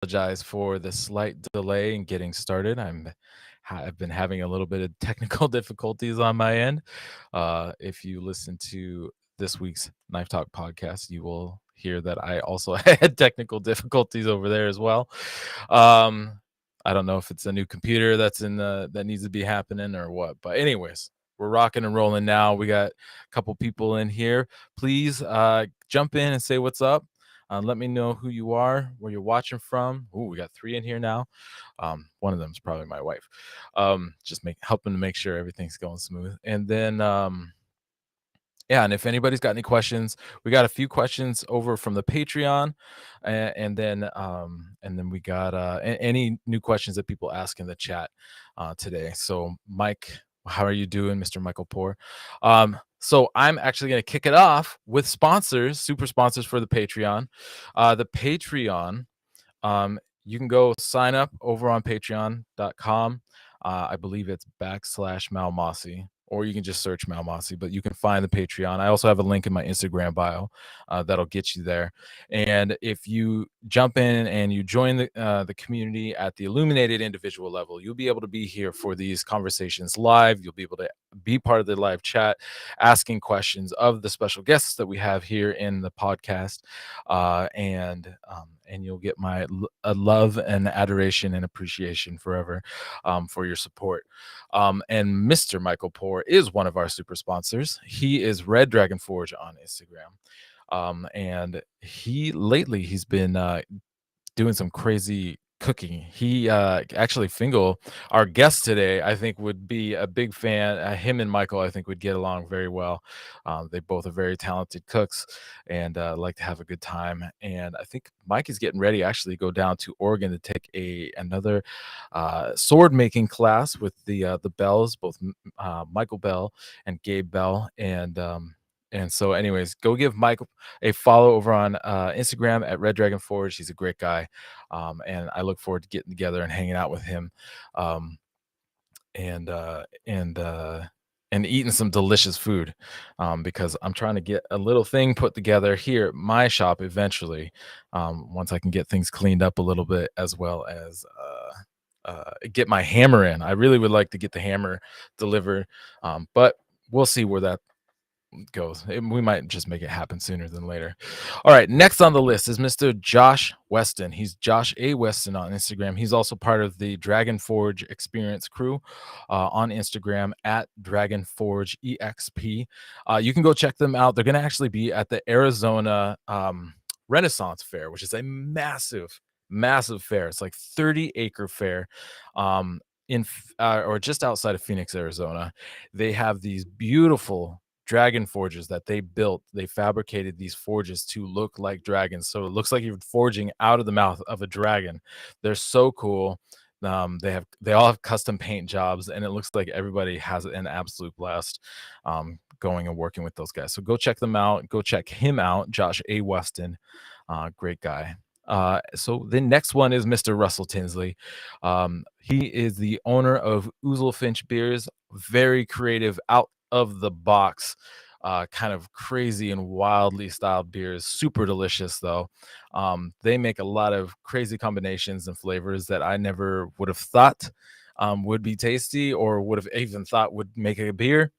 apologize for the slight delay in getting started. I've been having a little bit of technical difficulties on my end. If you listen to this week's Knife Talk podcast, you will hear that I also had technical difficulties over there as well. Um, I don't know if it's a new computer that needs to be happening or what, but anyways, we're rocking and rolling now. We got a couple people in here. Please jump in and say what's up. Let me know who you are, where you're watching from. Ooh, we got 3 in here now. One of them is probably my wife. Just helping to make sure everything's going smooth. And then, yeah, and if anybody's got any questions, we got a few questions over from the Patreon, and then we got any new questions that people ask in the chat today. So, Mike, how are you doing, Mr. Michael Poor? So I'm actually going to kick it off with sponsors, super sponsors for the Patreon. The Patreon, you can go sign up over on patreon.com. I believe it's /Malmasi, or you can just search Malmasi, but you can find the Patreon. I also have a link in my Instagram bio that'll get you there. And if you jump in and you join the community at the illuminated individual level, you'll be able to be here for these conversations live. You'll be able to be part of the live chat, asking questions of the special guests that we have here in the podcast, and you'll get my love and adoration and appreciation forever for your support. And Mr. Michael Poor is one of our super sponsors. He is Red Dragon Forge on Instagram. And he's been doing some crazy cooking. He actually, Fingal, our guest today, I think would be a big fan. Him and Michael, I think, would get along very well. They both are very talented cooks and like to have a good time. And I think Mike is getting ready actually to go down to Oregon to take another sword making class with the Bells, both Michael Bell and Gabe Bell. And so, anyways, go give Mike a follow over on Instagram at Red Dragon Forge. He's a great guy, and I look forward to getting together and hanging out with him, um, and uh, and uh, and eating some delicious food, because I'm trying to get a little thing put together here at my shop eventually, once I can get things cleaned up a little bit, as well as get my hammer in. I really would like to get the hammer delivered, but we'll see where that goes. We might just make it happen sooner than later. All right, next on the list is Mr. Josh Weston. He's Josh A. Weston on Instagram. He's also part of the Dragon Forge Experience crew on Instagram at Dragon Forge EXP. You can go check them out. They're going to actually be at the Arizona Renaissance Fair, which is a massive fair. It's like 30-acre fair. Or just outside of Phoenix, Arizona. They have these beautiful dragon forges that they built. They fabricated these forges to look like dragons, so it looks like you're forging out of the mouth of a dragon. They're so cool. They all have custom paint jobs, and it looks like everybody has an absolute blast going and working with those guys. So go check them out. Go check him out, Josh A. Weston. Great guy. So the next one is Mr. Russell Tinsley. He is the owner of Ouzel Finch Beers. Very creative, out of the box, kind of crazy and wildly styled beers. Super delicious though. They make a lot of crazy combinations and flavors that I never would have thought would be tasty, or would have even thought would make a beer.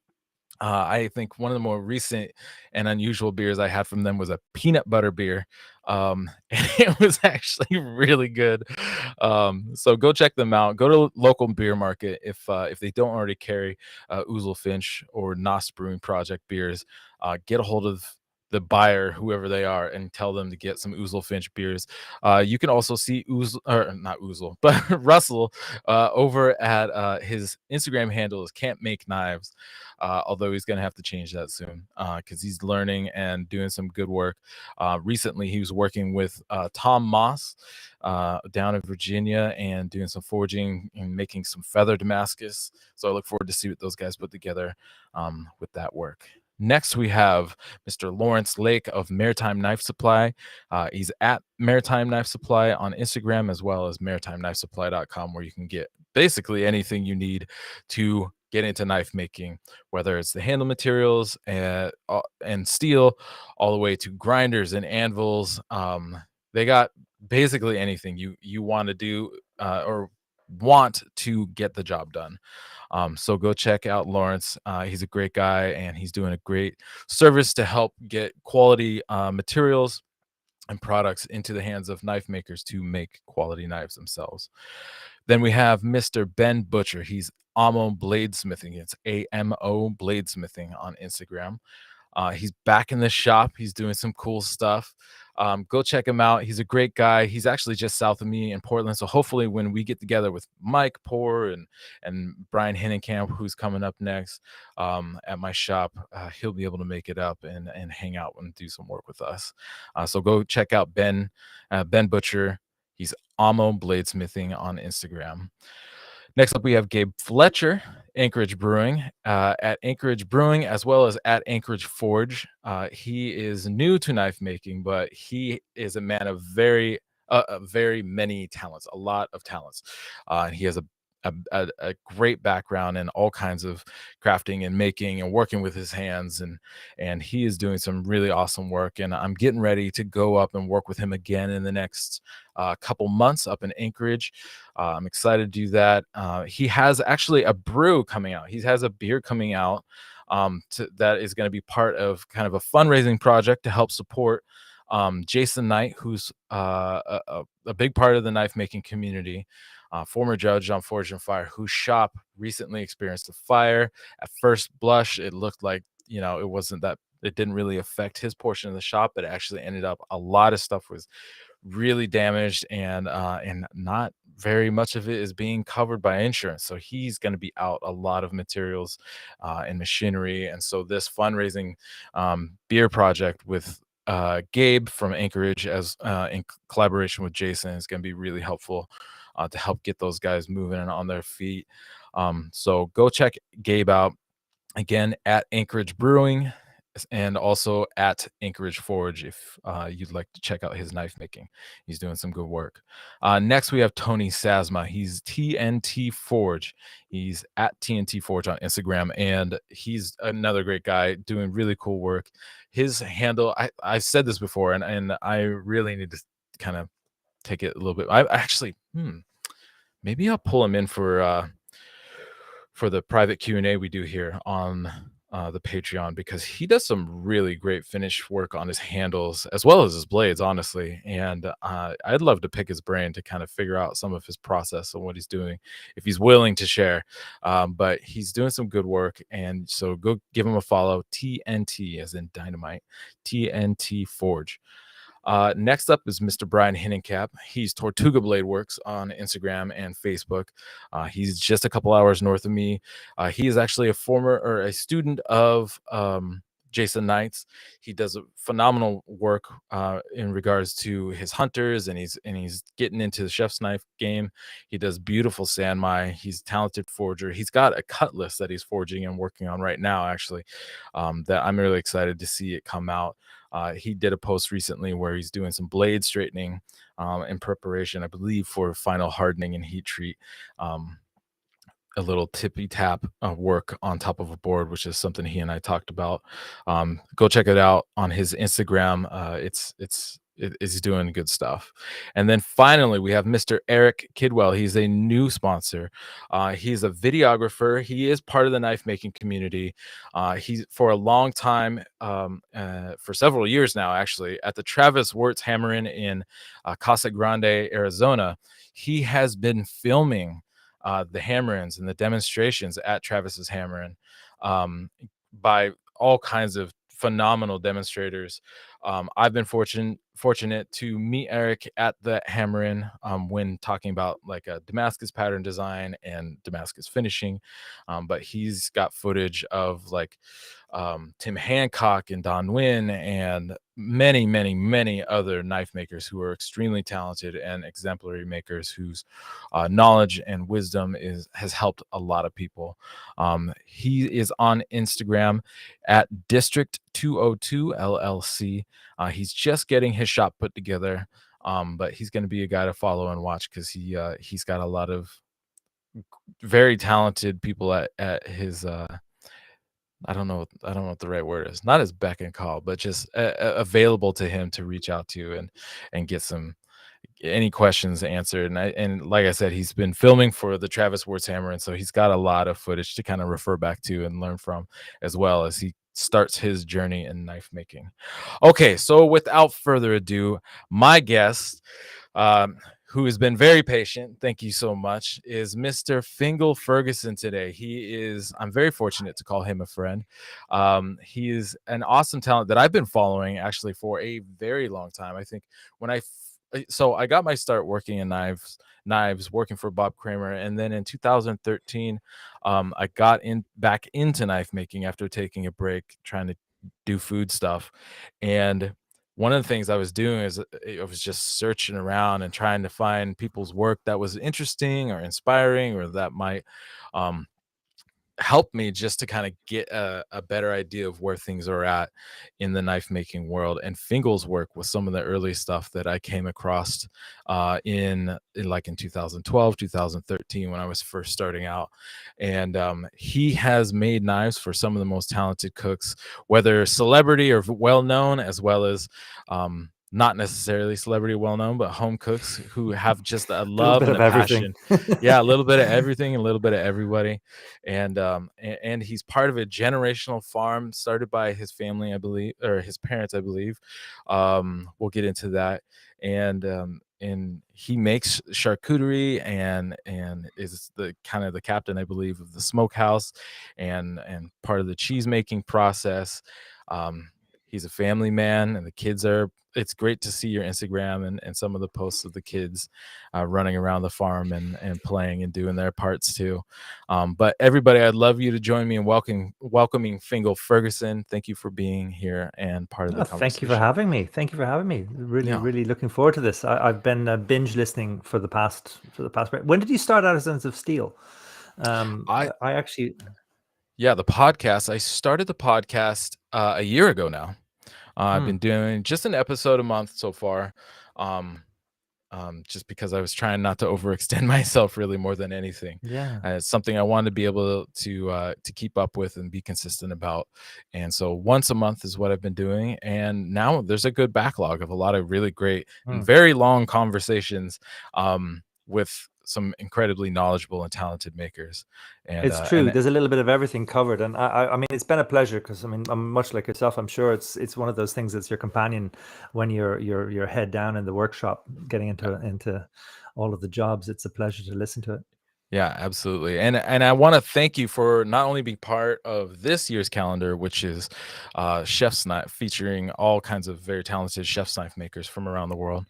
I think one of the more recent and unusual beers I had from them was a peanut butter beer. And it was actually really good. So go check them out. Go to local beer market if they don't already carry Ouzel Finch or Nos Brewing Project beers. Get a hold of the buyer, whoever they are, and tell them to get some Ouzel Finch beers. You can also see not Ouzel, but Russell over at his Instagram handle is Can't Make Knives. Although he's going to have to change that soon because he's learning and doing some good work. Recently, he was working with Tom Moss down in Virginia and doing some forging and making some feather Damascus. So I look forward to see what those guys put together with that work. Next, we have Mr. Lawrence Lake of Maritime Knife Supply. He's at Maritime Knife Supply on Instagram, as well as maritimenifesupply.com, where you can get basically anything you need to get into knife making, whether it's the handle materials and steel, all the way to grinders and anvils. They got basically anything you want to do or want to get the job done. So go check out Lawrence. He's a great guy, and he's doing a great service to help get quality materials and products into the hands of knife makers to make quality knives themselves. Then we have Mr. Ben Butcher. He's Amo Bladesmithing. It's AMO Bladesmithing on Instagram. He's back in the shop. He's doing some cool stuff. Go check him out. He's a great guy. He's actually just south of me in Portland. So hopefully, when we get together with Mike Poor and Brian Hinnenkamp, who's coming up next at my shop, he'll be able to make it up and hang out and do some work with us. So go check out Ben Butcher. He's Amo Bladesmithing on Instagram. Next up, we have Gabe Fletcher, Anchorage Brewing, at Anchorage Brewing, as well as at Anchorage Forge. He is new to knife making, but he is a man of very many talents, a lot of talents. And he has a great background in all kinds of crafting and making and working with his hands, and he is doing some really awesome work. And I'm getting ready to go up and work with him again in the next couple months up in Anchorage. I'm excited to do that. He has actually a brew coming out. He has a beer coming out that is going to be part of kind of a fundraising project to help support Jason Knight, who's a big part of the knife making community. Former judge on Forge and Fire, whose shop recently experienced a fire. At first blush, it looked like, it wasn't that, it didn't really affect his portion of the shop, but it actually ended up a lot of stuff was really damaged, and not very much of it is being covered by insurance. So he's going to be out a lot of materials and machinery. And so this fundraising beer project with Gabe from Anchorage, as in collaboration with Jason, is going to be really helpful to help get those guys moving and on their feet. So go check Gabe out again at Anchorage Brewing and also at Anchorage Forge if you'd like to check out his knife making. He's doing some good work. Next, we have Tony Sasma. He's TNT Forge. He's at TNT Forge on Instagram, and he's another great guy doing really cool work. His handle, I've said this before, and I really need to kind of take it a little bit. I actually, maybe I'll pull him in for the private Q&A we do here on the Patreon, because he does some really great finish work on his handles as well as his blades, honestly. And I'd love to pick his brain to kind of figure out some of his process and what he's doing if he's willing to share. But he's doing some good work, and so go give him a follow. TNT as in dynamite, TNT Forge. Next up is Mr. Brian Hinnenkamp. He's Tortuga Blade Works on Instagram and Facebook. He's just a couple hours north of me. He is actually a student of Jason Knight's. He does a phenomenal work in regards to his hunters, and he's getting into the chef's knife game. He does beautiful sandmai. He's a talented forger. He's got a cutlass that he's forging and working on right now, actually, that I'm really excited to see it come out. He did a post recently where he's doing some blade straightening in preparation, I believe, for final hardening and heat treat. A little tippy tap work on top of a board, which is something he and I talked about. Go check it out on his Instagram. It's doing good stuff. And then finally, we have Mr. Eric Kidwell. He's a new sponsor. He's a videographer. He is part of the knife making community. He's for a long time, for several years now, actually, at the Travis Wirtz Hammer-In in Casa Grande, Arizona. He has been filming the hammer-ins and the demonstrations at Travis's Hammer-In by all kinds of phenomenal demonstrators. I've been fortunate to meet Eric at the Hammer-In when talking about like a Damascus pattern design and Damascus finishing. But he's got footage of like Tim Hancock and Don Nguyen and many other knife makers who are extremely talented and exemplary makers whose knowledge and wisdom has helped a lot of people. He is on Instagram at District 202 LLC. He's just getting his shop put together, but he's going to be a guy to follow and watch because he's got a lot of very talented people at his I don't know what the right word is. Not his beck and call, but just available to him to reach out to and get some any questions answered. And like I said, he's been filming for the Travis Wartshammer, and so he's got a lot of footage to kind of refer back to and learn from, as well as he starts his journey in knife making. Okay, so without further ado, my guest, um, who has been very patient, thank you so much, is Mr. Fingal Ferguson today. I'm very fortunate to call him a friend. He is an awesome talent that I've been following actually for a very long time. I think when so I got my start working in knives working for Bob Kramer, and then in 2013 I got back into knife making after taking a break trying to do food stuff. And one of the things I was doing is I was just searching around and trying to find people's work that was interesting or inspiring, or that might um, helped me just to kind of get a better idea of where things are at in the knife making world. And Fingal's work was some of the early stuff that I came across in 2012, 2013, when I was first starting out. And he has made knives for some of the most talented cooks, whether celebrity or well known, as well as not necessarily celebrity well known, but home cooks who have just a A little love bit and of a everything. passion. Yeah, a little bit of everything, a little bit of everybody. And he's part of a generational farm started by his family, I believe, or his parents, I believe. We'll get into that. And he makes charcuterie, and is the kind of the captain, I believe, of the smokehouse, and part of the cheese making process. um, he's a family man, and the kids are it's great to see your Instagram and some of the posts of the kids running around the farm and playing and doing their parts too. But everybody, I'd love you to join me in welcoming Fingal Ferguson. Thank you for being here and part of the Thank you for conversation. having me. Thank you for having me. Really, Yeah, really looking forward to this. I've been binge listening for the past. When did you start Artisans of Steel? I I actually, yeah, the podcast. I started the podcast a year ago now. I've hmm, been doing just an episode a month so far. Um, just because I was trying not to overextend myself really more than anything. yeah. It's something I wanted to be able to keep up with and be consistent about. And so once a month is what I've been doing. And now there's a good backlog of a lot of really great and Hmm. very long conversations with some incredibly knowledgeable and talented makers. And It's true. There's a little bit of everything covered, and I mean, it's been a pleasure because I mean, I'm much like yourself. I'm sure it's one of those things that's your companion when you're head down in the workshop, getting into all of the jobs. It's a pleasure to listen to it. Yeah, absolutely. And I want to thank you for not only being part of this year's calendar, which is Chef's Knife, featuring all kinds of very talented chef's knife makers from around the world.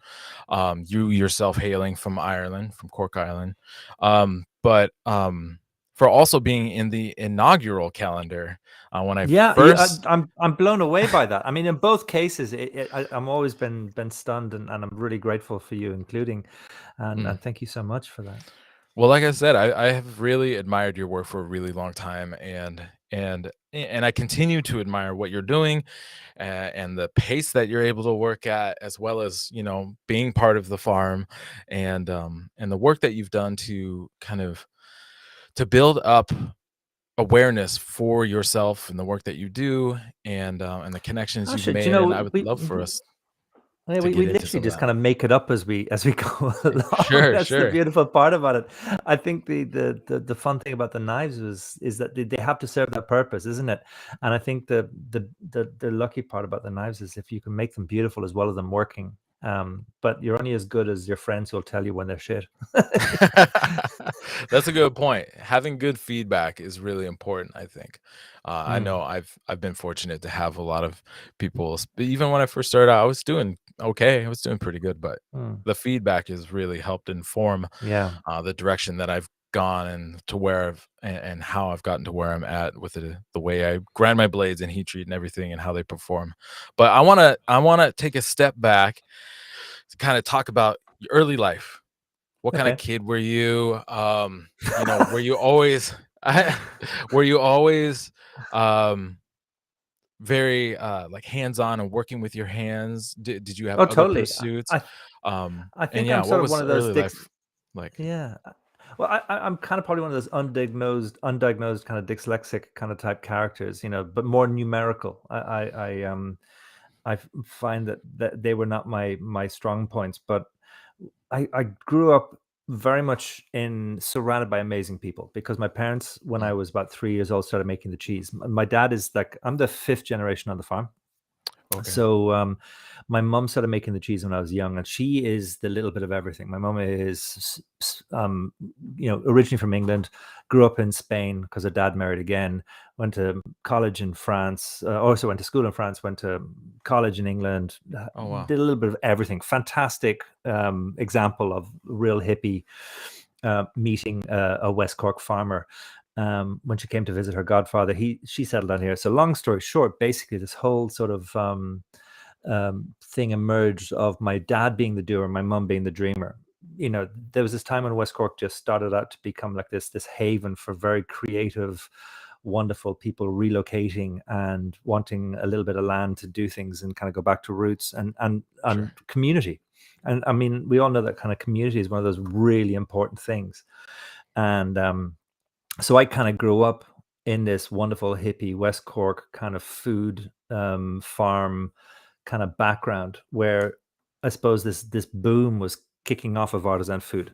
You yourself hailing from Ireland, from Cork Island, but for also being in the inaugural calendar when I Yeah, first. I'm blown away by that. I mean, in both cases, I'm always been stunned, and I'm really grateful for you, including, Mm. and thank you so much for that. Well, like I said, I have really admired your work for a really long time, and I continue to admire what you're doing, and the pace that you're able to work at, as well as being part of the farm, and the work that you've done to kind of to build up awareness for yourself and the work that you do, and the connections you've Actually, do you made. And I know would love for us yeah, to we get into literally some of just that. kind of make it up as we go along. Sure, That's the sure. beautiful part about it. I think the fun thing about the knives is that they have to serve that purpose, isn't it? And I think the lucky part about the knives is if you can make them beautiful as well as them working. But you're only as good as your friends who'll tell you when they're shit. That's a good point. Having good feedback is really important, I think. I Mm, know I've been fortunate to have a lot of people. Even when I first started out, I was doing okay. I was doing pretty good, but mm. the feedback has really helped inform Yeah. the direction that I've gone, and to where and how I've gotten to where I'm at with the way I grind my blades and heat treat and everything, and how they perform. But I wanna take a step back to kind of talk about your early life. What kind of Okay. kid were you? Were you always I, were you always um very like hands-on and working with your hands? Did you have Oh, other totally. pursuits? I And think yeah, I'm what sort of was one of those early dicks. life like? Yeah. Well, I'm kind of probably one of those undiagnosed kind of dyslexic kind of type characters, but more numerical. I find that they were not my strong points, but I grew up very much surrounded by amazing people, because my parents, when I was about 3 years old, started making the cheese. My dad is like, I'm the fifth generation on the farm. Okay. So my mom started making the cheese when I was young, and she is the little bit of everything. My mom is, originally from England, grew up in Spain because her dad married again, went to college in France, also went to school in France, went to college in England, Oh wow. did a little bit of everything. Fantastic example of real hippie meeting a West Cork farmer. When she came to visit her godfather, she settled down here. So long story short, basically this whole sort of thing emerged of my dad being the doer, my mum being the dreamer. There was this time when West Cork just started out to become like this haven for very creative, wonderful people relocating and wanting a little bit of land to do things and kind of go back to roots and Sure. community. And I mean, we all know that kind of community is one of those really important things. And so I kind of grew up in this wonderful hippie West Cork kind of food farm kind of background, where I suppose this boom was kicking off of artisan food.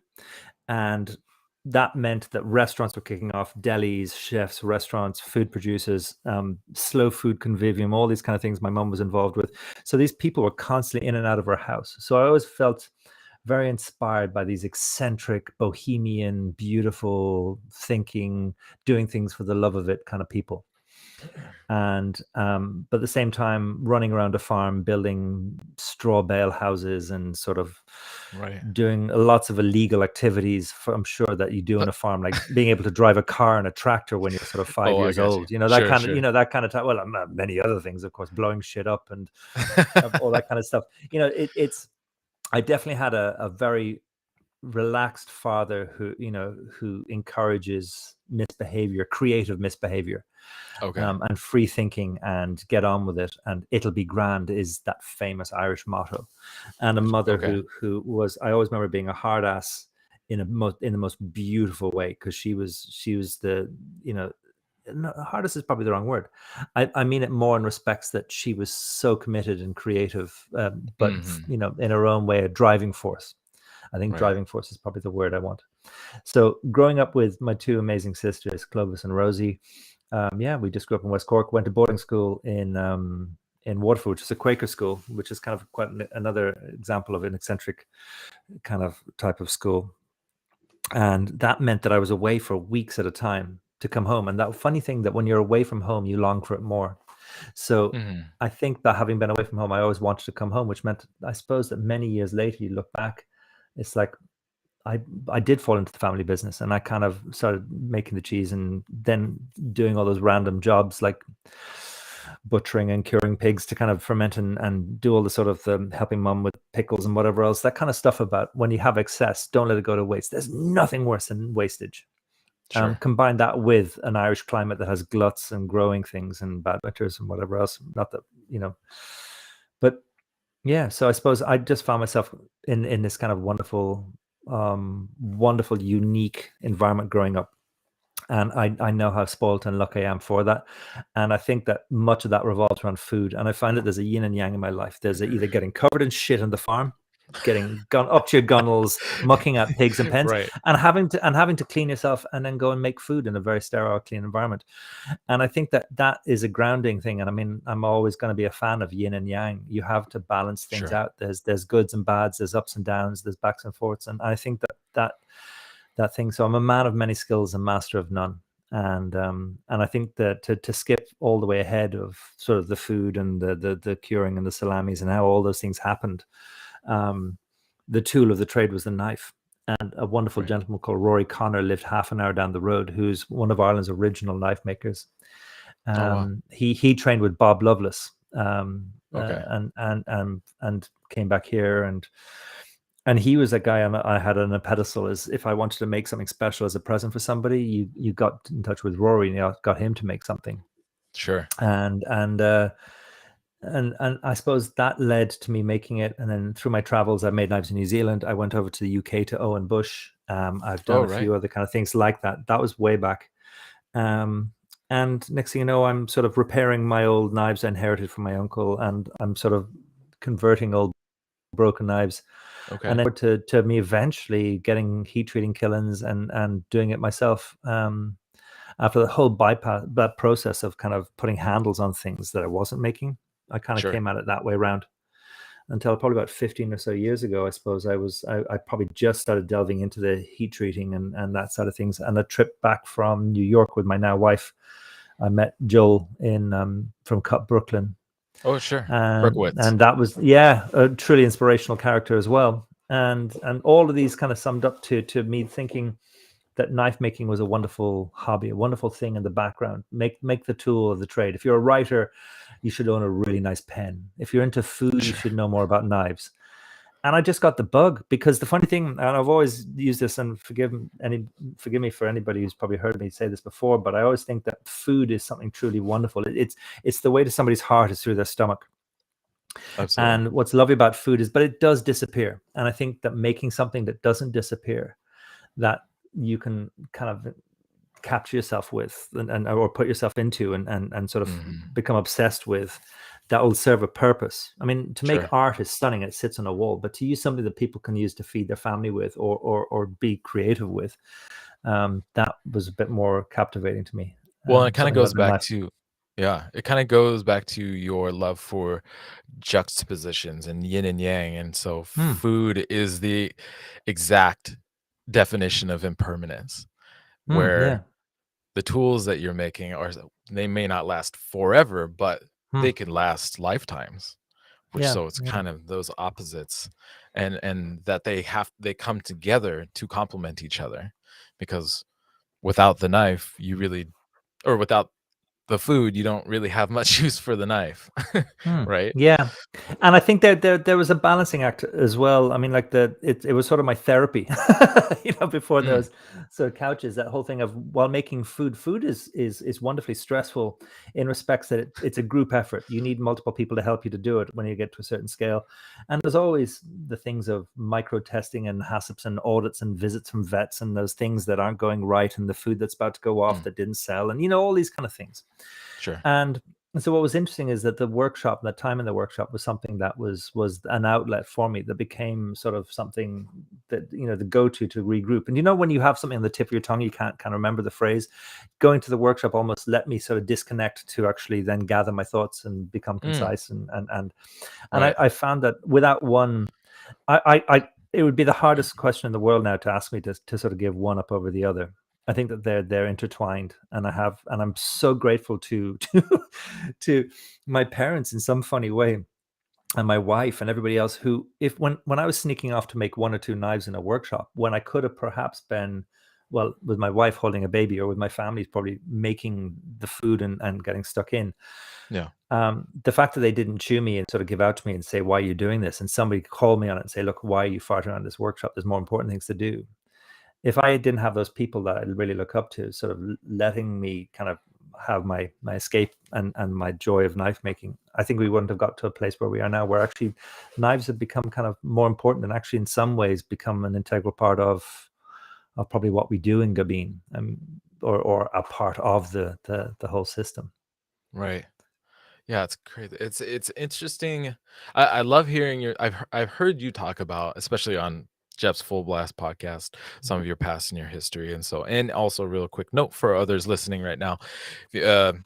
And that meant that restaurants were kicking off, delis, chefs, restaurants, food producers, slow food convivium, all these kind of things my mom was involved with. So these people were constantly in and out of our house. So I always felt very inspired by these eccentric, bohemian, beautiful thinking, doing things for the love of it kind of people. And but at the same time, running around a farm, building straw bale houses and sort of Right. doing lots of illegal activities, I'm sure, that you do on a farm, like being able to drive a car and a tractor when you're sort of 5 Oh, I years got you. old. That Sure, kind of, sure. that kind of time. Well, many other things, of course, blowing shit up and all that kind of stuff. It's I definitely had a very relaxed father who encourages misbehavior, creative misbehavior, Okay. and free thinking, and get on with it, and it'll be grand is that famous Irish motto. And a mother Okay. who was, I always remember, being a hard ass in the most beautiful way, because she was the, no, hardest is probably the wrong word. I mean it more in respects that she was so committed and creative, but Mhm. in her own way, a driving force. I think Right. driving force is probably the word I want. So growing up with my two amazing sisters, Clovis and Rosie, we just grew up in West Cork. Went to boarding school in Waterford, which is a Quaker school, which is kind of quite another example of an eccentric kind of type of school. And that meant that I was away for weeks at a time to come home. And that funny thing that when you're away from home, you long for it more. So Mhm. I think that having been away from home, I always wanted to come home, which meant, I suppose, that many years later, you look back, it's like I did fall into the family business, and I kind of started making the cheese and then doing all those random jobs like butchering and curing pigs to kind of ferment and do all the sort of helping mom with pickles and whatever else, that kind of stuff. About when you have excess, don't let it go to waste. There's nothing worse than wastage. Sure. Combine that with an Irish climate that has gluts and growing things and bad winters and whatever else. Not that, but yeah. So I suppose I just found myself in this kind of wonderful, unique environment growing up. And I know how spoiled and lucky I am for that. And I think that much of that revolves around food. And I find that there's a yin and yang in my life. There's either getting covered in shit on the farm, getting up to your gunnels, mucking at pigs and pens, Right. and having to clean yourself and then go and make food in a very sterile, clean environment. And I think that is a grounding thing. And I mean, I'm always going to be a fan of yin and yang. You have to balance things Sure. out. There's goods and bads, there's ups and downs, there's backs and forths. And I think that thing. So I'm a man of many skills and master of none. And I think that to skip all the way ahead of sort of the food and the curing and the salamis and how all those things happened, the tool of the trade was the knife. And a wonderful Right. gentleman called Rory Connor lived half an hour down the road, who's one of Ireland's original knife makers. Oh wow. He trained with Bob Lovelace, Okay. and came back here, and he was a guy I had on a pedestal. As if I wanted to make something special as a present for somebody, you got in touch with Rory and you got him to make something. Sure. And I suppose that led to me making it. And then through my travels, I made knives in New Zealand. I went over to the UK to Owen Bush. I've done Oh a right. few other kind of things like that. That was way back. And next thing you know, I'm sort of repairing my old knives I inherited from my uncle, and I'm sort of converting old broken knives Okay. To me eventually getting heat treating kilns and doing it myself. After the whole bypass that process of kind of putting handles on things that I wasn't making, I kind of Sure. came at it that way around until probably about 15 or so years ago. I suppose I probably just started delving into the heat treating and that side of things. And a trip back from New York with my now wife, I met Joel in from Cut Brooklyn, Oh, sure. and Berkowitz. that was, yeah, a truly inspirational character as well. And all of these kind of summed up to me thinking that knife making was a wonderful hobby, a wonderful thing in the background. Make the tool of the trade. If you're a writer, you should own a really nice pen. If you're into food, you Sure. should know more about knives. And I just got the bug, because the funny thing, and I've always used this, and forgive me for anybody who's probably heard me say this before, but I always think that food is something truly wonderful. It's the way to somebody's heart is through their stomach. Absolutely. And what's lovely about food is, but it does disappear. And I think that making something that doesn't disappear, that you can kind of capture yourself with, and or put yourself into, and sort of Hmm. become obsessed with, that will serve a purpose. I mean, to make Sure. art is stunning, it sits on a wall, but to use something that people can use to feed their family with, or be creative with, that was a bit more captivating to me. Well, it kind of Something about goes the back knife. to, yeah, it kind of goes back to your love for juxtapositions and yin and yang. And so Hmm. food is the exact definition of impermanence, Yeah. where the tools that you're making are, they may not last forever, but Hmm. they can last lifetimes. Which, Yeah. so it's Yeah. kind of those opposites, and that they come together to complement each other, because without the knife, you really, or without the food, you don't really have much use for the knife, Hmm. right? Yeah, and I think there was a balancing act as well. I mean, like it was sort of my therapy, before Mm, those sort of couches. That whole thing of, while making food is wonderfully stressful in respects that it's a group effort. You need multiple people to help you to do it when you get to a certain scale, and there's always the things of micro testing and HACCPs and audits and visits from vets, and those things that aren't going right, and the food that's about to go off mm, that didn't sell, and all these kind of things. sure. And so what was interesting is that the workshop, that time in the workshop, was something that was an outlet for me, that became sort of something that, the go-to to regroup. And when you have something on the tip of your tongue, you can't kind of remember the phrase. Going to the workshop almost let me sort of disconnect to actually then gather my thoughts and become Mm, concise. And right. I found that without one, it would be the hardest question in the world now to ask me to sort of give one up over the other. I think that they're intertwined, and I'm so grateful to my parents in some funny way, and my wife and everybody else who, if when I was sneaking off to make one or two knives in a workshop, when I could have perhaps been, well, with my wife holding a baby, or with my family probably making the food and getting stuck in, Yeah. the fact that they didn't chew me and sort of give out to me and say, why are you doing this? And somebody called me on it and say, look, why are you farting around this workshop? There's more important things to do. If I didn't have those people that I really look up to, sort of letting me kind of have my escape and my joy of knife making, I think we wouldn't have got to a place where we are now, where actually knives have become kind of more important, and actually in some ways become an integral part of probably what we do in Gubbeen, or a part of the whole system. Right. Yeah, it's crazy. It's interesting. I love hearing your. I've heard you talk about, especially on Jeff's Full Blast podcast, some of your past and your history, and so, and also, real quick note for others listening right now, if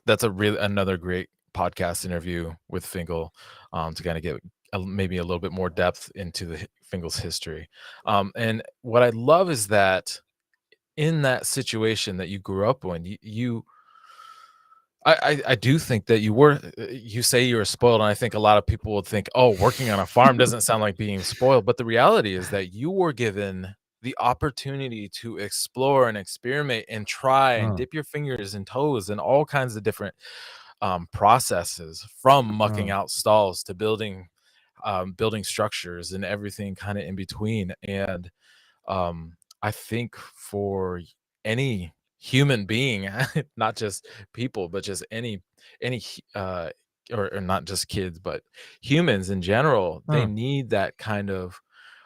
that's a really another great podcast interview with Fingal, to kind of get maybe a little bit more depth into Fingal's history, and what I love is that in that situation that you grew up in, you I do think that you say you were spoiled, and I think a lot of people would think, "Oh, working on a farm doesn't sound like being spoiled," but the reality is that you were given the opportunity to explore and experiment and try and Mm, dip your fingers and toes in all kinds of different, processes, from mucking mm, out stalls to building structures and everything kinda in between, and I think for any human being, not just people, but just any or not just kids, but humans in general, they mm, need that kind of,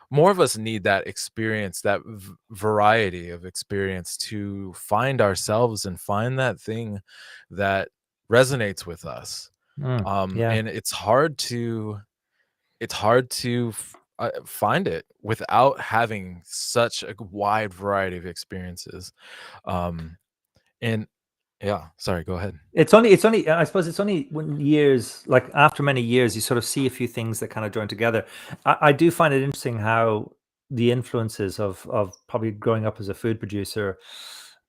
more of us need that experience, that variety of experience, to find ourselves and find that thing that resonates with us. yeah. And it's hard to find it without having such a wide variety of experiences. Um, and yeah, sorry, go ahead. It's only I suppose it's only when years, like after many years, you sort of see a few things that kind of join together. I do find it interesting how the influences of probably growing up as a food producer,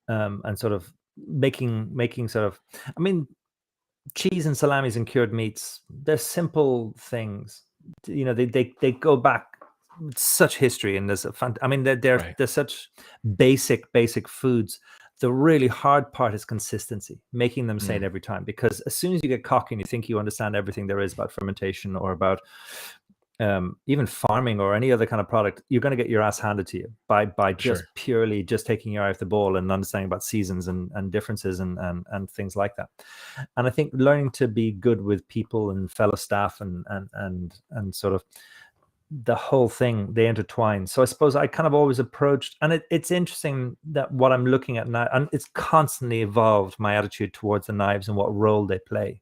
and sort of making sort of, I mean, cheese and salamis and cured meats, they're simple things. They go back with such history, and there's a I mean, Right. they're such basic foods. The really hard part is consistency, making them say it Mm, every time. Because as soon as you get cocky and you think you understand everything there is about fermentation or about, even farming or any other kind of product, you're going to get your ass handed to you by sure. just purely just taking your eye off the ball and understanding about seasons and differences and things like that. And I think learning to be good with people and fellow staff and sort of the whole thing, they intertwine. So I suppose I kind of always approached, and it's interesting that what I'm looking at now, and it's constantly evolved, my attitude towards the knives and what role they play.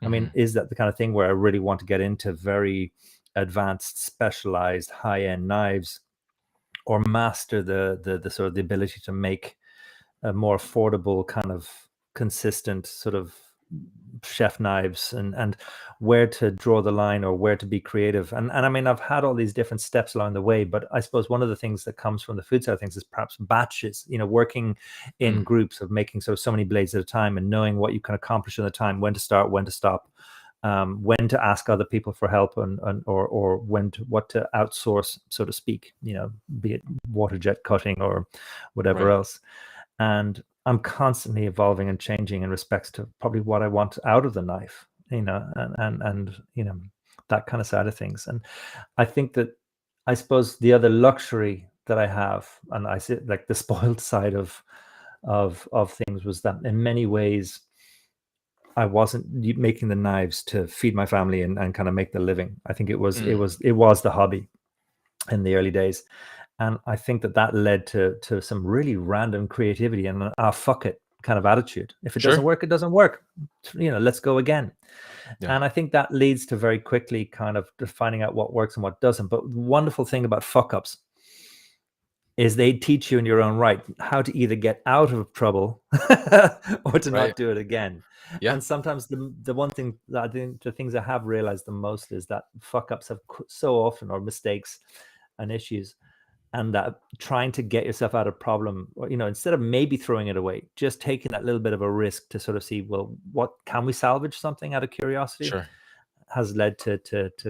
I mean, Mhm. is that the kind of thing where I really want to get into very advanced, specialized, high-end knives, or master the sort of the ability to make a more affordable kind of consistent sort of chef knives, and where to draw the line or where to be creative. And I mean, I've had all these different steps along the way, but I suppose one of the things that comes from the food side of things is perhaps batches, working in Mm, groups of making so many blades at a time and knowing what you can accomplish in the time, when to start, when to stop, when to ask other people for help, or what to outsource, so to speak, be it water jet cutting or whatever right. else. And I'm constantly evolving and changing in respects to probably what I want out of the knife, and that kind of side of things. And I think that, I suppose, the other luxury that I have, and I see like the spoiled side of things, was that in many ways I wasn't making the knives to feed my family and kind of make the living. I think Mm, it was the hobby in the early days. And I think that led to some really random creativity and an fuck it kind of attitude. If it doesn't sure. work, it doesn't work. Let's go again. Yeah. And I think that leads to very quickly kind of finding out what works and what doesn't. But the wonderful thing about fuck ups is they teach you in your own right how to either get out of trouble or to Right. not do it again. Yeah. And sometimes the one thing that I think, the things I have realized the most, is that fuck ups have so often, or mistakes and issues, and that trying to get yourself out of problem, or instead of maybe throwing it away, just taking that little bit of a risk to sort of see, well, what can we salvage something out of curiosity, Sure. has led to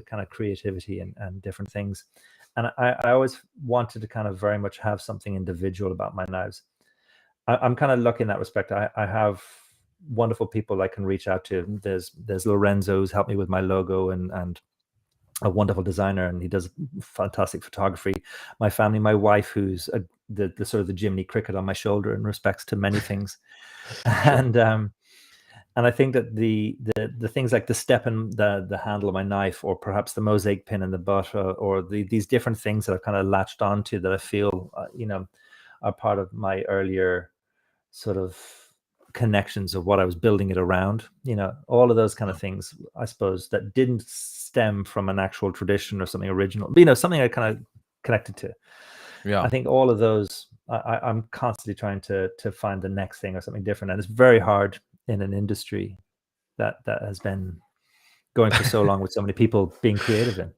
kind of creativity and different things. And I always wanted to kind of very much have something individual about my knives. I'm kind of lucky in that respect. I have wonderful people I can reach out to. There's Lorenzo, who's helped me with my logo, and a wonderful designer, and he does fantastic photography. My family, my wife, who's the sort of the Jiminy Cricket on my shoulder in respects to many things. Sure. And I think that the things like the step and the handle of my knife, or perhaps the mosaic pin in the butt, or these different things that I've kind of latched onto, that I feel are part of my earlier sort of connections of what I was building it around. All of those kind Yeah. of things, I suppose, that didn't stem from an actual tradition or something original, but something I kind of connected to. I Yeah. think all of those, I'm constantly trying to find the next thing or something different, and it's very hard in an industry that has been going for so long, with so many people being creative in.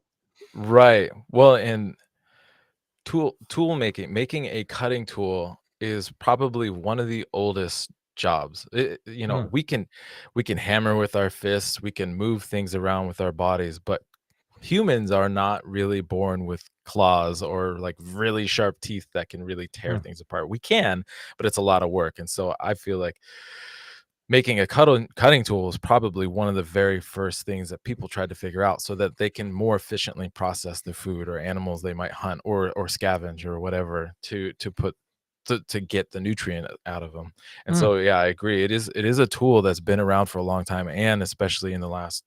Right. Well, and tool making a cutting tool is probably one of the oldest jobs. Mm, We can hammer with our fists, we can move things around with our bodies, but humans are not really born with claws or like really sharp teeth that can really tear mm, things apart. We can, but it's a lot of work. And so I feel like making a cutting tool is probably one of the very first things that people tried to figure out so that they can more efficiently process the food or animals they might hunt or scavenge or whatever to get the nutrient out of them. And mm. so yeah, I agree. It is a tool that's been around for a long time, and especially in the last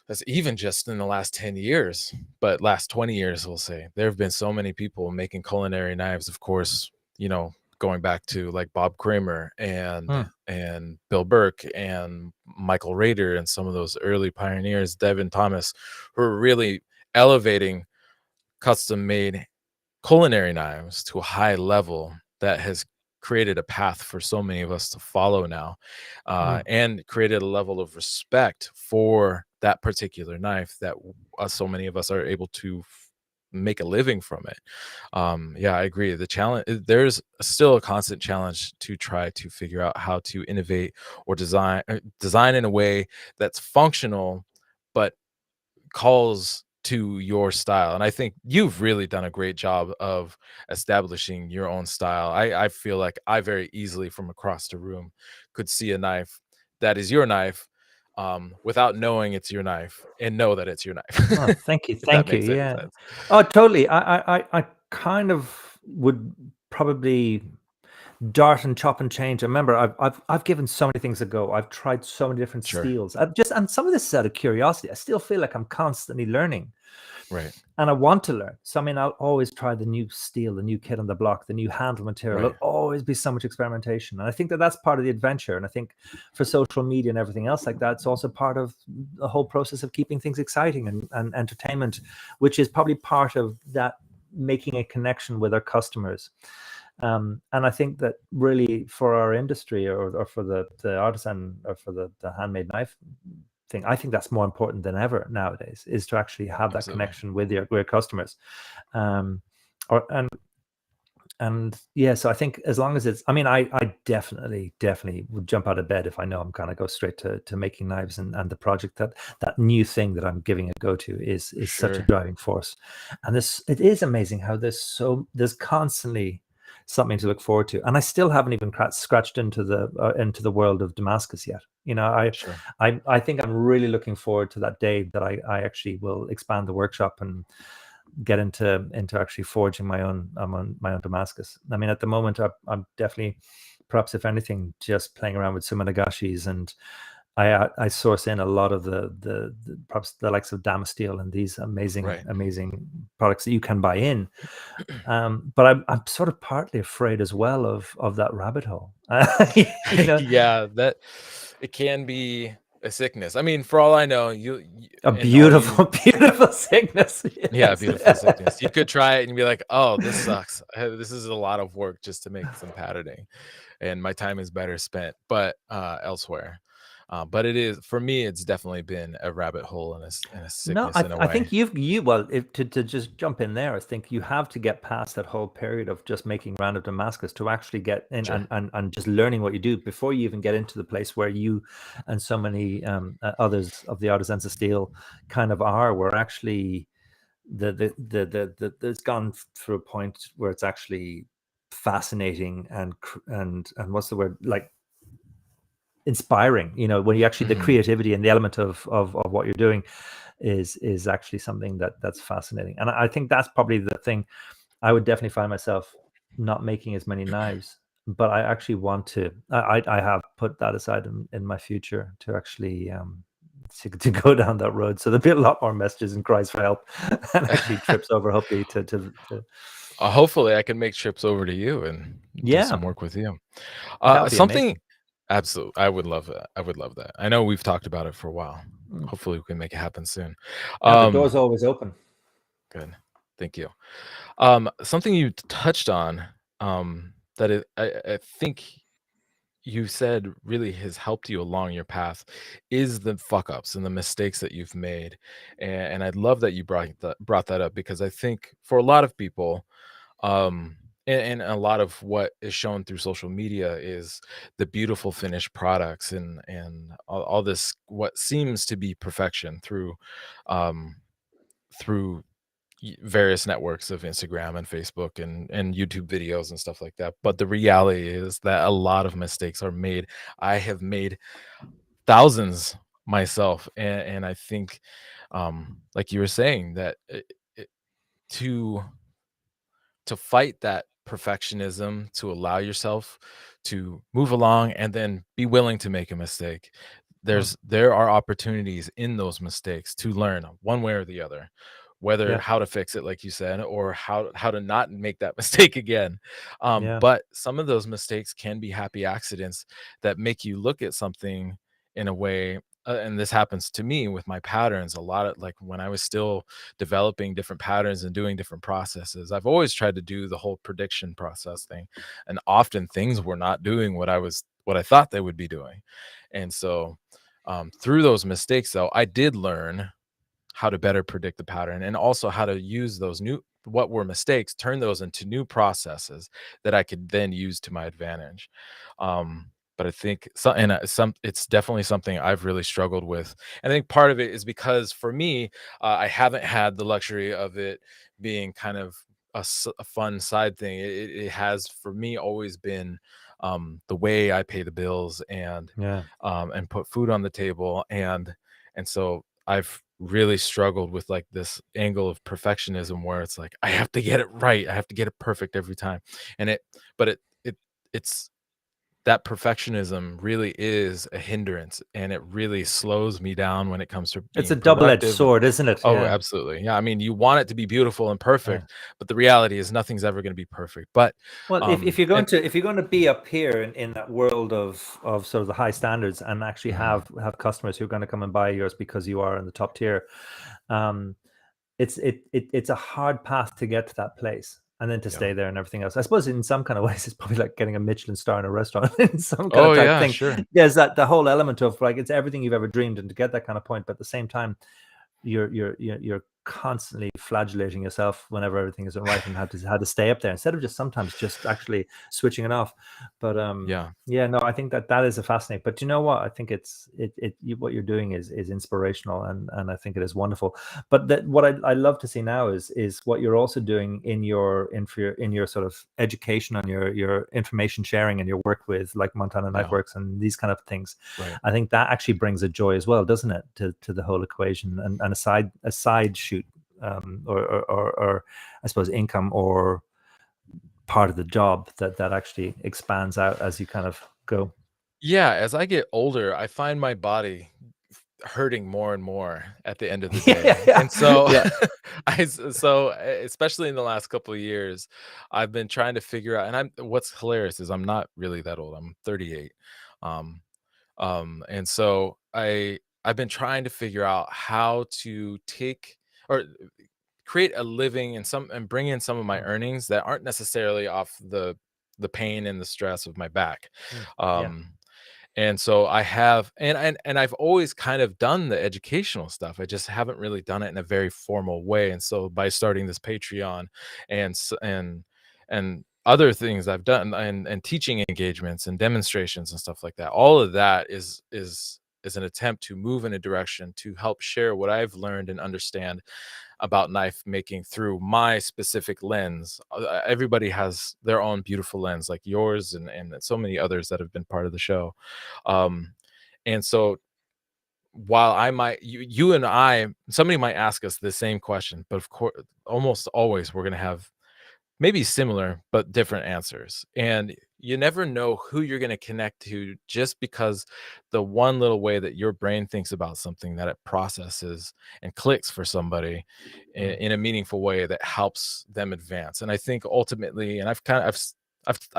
that's even just in the last 10 years, but last 20 years, we'll say. There have been so many people making culinary knives, of course, going back to like Bob Kramer and Mm. and Bill Burke and Michael Rader and some of those early pioneers, Devin Thomas, who are really elevating custom made culinary knives to a high level that has created a path for so many of us to follow now, Mm. and created a level of respect for that particular knife that so many of us are able to make a living from it. Yeah, I agree. The challenge, there's still a constant challenge to try to figure out how to innovate or design in a way that's functional, but calls to your style. And I think you've really done a great job of establishing your own style. I feel like I very easily from across the room could see a knife that is your knife, without knowing it's your knife, and know that it's your Oh, knife. thank you, If that thank you. makes any Yeah. sense. Oh, totally. I kind of would probably dart and chop and change. I remember I've given so many things a go. I've tried so many different Sure. steels. And some of this is out of curiosity. I still feel like I'm constantly learning, Right. and I want to learn. So I mean, I'll always try the new steel, the new kit on the block, the new handle material. Right. There'll always be so much experimentation, and I think that that's part of the adventure. And I think for social media and everything else like that, it's also part of the whole process of keeping things exciting and entertainment, which is probably part of that, making a connection with our customers. And I think that really for our industry, or for the artisan, or for the handmade knife thing, I think that's more important than ever nowadays, is to actually have that Absolutely. connection with your customers. um or and yeah, so I think as long as it's, I mean, I definitely would jump out of bed if I know I'm gonna go straight to making knives, and the project, that new thing that I'm giving a go to is such a Sure. driving force. And it is amazing how there's constantly something to look forward to, and I still haven't even scratched into the world of Damascus yet. Sure. I think I'm really looking forward to that day that I actually will expand the workshop and get into actually forging my own Damascus. I mean, at the moment, I'm definitely, perhaps if anything, just playing around with sumanagashis, and I source in a lot of the perhaps the likes of Steel and these Right. amazing products that you can buy in. But I'm sort of partly afraid as well of that rabbit hole. you know, Yeah, that it can be a sickness. I mean, for all I know, a and all you beautiful, beautiful sickness. yeah, Yes. beautiful sickness. You could try it and be like, "Oh, this sucks. This is a lot of work just to make some patterning, and my time is better spent, but elsewhere." But it is for me. It's definitely been a rabbit hole and a No, sickness in a I way. think well, to just jump in there, I think you have to get past that whole period of just making random Damascus to actually get in, Sure. and just learning what you do before you even get into the place where you and so many others of the Artisans of Steel kind of are, where actually it's gone through a point where it's actually fascinating and what's the word, like inspiring, when you actually, the Mhm. creativity and the element of what you're doing is actually something that's fascinating. And I think that's probably the thing. I would definitely find myself not making as many knives, but I actually want to, I have put that aside in my future to actually to go down that road. So there'll be a lot more messages and cries for help and actually trips over, hopefully, to Hopefully, I can make trips over to you and do yeah, some work with you. that would be Something amazing. absolutely, I would love that. I would love that. I know we've talked about it for a while. Mm. Hopefully, we can make it happen soon. Now the Um, door's always open. Good. Thank you. Something you touched on, that I think you said really has helped you along your path is the fuck ups and the mistakes that you've made. And I'd love that you brought that up, because I think for a lot of people, and a lot of what is shown through social media is the beautiful finished products, and all this what seems to be perfection um through various networks of Instagram and Facebook and YouTube videos and stuff like that. But the reality is that a lot of mistakes are made. I have made thousands myself, and I think, like you were saying, that to fight that perfectionism, to allow yourself to move along and then be willing to make a mistake. Mm. There are opportunities in those mistakes to learn one way or the other, whether Yeah, how to fix it, like you said, or how to not make that mistake again. yeah, But some of those mistakes can be happy accidents that make you look at something in a way and this happens to me with my patterns a lot, of like when I was still developing different patterns and doing different processes, I've always tried to do the whole prediction process thing, and often things were not doing what I thought they would be doing. And so through those mistakes though, I did learn how to better predict the pattern, and also how to use those new what were mistakes, turn those into new processes that I could then use to my advantage. But I think some it's definitely something I've really struggled with. And I think part of it is because for me, I haven't had the luxury of it being kind of a fun side thing. It has for me always been the way I pay the bills Yeah. and put food on the table, and so I've really struggled with like this angle of perfectionism where it's like I have to get it right, I have to get it perfect every time. And it but it's that perfectionism really is a hindrance, and it really slows me down when it comes to It's a being double-edged productive. sword, isn't it? Oh, Yeah. absolutely. Yeah, I mean, you want it to be beautiful and Yeah. perfect, but the reality is nothing's ever going to be perfect. But Well, if you're going and to be up here in that world of sort of the high standards, and actually mhm, have customers who are going to come and buy yours because you are in the top tier, um, it's a hard path to get to that place and then to yeah. stay there and everything else. I suppose in some kind of ways it's probably like getting a Michelin star in a restaurant in some kind of Oh type yeah, thing. sure. There's that the whole element of like it's everything you've ever dreamed, and to get that kind of point, but at the same time you're constantly flagellating yourself whenever everything isn't right, and had to stay up there instead of just sometimes just actually switching it off. But Yeah. yeah, no, I think that is a fascinating. But you know what? I think what you're doing is inspirational, and I think it is wonderful. But that what I love to see now is what you're also doing in your sort of education, on your information sharing, and your work with like Montana Knife Yeah. Works and these kind of things. Right. I think that actually brings a joy as well, doesn't it, to the whole equation, and a side shoot, or I suppose income, or part of the job that actually expands out as you kind of go. Yeah, as I get older, I find my body hurting more and more at the end of the Yeah, day. yeah, And so yeah. especially in the last couple of years, I've been trying to figure out, and what's hilarious is I'm not really that old. I'm 38. Um and so I've been trying to figure out how to take or create a living and bring in some of my Mm, earnings that aren't necessarily off the pain and the stress of my back. mm, yeah. Um and so I have and I've always kind of done the educational stuff. I just haven't really done it in a very formal way. And so by starting this Patreon and and other things I've done, and teaching engagements and demonstrations and stuff like that, all of that is an attempt to move in a direction to help share what I've learned and understand about knife making through my specific lens. Everybody has their own beautiful lens, like yours and so many others that have been part of the show. Um, and so while you and I, somebody might ask us the same question, but of course, almost always we're going to have maybe similar but different answers. And you never know who you're going to connect to just because the one little way that your brain thinks about something, that it processes and clicks for somebody Mm, in a meaningful way that helps them advance. And I think ultimately, and I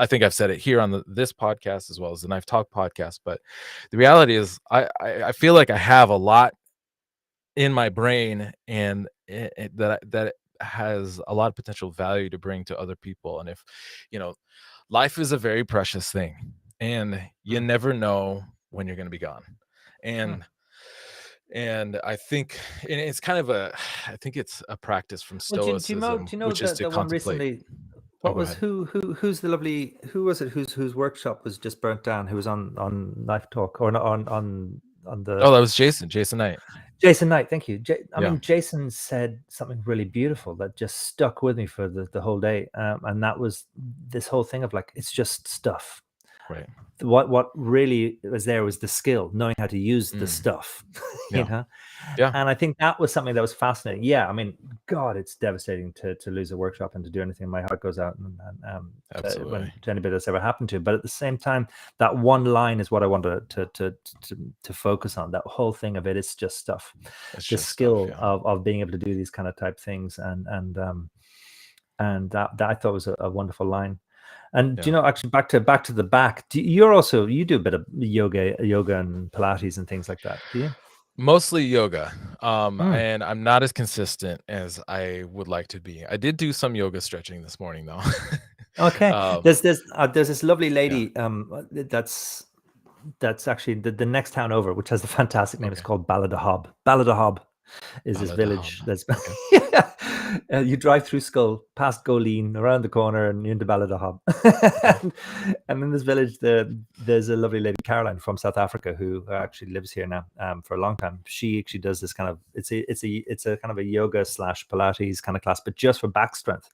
think I've said it here on this podcast as well as the Knife Talk podcast, but the reality is I feel like I have a lot in my brain, and that has a lot of potential value to bring to other people. And if you know life is a very precious thing, and you mm, never know when you're going to be gone. mm. And I think, and it's kind of a I think it's a practice from Well, stoicism, do you know which is to the one contemplate. recently? Oh, What go was ahead. who's the lovely, who was it whose workshop was just burnt down? Who was on Knife Talk, or not on the Oh, that was Jason Knight. Jason Knight? Thank you. I Yeah. mean, Jason said something really beautiful that just stuck with me for the whole day, and that was this whole thing of like it's just stuff. Right. What really was there was the skill, knowing how to use the Mm, stuff, you yeah. know. Yeah. And I think that was something that was fascinating. Yeah, I mean, God, it's devastating to lose a workshop and to do anything. My heart goes out, Absolutely. to anybody that's ever happened to. But at the same time, that one line is what I want to focus on. That whole thing of it is just stuff. It's The just stuff. skill Yeah. of being able to do these kind of type things, and that I thought was a wonderful line. And do you Yeah. know, actually, back to the back. You do a bit of yoga and Pilates and things like that, do you? Mostly yoga, Mm. and I'm not as consistent as I would like to be. I did do some yoga stretching this morning, though. Okay. Um, There's this lovely yeah, lady that's actually the next town over, which has the fantastic name. It's okay. called Balladahob. Balladahob is this Baladahab. village that's Okay, yeah. You drive through Skull, past Goleen, around the corner, and you're into Balladahob. okay. And in this village, there's a lovely lady, Caroline, from South Africa, who actually lives here now for a long time. She actually does this kind of it's a kind of a yoga slash Pilates kind of class, but just for back strength.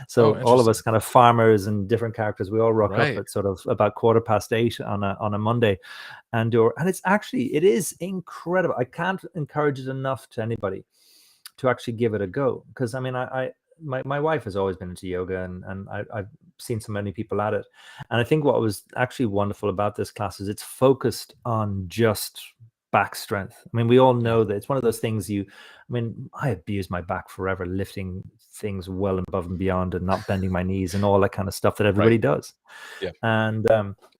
So Oh, all of us interesting. kind of farmers and different characters, we all rock up Right. at sort of about 8:15 on a Monday, and it is incredible. I can't encourage it enough to anybody to actually give it a go, because I mean, my wife has always been into yoga, and I've seen so many people at it, and I think what was actually wonderful about this class is it's focused on just back strength. I mean, we all Yeah, know that it's one of those things I mean, I abused my back forever, lifting things well above and beyond and not bending my knees and all that kind of stuff that right. everybody does. Yeah, And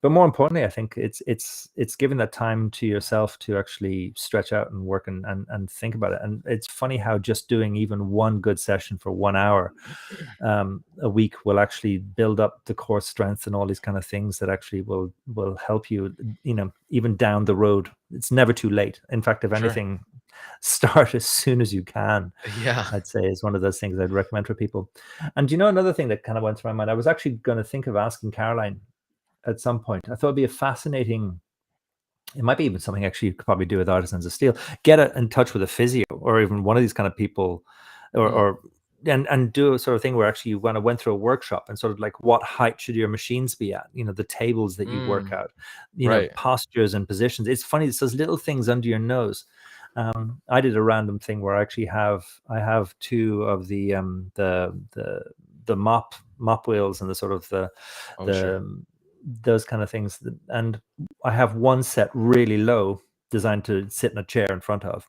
but more importantly, I think it's giving that time to yourself to actually stretch out and work and think about it. And it's funny how just doing even one good session for 1 hour a week will actually build up the core strength and all these kind of things that actually will help you, even down the road. It's never too late. In fact, if sure. anything, start as soon as you can. Yeah. I'd say is one of those things I'd recommend for people. And another thing that kind of went through my mind, I was actually going to think of asking Caroline at some point. I thought it'd be a fascinating. It might be even something actually you could probably do with Artisans of Steel. Get in touch with a physio or even one of these kind of people, or, Mm, or and do a sort of thing where actually you went through a workshop and sort of like, what height should your machines be at? The tables that you work mm, out, right. postures and positions. It's funny, it's those little things under your nose. I did a random thing where I have two of the mop wheels and the sort of Oh, sure. the those kind of things, and I have one set really low, designed to sit in a chair in front of,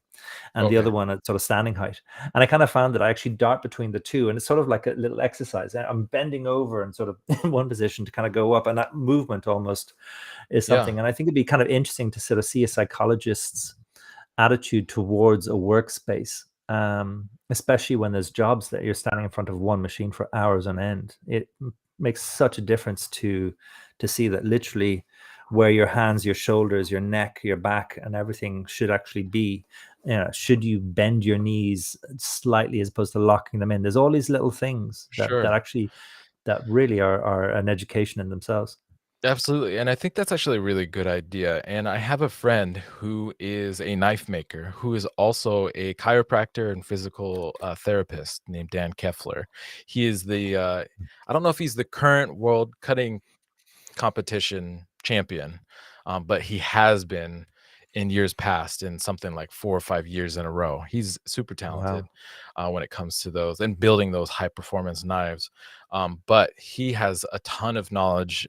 and the Okay. other one at sort of standing height. And I kind of found that I actually dart between the two, and it's sort of like a little exercise. I'm bending over and sort of in one position to kind of go up, and that movement almost is Yeah, something. And I think it'd be kind of interesting to sort of see a psychologist's attitude towards a workspace, especially when there's jobs that you're standing in front of one machine for hours on end. It makes such a difference to see that literally where your hands, your shoulders, your neck, your back, and everything should actually be. Should you bend your knees slightly as opposed to locking them in? There's all these little things that sure. actually that really are an education in themselves. Absolutely, and I think that's actually a really good idea, and I have a friend who is a knife maker, who is also a chiropractor and physical, therapist named Dan Keffler. He is I don't know if he's the current world cutting competition champion, but he has been in years past in something like 4 or 5 years in a row. He's super talented, Wow. when it comes to those and building those high performance knives. But he has a ton of knowledge,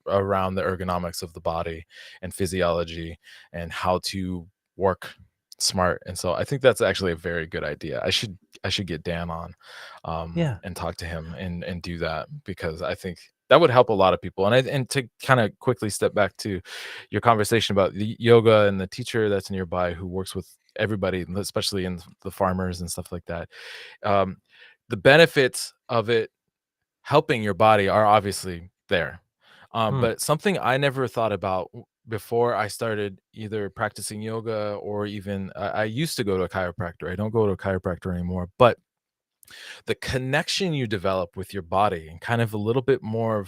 around the ergonomics of the body and physiology and how to work smart. And so I think that's actually a very good idea. I should get Dan on, Yeah. and talk to him and do that, because I think that would help a lot of people. And to kind of quickly step back to your conversation about the yoga and the teacher that's nearby who works with everybody, and especially in the farmers and stuff like that. Um, the benefits of it helping your body are obviously there. Hmm. But something I never thought about before I started either practicing yoga or even I used to go to a chiropractor. I don't go to a chiropractor anymore, but the connection you develop with your body and kind of a little bit more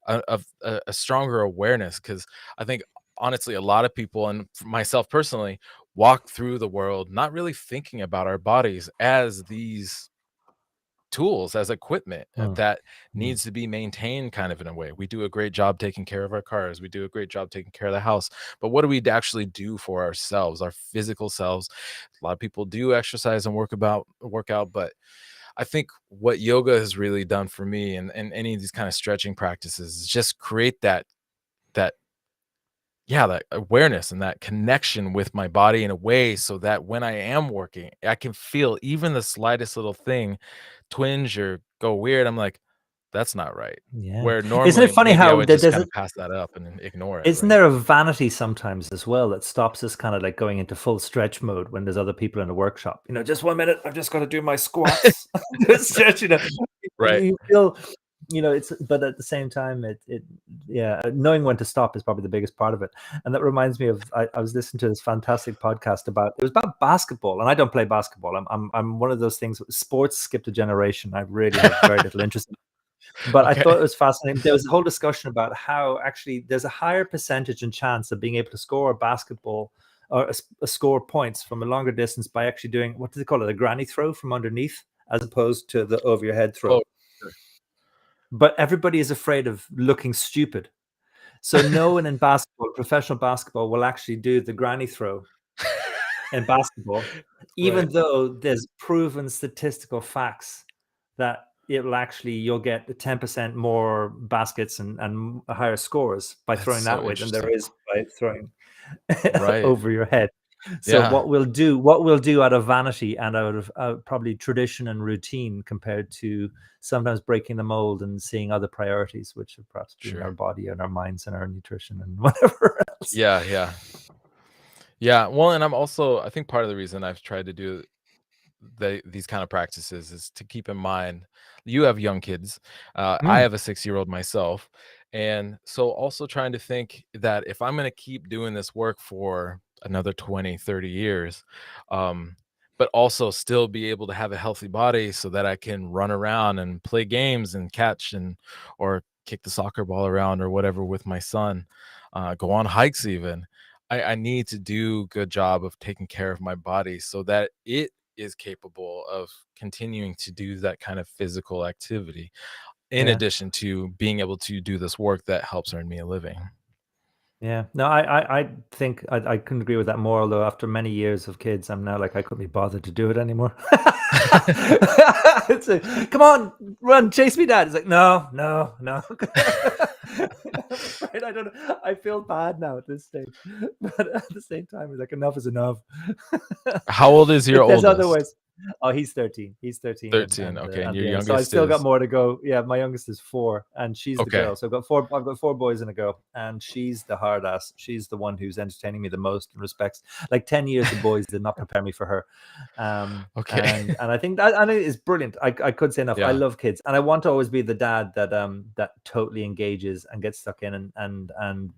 of a stronger awareness, because I think honestly a lot of people and myself personally walk through the world not really thinking about our bodies as these tools, as equipment Hmm. that Hmm. needs to be maintained kind of in a way. We do a great job taking care of our cars, we do a great job taking care of the house, but what do we actually do for ourselves, our physical selves? A lot of people do exercise and work out, but I think what yoga has really done for me and any of these kind of stretching practices is just create that yeah, that awareness and that connection with my body in a way so that when I am working, I can feel even the slightest little thing twinge or go weird. I'm like, That's not right. Yeah. Where Isn't it normally, funny maybe I how would just there's kind a of pass that up and ignore it, isn't right? there a vanity sometimes as well that stops us kind of like going into full stretch mode when there's other people in the workshop? Just 1 minute, I've just got to do my squats. Just stretch, Right. you feel, it's, but at the same time, yeah, knowing when to stop is probably the biggest part of it. And that reminds me of, I was listening to this fantastic podcast it was about basketball, and I don't play basketball. I'm one of those things, sports skipped a generation. I really have very little interest in. But I Okay. thought it was fascinating. There was a whole discussion about how actually there's a higher percentage and chance of being able to score a basketball or score points from a longer distance by actually doing, what do they call it, a granny throw from underneath, as opposed to the over your head throw. Oh, sure. But everybody is afraid of looking stupid. So no one in basketball, professional basketball, will actually do the granny throw in basketball, even Right. though there's proven statistical facts that you'll get 10% more baskets and higher scores by That's throwing so that way than there interesting. is by throwing Right. over your head. So Yeah. what we'll do out of vanity and out of probably tradition and routine, compared to sometimes breaking the mold and seeing other priorities, which are perhaps being our Sure. body and our minds and our nutrition and whatever else. Yeah, yeah. Yeah, well, and I think part of the reason I've tried to do these kind of practices is to keep in mind you have young kids. I Mm, have a 6-year-old myself, and so also trying to think that if I'm going to keep doing this work for another 20, 30 years, um, but also still be able to have a healthy body so that I can run around and play games and catch and or kick the soccer ball around or whatever with my son, go on hikes even. I need to do a good job of taking care of my body so that it is capable of continuing to do that kind of physical activity, in yeah. addition to being able to do this work that helps earn me a living. Yeah, no, I think I couldn't agree with that more. Although after many years of kids, I'm now like, I couldn't be bothered to do it anymore. It's like, come on, run, chase me, dad. It's like, no, no, no. I'm afraid I don't. I feel bad now at this stage, but at the same time, it's like, enough is enough. How old is your If there's other oldest? ways. Oh, he's 13. He's 13, 13. Okay, and and your yeah. So I've youngest still got is more to go. Yeah, my youngest is 4, and she's the okay. girl. So I've got 4 boys and a girl, and she's the hard ass. She's the one who's entertaining me the most in respects. Like 10 years of boys did not prepare me for her. Okay. And I think that, and it is brilliant. I could say enough. I Yeah, love kids, and I want to always be the dad that totally engages and gets stuck in, and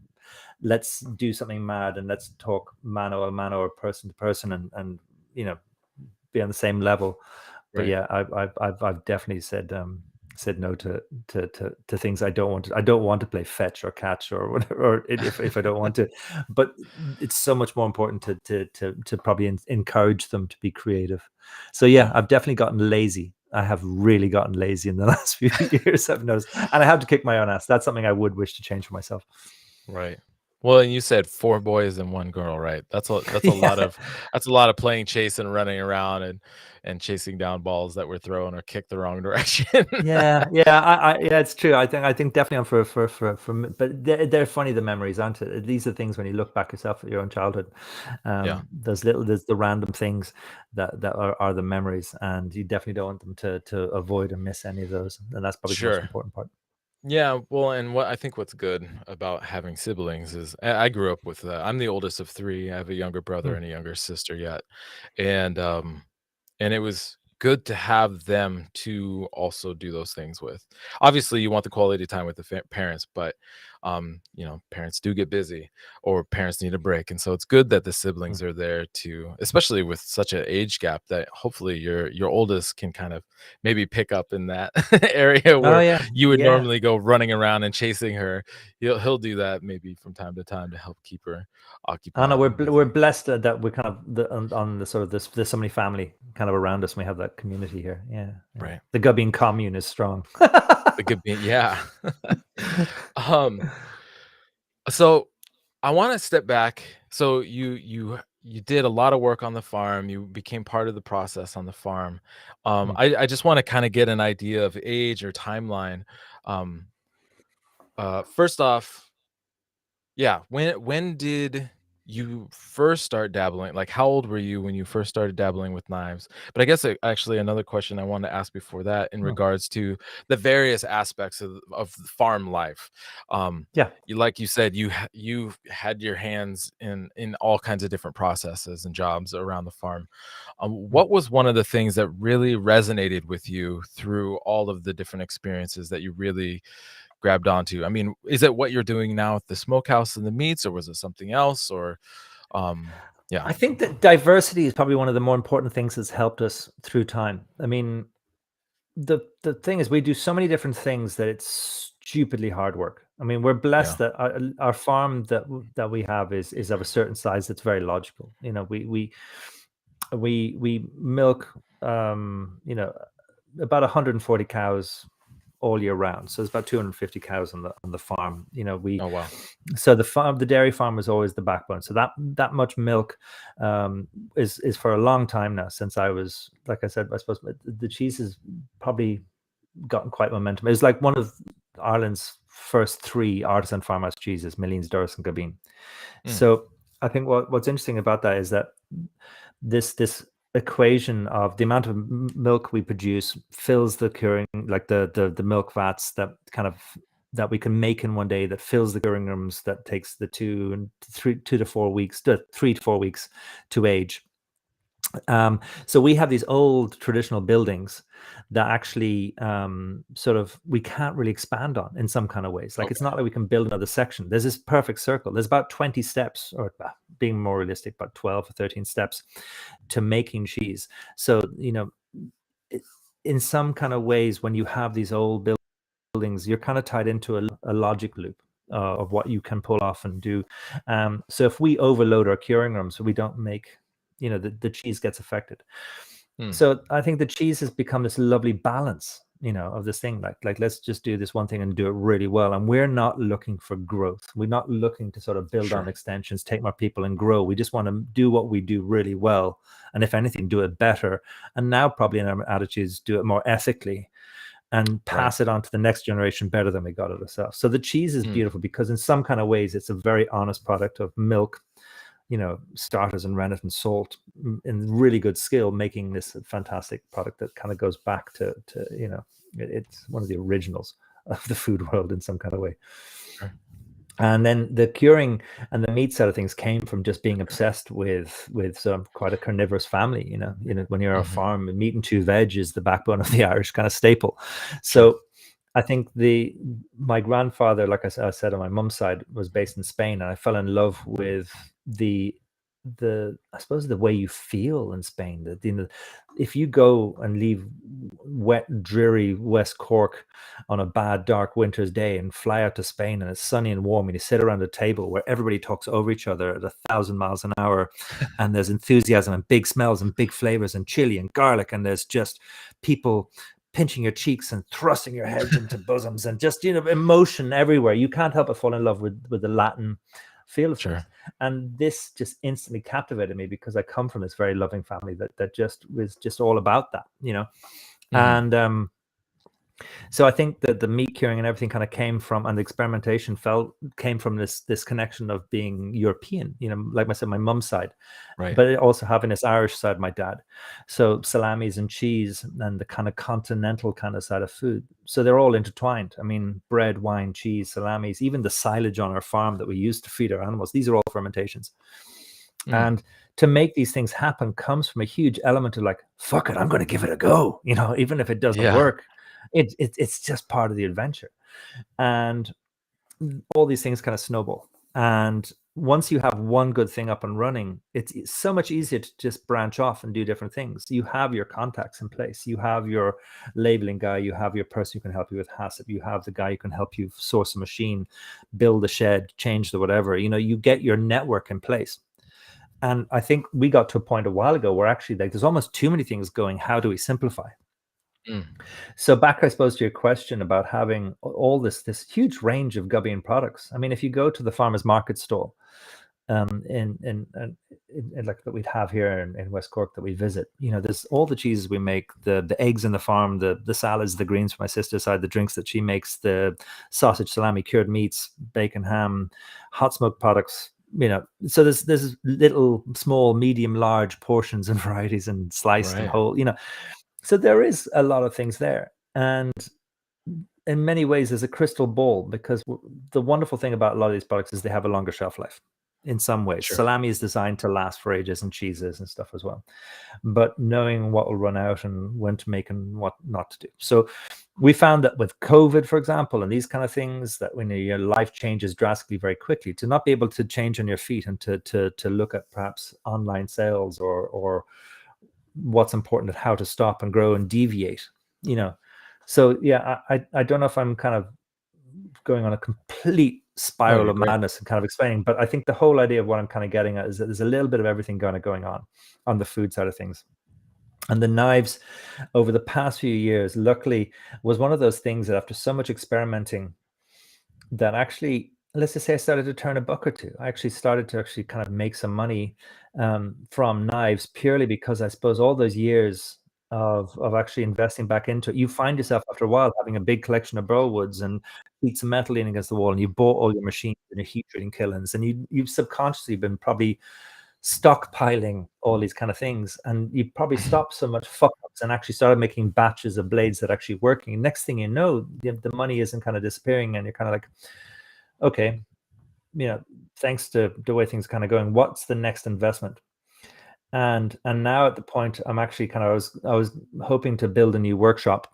let's do something mad, and let's talk mano a mano or person to person, and you know be on the same level. But right. yeah, I've definitely said no to things I don't want to. I don't want to play fetch or catch or whatever, or if I don't want to. But it's so much more important to probably encourage them to be creative. So yeah, Yeah, I've definitely gotten lazy. I have really gotten lazy in the last few years, I've noticed, and I have to kick my own ass. That's something I would wish to change for myself. right. Well, and you said 4 boys and 1 girl, right? That's a lot Yeah. of that's a lot of playing chase and running around and chasing down balls that were thrown or kicked the wrong direction. Yeah, it's true. I think definitely on but they're funny, the memories, aren't it? These are things when you look back yourself at your own childhood. Yeah, There's the random things that are the memories, and you definitely don't want them to avoid or miss any of those. And that's probably the most sure. important part. Yeah, well, and what I think what's good about having siblings is I grew up with I'm the oldest of 3. I have a younger brother Hmm. and a younger sister yet. And and it was good to have them to also do those things with. Obviously, you want the quality time with the parents, but parents do get busy or parents need a break, and so it's good that the Hmm. siblings are there to, especially with such an age gap, that hopefully your oldest can kind of maybe pick up in that area Oh where yeah, you would yeah. normally go running around and chasing her. He'll do that maybe from time to time to help keep her I know occupied and we're busy. blessed that we're kind of on the sort of this. There's so many family kind of around us, and we have that community here. Yeah, yeah. Right. The Gubbeen commune is strong. The good being, yeah. um So I want to step back. So you did a lot of work on the farm. You became part of the process on the farm. Mm. I just want to kind of get an idea of age or timeline. First off, yeah, when did you first start dabbling, like how old were you when you first started dabbling with knives? But I guess actually another question I wanted to ask before that in Hmm. regards to the various aspects of farm life. Yeah. You, like you said, you had your hands in all kinds of different processes and jobs around the farm. Mm. What was one of the things that really resonated with you through all of the different experiences that you really grabbed onto? I mean, is it what you're doing now at the smokehouse and the meats, or was it something else? Or, yeah, I think that diversity is probably one of the more important things that's helped us through time. I mean, the thing is, we do so many different things that it's stupidly hard work. I mean, we're yeah, blessed that our farm that we have is of a certain size that's very logical. You know, we milk about 140 cows all year round. So there's about 250 cows on the farm. You know, oh wow, so the dairy farm is always the backbone. So that much milk is for a long time now. Since I was, like I said, I suppose the cheese has probably gotten quite momentum. It was like one of Ireland's first three artisan farmhouse cheeses: Milleen's, Doris, and Gubbeen. mm, So I think what's interesting about that is that this equation of the amount of milk we produce fills the curing, like the milk vats that kind of that we can make in one day, that fills the curing rooms, that takes the 3 to 4 weeks to age. So we have these old traditional buildings that actually sort of we can't really expand on in some kind of ways. Like it's okay, not like we can build another section. There's this perfect circle. There's about 20 steps, or being more realistic, about 12 or 13 steps to making cheese. So, in some kind of ways, when you have these old buildings, you're kind of tied into a logic loop of what you can pull off and do. So if we overload our curing rooms, we don't make, the cheese gets affected. mm, So I think the cheese has become this lovely balance, of this thing. Like let's just do this one thing and do it really well. And we're not looking for growth. We're not looking to sort of build on sure, extensions, take more people and grow. We just want to do what we do really well. And if anything, do it better. And now probably in our attitudes, do it more ethically and right, pass it on to the next generation better than we got it ourselves. So the cheese is mm, beautiful because in some kind of ways, it's a very honest product of milk, starters and rennet and salt in really good skill, making this a fantastic product that kind of goes back to it's one of the originals of the food world in some kind of way. sure, And then the curing and the meat side of things came from just being obsessed with some quite a carnivorous family. When you're on a hmm, farm, meat and two veg is the backbone of the Irish kind of staple. sure, So I think my grandfather, like I said, on my mum's side, was based in Spain, and I fell in love with the I suppose the way you feel in Spain. That if you go and leave wet, dreary West Cork on a bad, dark winter's day and fly out to Spain and it's sunny and warm, and you sit around a table where everybody talks over each other at 1,000 miles an hour, and there's enthusiasm and big smells and big flavors and chili and garlic, and there's just people pinching your cheeks and thrusting your heads into bosoms and just emotion everywhere. You can't help but fall in love with the Latin feel of things. sure, And this just instantly captivated me because I come from this very loving family that just was just all about that. hmm, And so I think that the meat curing and everything kind of came from, and the experimentation came from this connection of being European, like I said, my mum's side, right, but also having this Irish side, my dad. So salamis and cheese and the kind of continental kind of side of food. So they're all intertwined. I mean, bread, wine, cheese, salamis, even the silage on our farm that we use to feed our animals. These are all fermentations. mm, And to make these things happen comes from a huge element of like, fuck it, I'm going to give it a go. Even if it doesn't yeah, work, it's just part of the adventure. And all these things kind of snowball. And once you have one good thing up and running, it's so much easier to just branch off and do different things. You have your contacts in place. You have your labeling guy. You have your person who can help you with HACCP. You have the guy who can help you source a machine, build a shed, change the whatever. You get your network in place. And I think we got to a point a while ago where actually like there's almost too many things going. How do we simplify? mm, So back, I suppose, to your question about having all this huge range of Gubbeen products. I mean, if you go to the farmers market stall, in like that we'd have here in West Cork that we visit, there's all the cheeses we make, the eggs in the farm, the salads, the greens from my sister's side, the drinks that she makes, the sausage, salami, cured meats, bacon, ham, hot smoke products, so there's little, small, medium, large portions and varieties and sliced and Right. whole, so there is a lot of things there. And in many ways there's a crystal ball, because the wonderful thing about a lot of these products is they have a longer shelf life in some ways. Sure. Salami is designed to last for ages, and cheeses and stuff as well, but knowing what will run out and when to make and what not to do. So we found that with COVID, for example, and these kind of things, that when your life changes drastically very quickly, to not be able to change on your feet and to look at perhaps online sales or what's important, at how to stop and grow and deviate, So yeah, I don't know if I'm kind of going on a complete spiral you're of great. madness and kind of explaining, but I think the whole idea of what I'm kind of getting at is that there's a little bit of everything going on the food side of things. And the knives over the past few years, luckily, was one of those things that after so much experimenting, that actually, let's just say I started to turn a buck or two. I actually started to actually kind of make some money from knives, purely because I suppose all those years of actually investing back into it, you find yourself after a while having a big collection of burlwoods and sheets of metal leaning against the wall, and you bought all your machines and your heat treating kilns, and you've subconsciously been probably stockpiling all these kind of things, and you probably stopped so much fuck ups and actually started making batches of blades that are actually working. Next thing you know, the money isn't kind of disappearing, and you're kind of like, okay, thanks to the way things are kind of going, what's the next investment? And now at the point, I'm actually kind of, I was hoping to build a new workshop,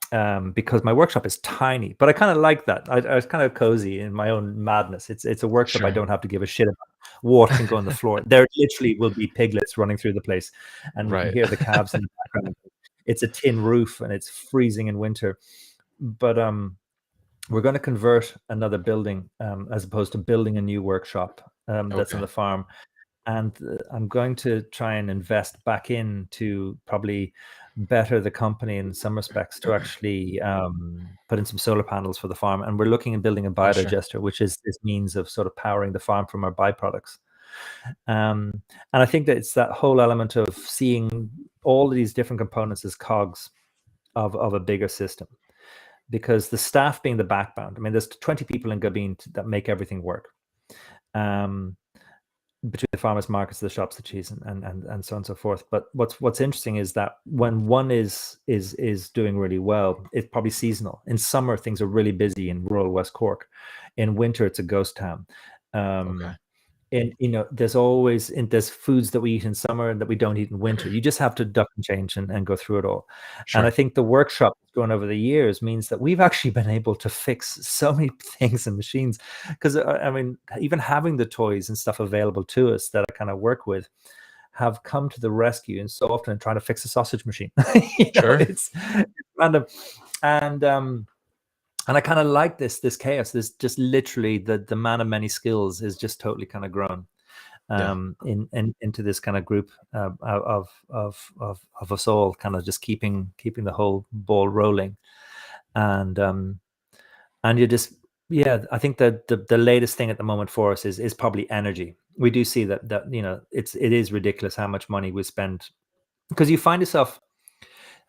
because my workshop is tiny, but I kind of like that. I was kind of cozy in my own madness. It's a workshop I Sure. don't have to give a shit about. Water can go on the floor. There literally will be piglets running through the place, and you can Right. hear the calves in the background. It's a tin roof and it's freezing in winter, but we're going to convert another building, as opposed to building a new workshop that's on Okay. the farm. And I'm going to try and invest back in to probably better the company in some respects, to actually put in some solar panels for the farm. And we're looking at building a Oh, sure. biodigester, which is this means of sort of powering the farm from our byproducts. And I think that it's that whole element of seeing all of these different components as cogs of a bigger system, because the staff being the backbone. I mean, there's 20 people in Gubbeen that make everything work. Between the farmers markets, the shops, the cheese, and so on and so forth. But what's interesting is that when one is doing really well, it's probably seasonal. In summer, things are really busy in rural West Cork. In winter, it's a ghost town. Okay. And there's always there's foods that we eat in summer that we don't eat in winter. You just have to duck and change and go through it all. And I Sure. think the workshop going over the years means that we've actually been able to fix so many things and machines, because I mean, even having the toys and stuff available to us that I kind of work with have come to the rescue, and so often trying to fix a sausage machine. Sure. It's random. And I kind of like this chaos. This just literally the man of many skills is just totally kind of grown Yeah. into this kind of group of us all, kind of just keeping the whole ball rolling. And you just, yeah, I think that the latest thing at the moment for us is probably energy. We do see that it is ridiculous how much money we spend, because you find yourself,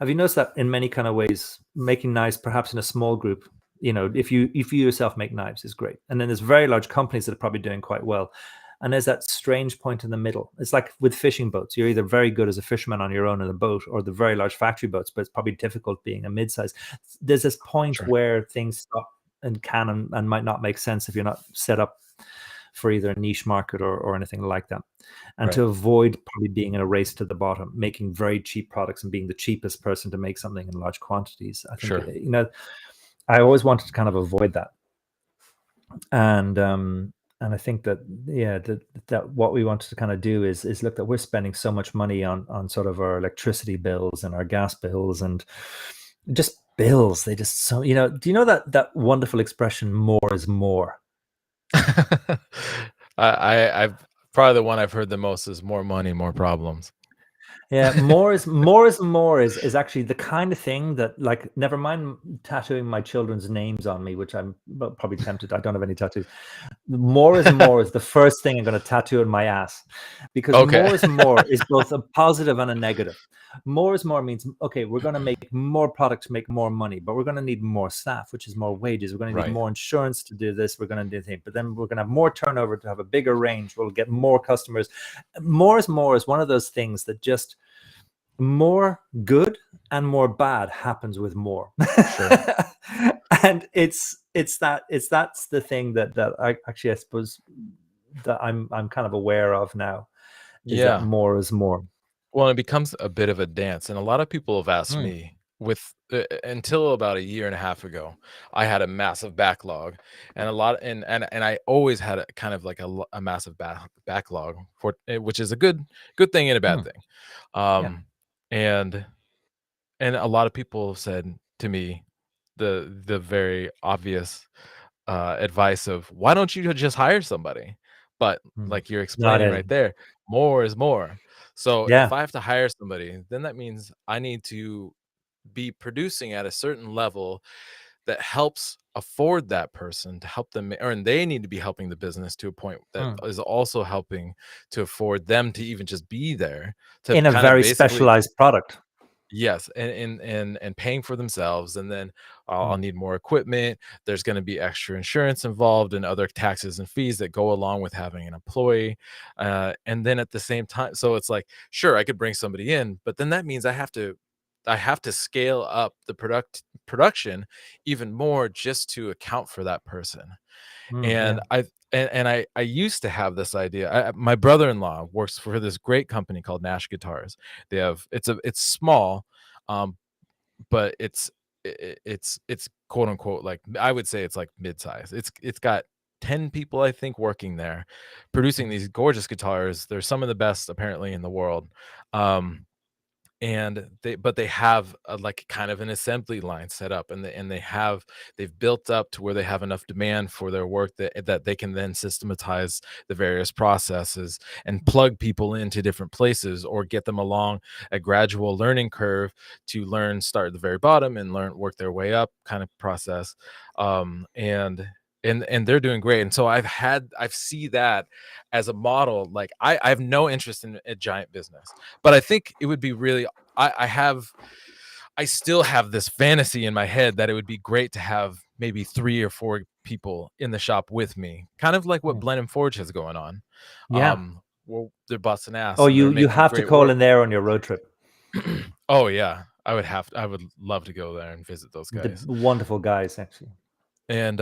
have you noticed that in many kind of ways, making knives perhaps in a small group, if you yourself make knives is great, and then there's very large companies that are probably doing quite well, and there's that strange point in the middle. It's like with fishing boats, you're either very good as a fisherman on your own in a boat, or the very large factory boats, but it's probably difficult being a mid-size. There's this point Sure. where things stop and can and might not make sense if you're not set up for either a niche market or anything like that. And Right. to avoid probably being in a race to the bottom, making very cheap products and being the cheapest person to make something in large quantities. I think, Sure. I always wanted to kind of avoid that. And I think that, yeah, that what we wanted to kind of do is look that we're spending so much money on sort of our electricity bills and our gas bills and just bills. They just, so, do you know that wonderful expression, more is more? I've probably the one I've heard the most is more money, more problems. Yeah, more is actually the kind of thing that, like, never mind tattooing my children's names on me, which I'm probably tempted. I don't have any tattoos. More is more is the first thing I'm going to tattoo on my ass, because Okay. more is more is both a positive and a negative. More is more means, okay, we're going to make more products, make more money, but we're going to need more staff, which is more wages. We're going to need Right. more insurance to do this. We're going to do things, but then we're going to have more turnover to have a bigger range. We'll get more customers. More is one of those things that just more good and more bad happens with more. Sure. And that's the thing that I actually, I suppose, that I'm kind of aware of now, is that Yeah. more is more. Well, it becomes a bit of a dance, and a lot of people have asked Mm, me with until about a year and a half ago, I had a massive backlog, and a lot, and I always had a kind of like a massive backlog for which is a good thing and a bad mm, thing, yeah. um, and a lot of people said to me the very obvious advice of why don't you just hire somebody? But Mm. like you're Not explaining right in. there, more is more. So if Yeah. I have to hire somebody, then that means I need to be producing at a certain level that helps afford that person to help them, or and they need to be helping the business to a point that Mm. is also helping to afford them to even just be there to In a kind of very basically. specialized product. Yes, and paying for themselves, and then I'll Mm. need more equipment. There's gonna be extra insurance involved and other taxes and fees that go along with having an employee, and then at the same time, so it's like, sure, I could bring somebody in, but then that means I have to scale up the production even more just to account for that person. Mm, And yeah. I used to have this idea. My brother-in-law works for this great company called Nash Guitars. They have it's small, um, but it's quote unquote like I would say it's like mid-size. It's got 10 people I think working there, producing Mm, these gorgeous guitars. They're some of the best apparently in the world. Um, and they have a, like kind of an assembly line set up, and they've built up to where they have enough demand for their work that they can then systematize the various processes and plug people into different places or get them along a gradual learning curve to learn, start at the very bottom and learn, work their way up kind of process. And they're doing great, and so I've see that as a model. Like I have no interest in a giant business, but I think it would be really. I still have this fantasy in my head that it would be great to have maybe 3 or 4 people in the shop with me, kind of like what mm. Blend and Forge has going on. Yeah. Well, they're busting Oh, ass and they're you making have to great call work. in there on your road trip. Oh yeah, I would love to go there and visit those The guys. wonderful guys, actually. And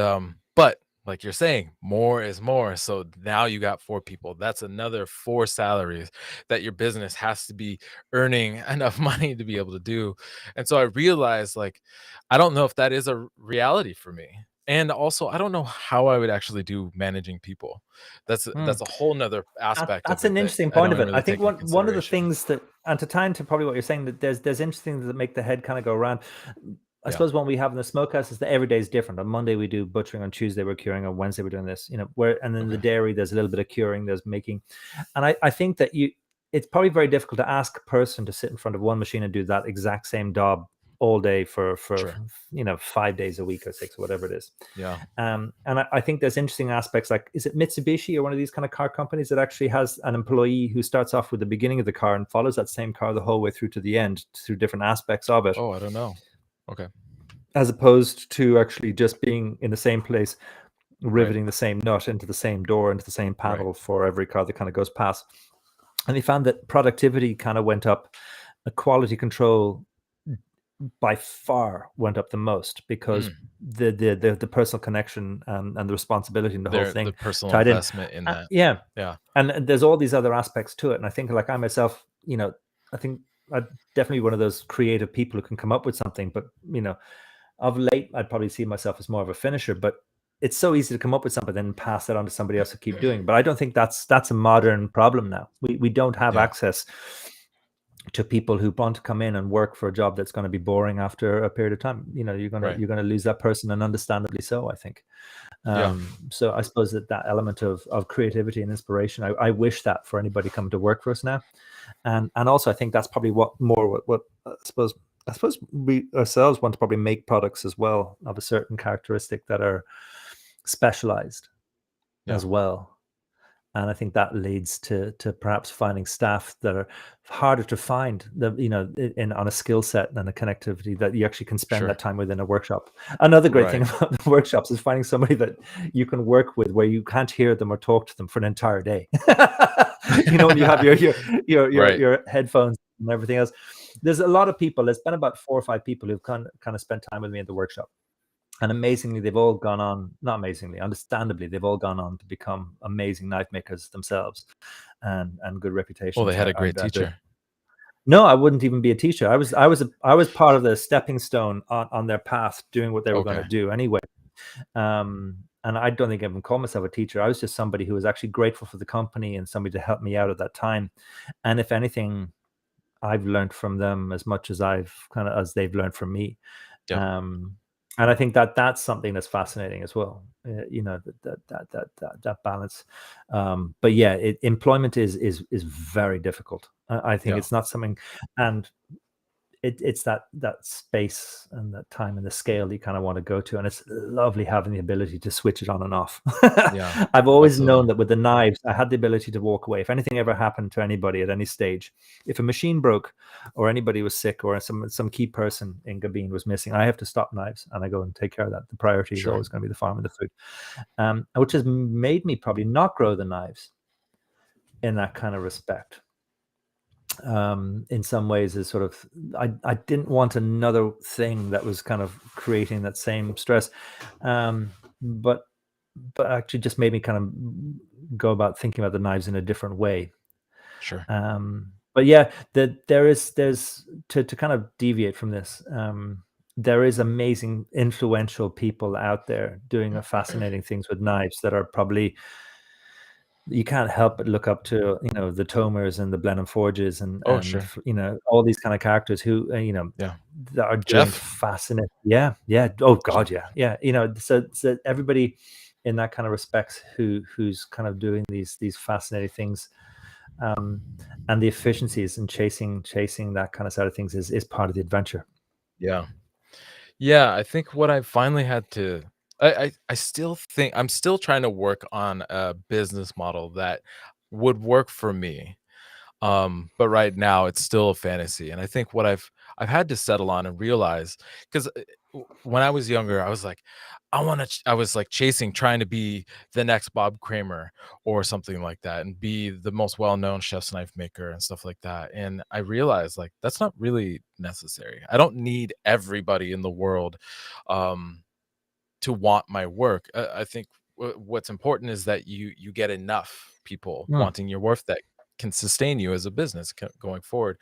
but like you're saying, more is more. So now you got 4 people. That's another 4 salaries that your business has to be earning enough money to be able to do. And so I realized like I don't know if that is a reality for me. And also I don't know how I would actually do managing people. Mm. That's a whole nother aspect of That's it an that interesting I point don't of it. I really think take into one of the consideration. things that, and to tie into probably what you're saying, that there's interesting things that make the head kind of go around. I Yeah. suppose one we have in the smokehouse is that every day is different. On Monday we do butchering, on Tuesday we're curing, on Wednesday we're doing this. Where, and then the Okay. dairy there's a little bit of curing, there's making, and I think that it's probably very difficult to ask a person to sit in front of one machine and do that exact same job all day for Sure. 5 days a week or 6 or whatever it is. Yeah. And I think there's interesting aspects, like, is it Mitsubishi or one of these kind of car companies that actually has an employee who starts off with the beginning of the car and follows that same car the whole way through to the end, through different aspects of it, Oh, I don't know. Okay. as opposed to actually just being in the same place, Right. riveting the same nut into the same door, into the same Right. panel for every car that kind of goes past. And they found that productivity kind of went up, quality control by far went up the most, because Mm. the personal connection, and the responsibility and the whole The thing personal tied in. investment in that. Yeah, Yeah. and there's all these other aspects to it. And I think, like, I myself, I think I'm definitely one of those creative people who can come up with something, but of late I'd probably see myself as more of a finisher. But it's so easy to come up with something, then pass that on to somebody else to keep doing. But I don't think that's a modern problem now. We don't have Yeah. access to people who want to come in and work for a job that's going to be boring after a period of time. Right. You're gonna lose that person, and understandably so, I think. Yeah. So I suppose that element of creativity and inspiration, I wish that for anybody coming to work for us now. And also I think that's probably what I suppose we ourselves want to probably make products as well of a certain characteristic that are specialized. Yeah. as well. And I think that leads to perhaps finding staff that are harder to find, in on a skill set and a connectivity that you actually can spend Sure. that time within a workshop. Another great thing Right. about the workshops is finding somebody that you can work with where you can't hear them or talk to them for an entire day. When you have Right. your headphones and everything else. There's a lot of people. There's been about 4 or 5 people who've kind of spent time with me at the workshop. And amazingly, they've all gone on, not amazingly, understandably, they've all gone on to become amazing knife makers themselves, and good Well, reputations. they had a great teacher. No, I wouldn't even be a teacher. I was part of the stepping stone on their path, doing what they were going to Okay. do anyway. And I don't think I even call myself a teacher. I was just somebody who was actually grateful for the company and somebody to help me out at that time. And if anything, I've learned from them as much as as they've learned from me. Yeah. Um, and I think that that's something that's fascinating as well. That balance. But yeah, employment is very difficult. I think Yeah. it's not something, and it's that space and that time and the scale you kind of want to go to, and it's lovely having the ability to switch it on and off. Yeah. I've always Absolutely. known that with the knives, I had the ability to walk away. If anything ever happened to anybody at any stage, if a machine broke or anybody was sick or some key person in Gubbeen was missing, I have to stop knives and I go and take care of that. The priority is Sure. always going to be the farm and the food, which has made me probably not grow the knives in that kind of respect. In some ways is sort of, I didn't want another thing that was kind of creating that same stress, but actually just made me kind of go about thinking about the knives in a different way. Sure. But yeah, there's to kind of deviate from this. There is amazing influential people out there doing fascinating things with knives that are probably, you can't help but look up to, the Tomers and the Blenheim Forges and Oh, sure. all these kind of characters who Yeah. that are doing Jeff. fascinating. Yeah, yeah. Oh Jeff. God, yeah, yeah. So everybody in that kind of respects who's kind of doing these fascinating things, and the efficiencies and chasing that kind of side of things is part of the adventure. Yeah. Yeah, I think what I finally had to I still think I'm still trying to work on a business model that would work for me. But right now it's still a fantasy. And I think what I've had to settle on and realize, because when I was younger, I was like, I was like chasing, trying to be the next Bob Kramer or something like that, and be the most well-known chef's knife maker and stuff like that. And I realized like that's not really necessary. I don't need everybody in the world um to want my work. I think what's important is that you get enough people Mm, wanting your work that can sustain you as a business going forward.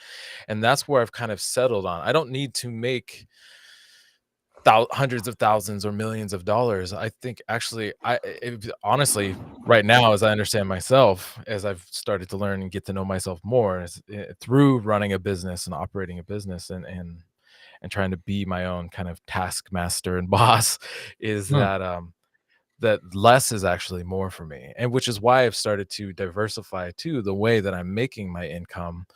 And that's where I've kind of settled on. I don't need to make hundreds of thousands or millions of dollars. I think actually, honestly, right now, as I understand myself, as I've started to learn and get to know myself more, through running a business and operating a business and trying to be my own kind of taskmaster and boss, is mm, that less is actually more for me. And which is why I've started to diversify too the way that I'm making my income,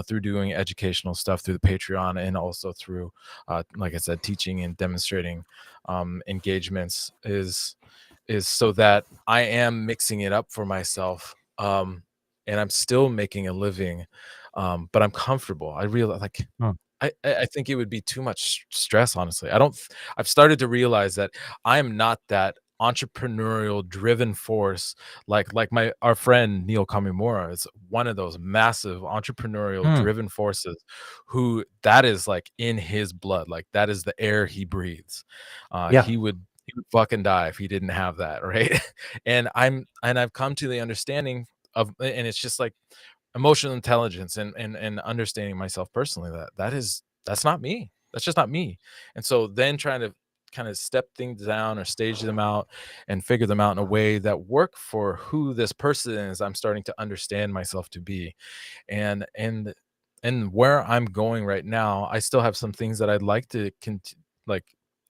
through doing educational stuff through the Patreon, and also through, like I said, teaching and demonstrating engagements, is so that I am mixing it up for myself. And I'm still making a living, but I'm comfortable. I realize like mm. I think it would be too much stress, honestly. I've started to realize that I am not that entrepreneurial driven force like our friend Neil Kamimura is one of those massive entrepreneurial Mm. driven forces who that is like in his blood, like that is the air he breathes. Yeah. He would fucking die if he didn't have that, right? And I've come to the understanding of, and it's just like emotional intelligence and understanding myself personally, that's not me. That's just not me. And so then trying to kind of step things down or stage them out and figure them out in a way that work for who this person is, I'm starting to understand myself to be. And where I'm going right now, I still have some things that I'd like to like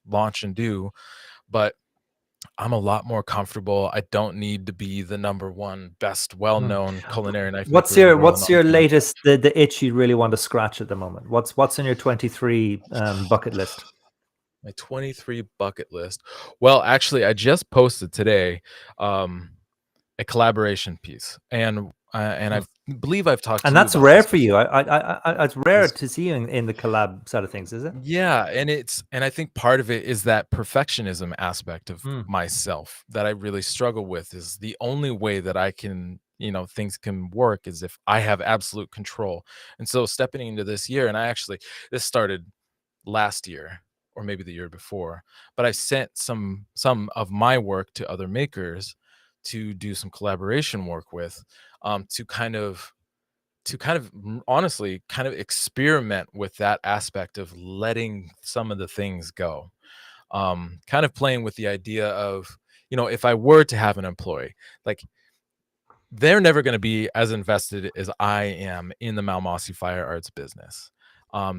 launch and do, but I'm a lot more comfortable. I don't need to be the number one best Mm. well-known culinary knife maker in the world. What's your latest, the itch you really want to scratch at the moment? What's in your 23 bucket list? My 23 bucket list. Well, actually, I just posted today. Um, a collaboration piece, and Mm. I believe I've talked And to you that's about rare this for you. before. It's rare Is to see you in the collab side of things, is it? Yeah, and I think part of it is that perfectionism aspect of Mm. myself that I really struggle with. Is the only way that I can, things can work is if I have absolute control. And so stepping into this year, and this started last year or maybe the year before, but I sent some of my work to other makers to do some collaboration work with, to honestly kind of experiment with that aspect of letting some of the things go, kind of playing with the idea of, if I were to have an employee, like, they're never going to be as invested as I am in the Malmossi Fire Arts business.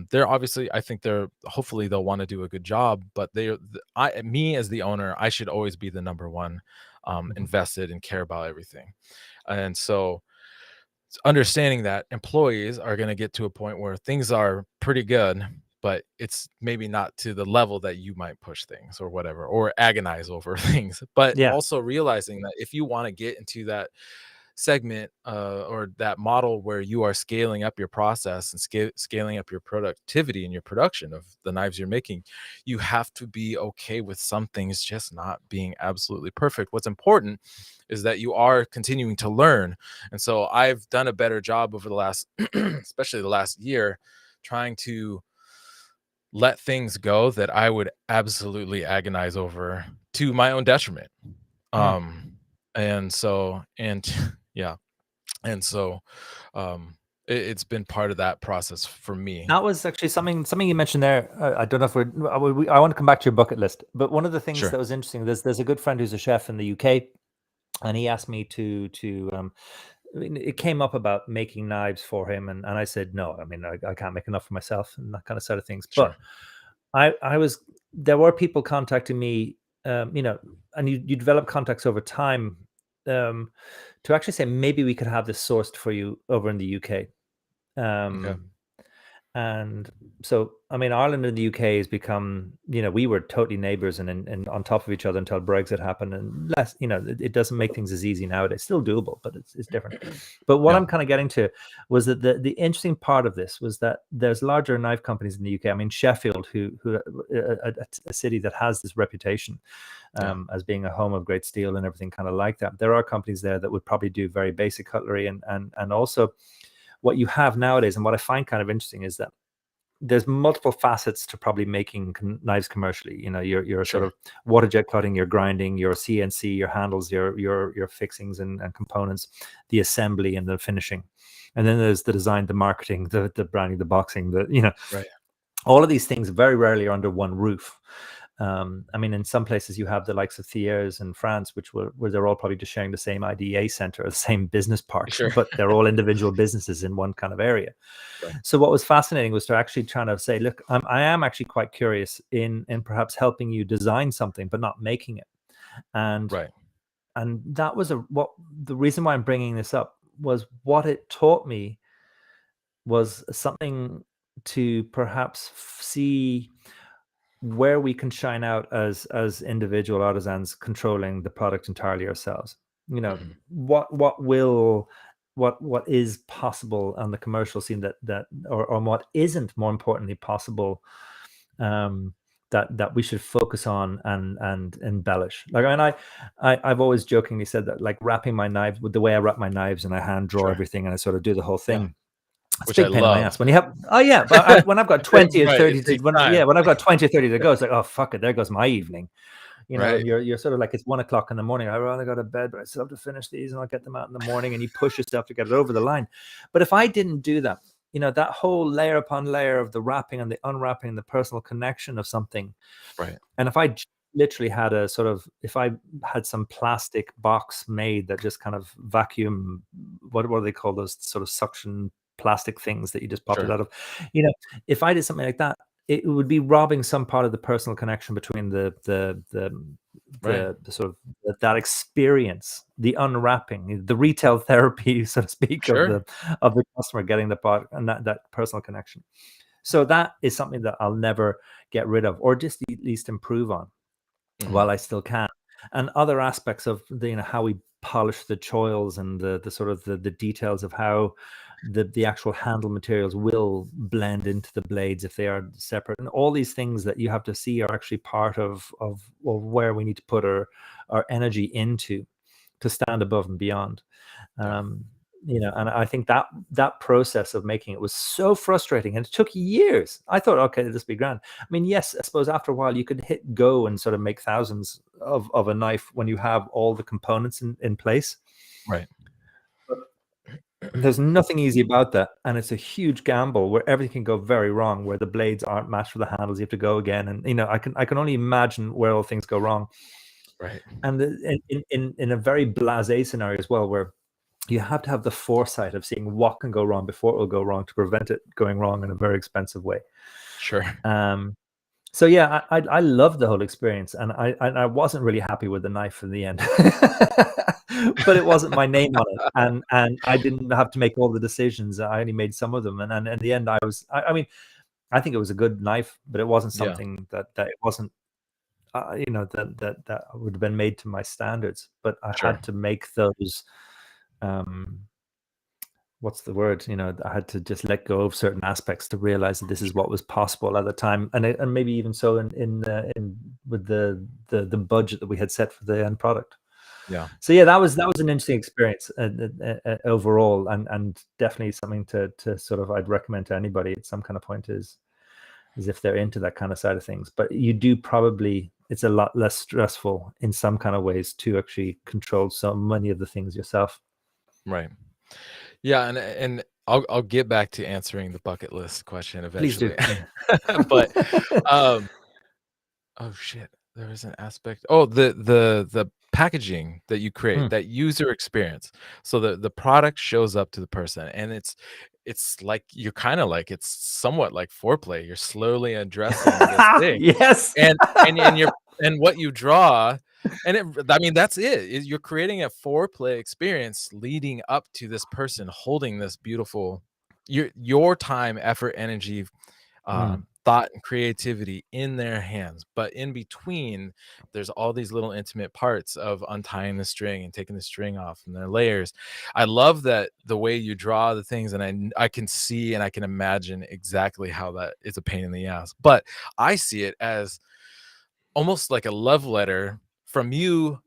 They're obviously, I think hopefully they'll want to do a good job, but me as the owner, I should always be the number one, Mhm. invested and care about everything. And so understanding that employees are going to get to a point where things are pretty good, but it's maybe not to the level that you might push things or whatever, or agonize over things, but Yeah. also realizing that if you want to get into that segment, or that model where you are scaling up your process and scaling up your productivity and your production of the knives you're making, you have to be okay with some things just not being absolutely perfect. What's important is that you are continuing to learn. And so I've done a better job over the last especially the last year, trying to let things go that I would absolutely agonize over to my own detriment. Mm. um and so and yeah, and so, it's been part of that process for me. That was actually something you mentioned there. I don't know if I want to come back to your bucket list, but one of the things Sure. that was interesting. There's a good friend who's a chef in the UK, and he asked me to. I mean, it came up about making knives for him, and I said no. I mean, I can't make enough for myself and that kind of side of things. But Sure. I was there were people contacting me, and you develop contacts over time, um, to actually say maybe we could have this sourced for you over in the UK. Okay. Um, and so, I mean, Ireland and the UK has become, we were totally neighbors and on top of each other until Brexit happened. And less, it doesn't make things as easy nowadays. Still doable, but it's different. But what Yeah. I'm kind of getting to was that the interesting part of this was that there's larger knife companies in the UK. I mean, Sheffield, who a city that has this reputation, Yeah. as being a home of great steel and everything kind of like that. There are companies there that would probably do very basic cutlery and also what you have nowadays, and what I find kind of interesting is that there's multiple facets to probably making knives commercially. Your sort Sure. of water jet cutting, your grinding, your CNC, your handles, your fixings and components, the assembly and the finishing, and then there's the design, the marketing, the branding, the boxing, Right. all of these things very rarely are under one roof. I mean, in some places you have the likes of Thiers in France, where they're all probably just sharing the same IDA center, the same business park, Sure. but they're all individual businesses in one kind of area. Right. So what was fascinating was to actually trying to say, look, I am actually quite curious in perhaps helping you design something, but not making it. And Right. that was what the reason why I'm bringing this up was what it taught me was something to perhaps see where we can shine out as individual artisans controlling the product entirely ourselves. Mhm. What is possible on the commercial scene or what isn't, more importantly, possible, um that we should focus on and embellish. Like, I mean, I've always jokingly said that, like, wrapping my knives, with the way I wrap my knives and I hand draw Sure. everything and I sort of do the whole Yeah. thing, it's a Which I big pain in my love. ass when you have. Oh yeah, but when I've got It takes 20 or right, it 30 to takes time. when I've got 20 or 30 to go, it's like, oh fuck it, there goes my evening. And Right. you're sort of like, it's 1 o'clock in the morning. I'd rather go to bed, but I still have to finish these and I'll get them out in the morning, and you push yourself to get it over the line. But if I didn't do that, that whole layer upon layer of the wrapping and the unwrapping and the personal connection of something, Right. and if I literally had if I had some plastic box made that just kind of vacuum, what do they call those sort of suction plastic things that you just pop it Sure. out of, you know, if I did something like that, it would be robbing some part of the personal connection between Right. the sort of that experience, the unwrapping, the retail therapy, so to speak, of Sure. the customer getting the product and that personal connection. So that is something that I'll never get rid of, or just at least improve on Mhm. while I still can. And other aspects of how we polish the choils and the sort of the details of how the actual handle materials will blend into the blades if they are separate, and all these things that you have to see are actually part of where we need to put our energy into to stand above and beyond. Yeah. And I think that process of making it was so frustrating, and it took years. I thought, okay, this will be grand. I mean, yes, I suppose after a while you could hit go and sort of make thousands of a knife when you have all the components in place. Right. But there's nothing easy about that, and it's a huge gamble where everything can go very wrong, where the blades aren't matched for the handles. You have to go again, and I can only imagine where all things go wrong. Right. And in a very blasé scenario as well, where you have to have the foresight of seeing what can go wrong before it will go wrong to prevent it going wrong in a very expensive way. Sure. So yeah, I loved the whole experience, and I wasn't really happy with the knife in the end, but it wasn't my name on it, and I didn't have to make all the decisions. I only made some of them, and in the end, I mean, I think it was a good knife, but it wasn't Yeah. something that it wasn't. That would have been made to my standards, but I Sure. had to make those. What's the word? I had to just let go of certain aspects to realize that this is what was possible at the time, and maybe even so in with the budget that we had set for the end product. Yeah. So yeah, that was an interesting experience overall, and definitely something to sort of I'd recommend to anybody at some kind of point is if they're into that kind of side of things. But you do probably, it's a lot less stressful in some kind of ways to actually control so many of the things yourself. Right. Yeah, and I'll get back to answering the bucket list question Please do. eventually. But oh shit, there is an aspect. Oh, the packaging that you create, that user experience. So the product shows up to the person, and it's like you're kind of like it's somewhat like foreplay. You're slowly undressing this thing, Yes. and what you draw. And I mean, that's it. You're creating a foreplay experience leading up to this person holding this beautiful, your time, effort, energy, thought, and creativity in their hands. But in between, there's all these little intimate parts of untying the string and taking the string off and their layers. I love that the way you draw the things, and I can see and I can imagine exactly how that is a pain in the ass. But I see it as almost like a love letter from you,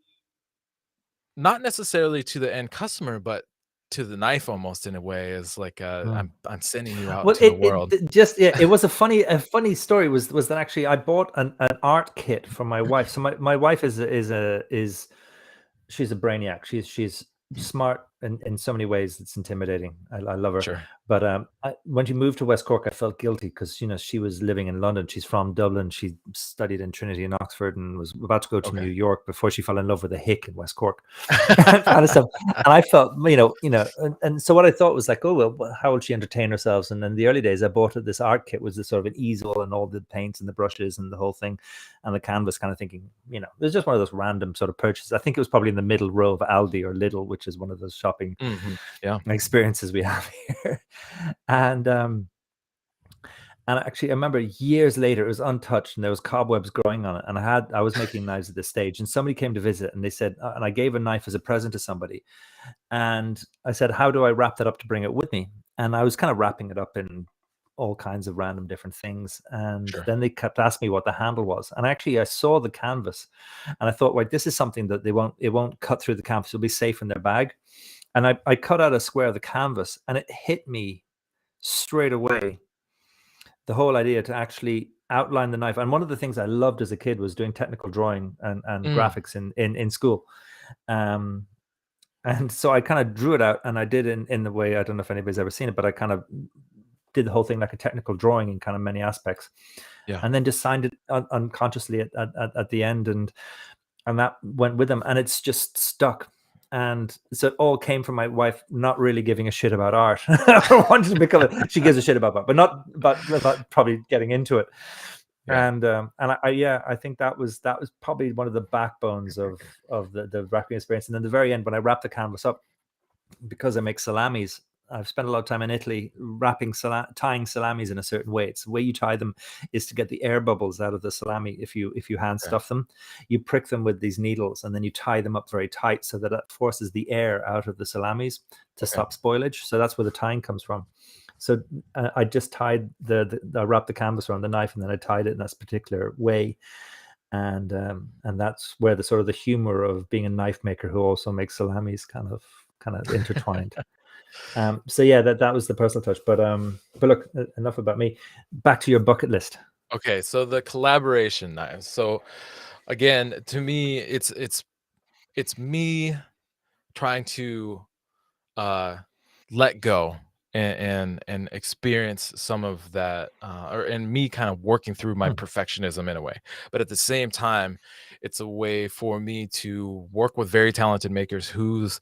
not necessarily to the end customer, but to the knife, almost in a way, is like I'm sending you out Well, into the world. it was a funny story was that actually I bought an art kit for my wife. So my wife is she's a brainiac. She's smart in so many ways. It's intimidating. I love her. Sure. But when she moved to West Cork, I felt guilty because she was living in London. She's from Dublin. She studied in Trinity in Oxford and was about to go to Okay. New York before she fell in love with a hick in West Cork. Kind of stuff. And I felt, and so what I thought was like, oh well, how will she entertain herself? And in the early days, I bought her this art kit, was this sort of an easel and all the paints and the brushes and the whole thing, and the canvas. Kind of thinking, it was just one of those random sort of purchases. I think it was probably in the middle row of Aldi or Lidl, which is one of those shopping experiences we have here. And actually, I remember years later, it was untouched and there was cobwebs growing on it. And I was making knives at this stage, and somebody came to visit, and they said, and I gave a knife as a present to somebody. And I said, how do I wrap that up to bring it with me? And I was kind of wrapping it up in all kinds of random different things. And then they kept asking me what the handle was. And actually, I saw the canvas, and I thought, wait, this is something that it won't cut through the canvas. It'll be safe in their bag. And I cut out a square of the canvas, and it hit me straight away, the whole idea to actually outline the knife. And one of the things I loved as a kid was doing technical drawing and graphics in school. And so I kind of drew it out, and I did in the way, I don't know if anybody's ever seen it, but I kind of did the whole thing like a technical drawing in kind of many aspects. And then just signed it unconsciously at the end, and that went with them, and it's just stuck. And so it all came from my wife not really giving a shit about art. Wanted to become she gives a shit about art, but not about probably getting into it. And I think that was probably one of the backbones of the wrapping experience. And then the very end, when I wrapped the canvas up, because I make salamis, I've spent a lot of time in Italy tying salamis in a certain way. It's the way you tie them is to get the air bubbles out of the salami. If you hand Okay. stuff them, you prick them with these needles, and then you tie them up very tight so that it forces the air out of the salamis to Okay. stop spoilage. So that's where the tying comes from. So I just tied I wrapped the canvas around the knife, and then I tied it in this particular way. And that's where the sort of the humor of being a knife maker who also makes salamis kind of intertwined. So yeah, that was the personal touch. But look, enough about me. Back to your bucket list. Okay, so the collaboration knives. So again, to me, it's me trying to let go and experience some of that, and me kind of working through my Hmm. perfectionism in a way. But at the same time, it's a way for me to work with very talented makers whose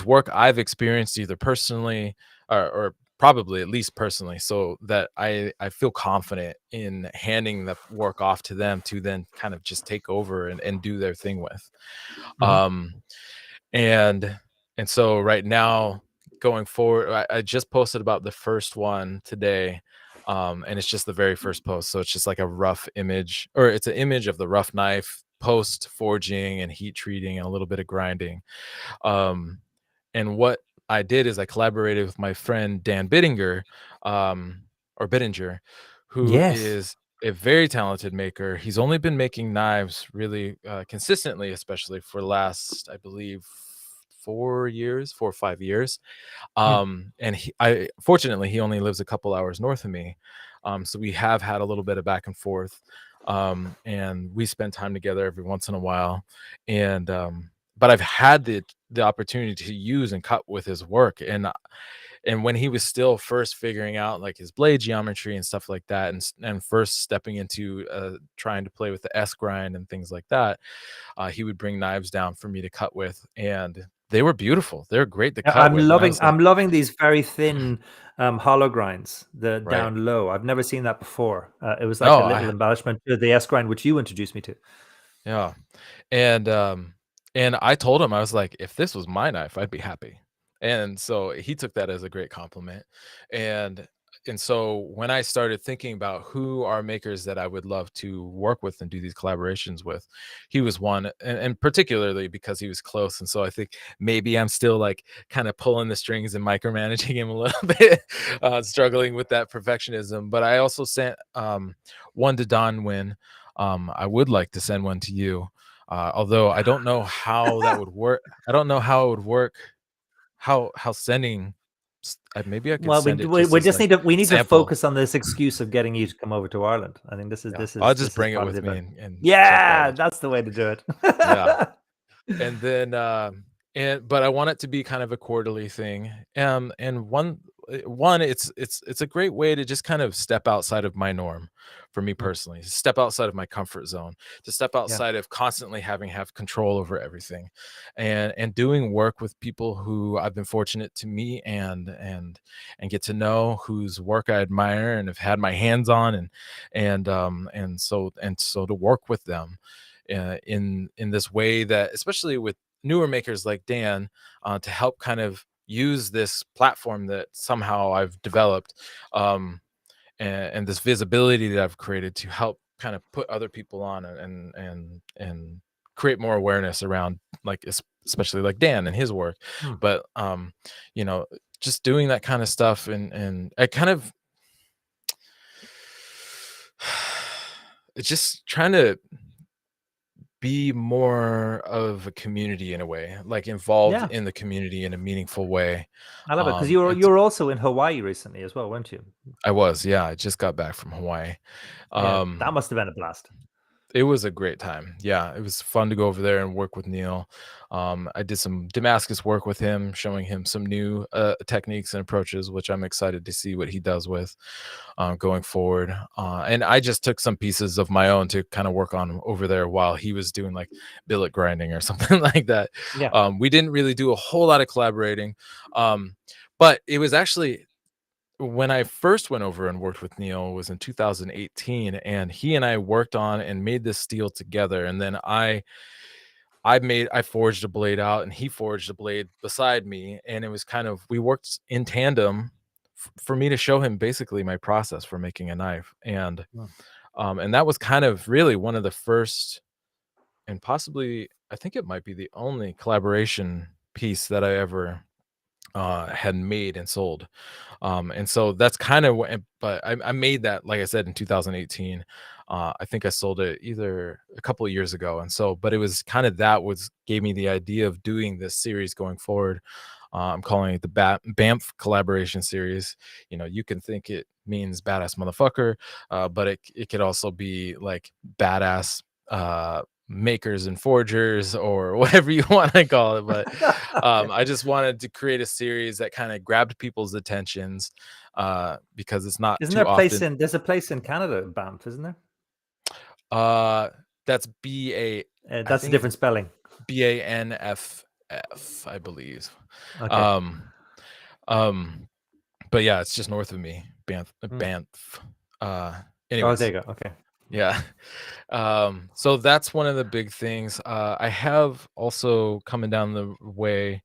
work I've experienced either personally or probably at least personally, so that I feel confident in handing the work off to them to then kind of just take over and do their thing with. Hmm. Um, and and so right now, going forward, I just posted about the first one today, and it's just the very first post. So it's just like a rough image, or it's an image of the rough knife post forging and heat treating and a little bit of grinding. Um, and what I did is I collaborated with my friend Dan Bittinger, or Bittinger, who Yes. is a very talented maker. He's only been making knives really consistently, especially for the last, I believe, 4 years, 4 or 5 years. Hmm. And I fortunately he only lives a couple hours north of me, so we have had a little bit of back and forth, and we spend time together every once in a while. And but I've had the opportunity to use and cut with his work, and when he was still first figuring out like his blade geometry and stuff like that, and first stepping into trying to play with the S grind and things like that, he would bring knives down for me to cut with, and they were beautiful. They're great to Yeah, cut with, and I was like, I'm loving these very thin hollow grinds, the right. down low. I've never seen that before. It was like No, a little embellishment to the S grind, which you introduced me to. yeah. And and I told him, I was like, if this was my knife, I'd be happy. And so he took that as a great compliment. And and so when I started thinking about who are makers that I would love to work with and do these collaborations with, he was one, and particularly because he was close. And so I think maybe I'm still like kind of pulling the strings and micromanaging him a little bit, struggling with that perfectionism. But I also sent one to Don Wynn. I would like to send one to you, although I don't know how that would work. I don't know how it would work. How sending? Maybe I could Well, send it just we as just like need to sample. focus on this excuse of getting you to come over to Ireland. I think Yeah, I'll just this is bring it part of the with me event. and check it Yeah, out. that's the way to do Yeah. it. And then but I want it to be kind of a quarterly thing. And one it's a great way to just kind of step outside of my norm for me Mm, personally, to step outside of my comfort zone, to step yeah. outside of constantly having have control over everything, and doing work with people who I've been fortunate to meet and get to know, whose work I admire and have had my hands on, and so to work with them in this way, that especially with newer makers like Dan, to help kind of use this platform that somehow I've developed, and this visibility that I've created to help kind of put other people on and create more awareness around, like especially like Dan and his work. Mm. But you know, just doing that kind of stuff, and I kind of it's just trying to be more of a community in a way, like involved Yeah, in the community in a meaningful way. I love it because And you were also in Hawaii recently as well, weren't you? I was, yeah, I just got back from Hawaii. Yeah, that Um, must have been a blast. It was a great time. Yeah, it was fun to go over there and work with Neil. I did some Damascus work with him, showing him some new techniques and approaches, which I'm excited to see what he does with going forward. And I just took some pieces of my own to kind of work on over there while he was doing like billet grinding or something like that. Yeah. We didn't really do a whole lot of collaborating, um, but it was actually when I first went over and worked with Neil was in 2018, and he and I worked on and made this steel together. And then I I forged a blade out and he forged a blade beside me, and it was kind of we worked in tandem for me to show him basically my process for making a knife. Mm. And that was kind of really one of the first, and possibly I think it might be the only collaboration piece that I ever had made and sold. And so that's kind of what, but I made that, like I said, in 2018. I think I sold it either a couple of years ago. And so, but it was kind of that was gave me the idea of doing this series going forward. I'm calling it the BAMF collaboration series. You know, you can think it means badass motherfucker, but it could also be like badass makers and forgers or whatever you want to call it. But Okay. I just wanted to create a series that kind of grabbed people's attentions, because it's not Isn't there too a place often. in there's a place in Canada, Banff, isn't there? Uh, that's B-A, I That's a think it's different spelling. BANFF, I believe. Okay. Um, um, but yeah, it's just north of me, Banff, Mm. Banff. Oh, there Anyways, you go. Okay. yeah. So that's one of the big things. I have also coming down the way.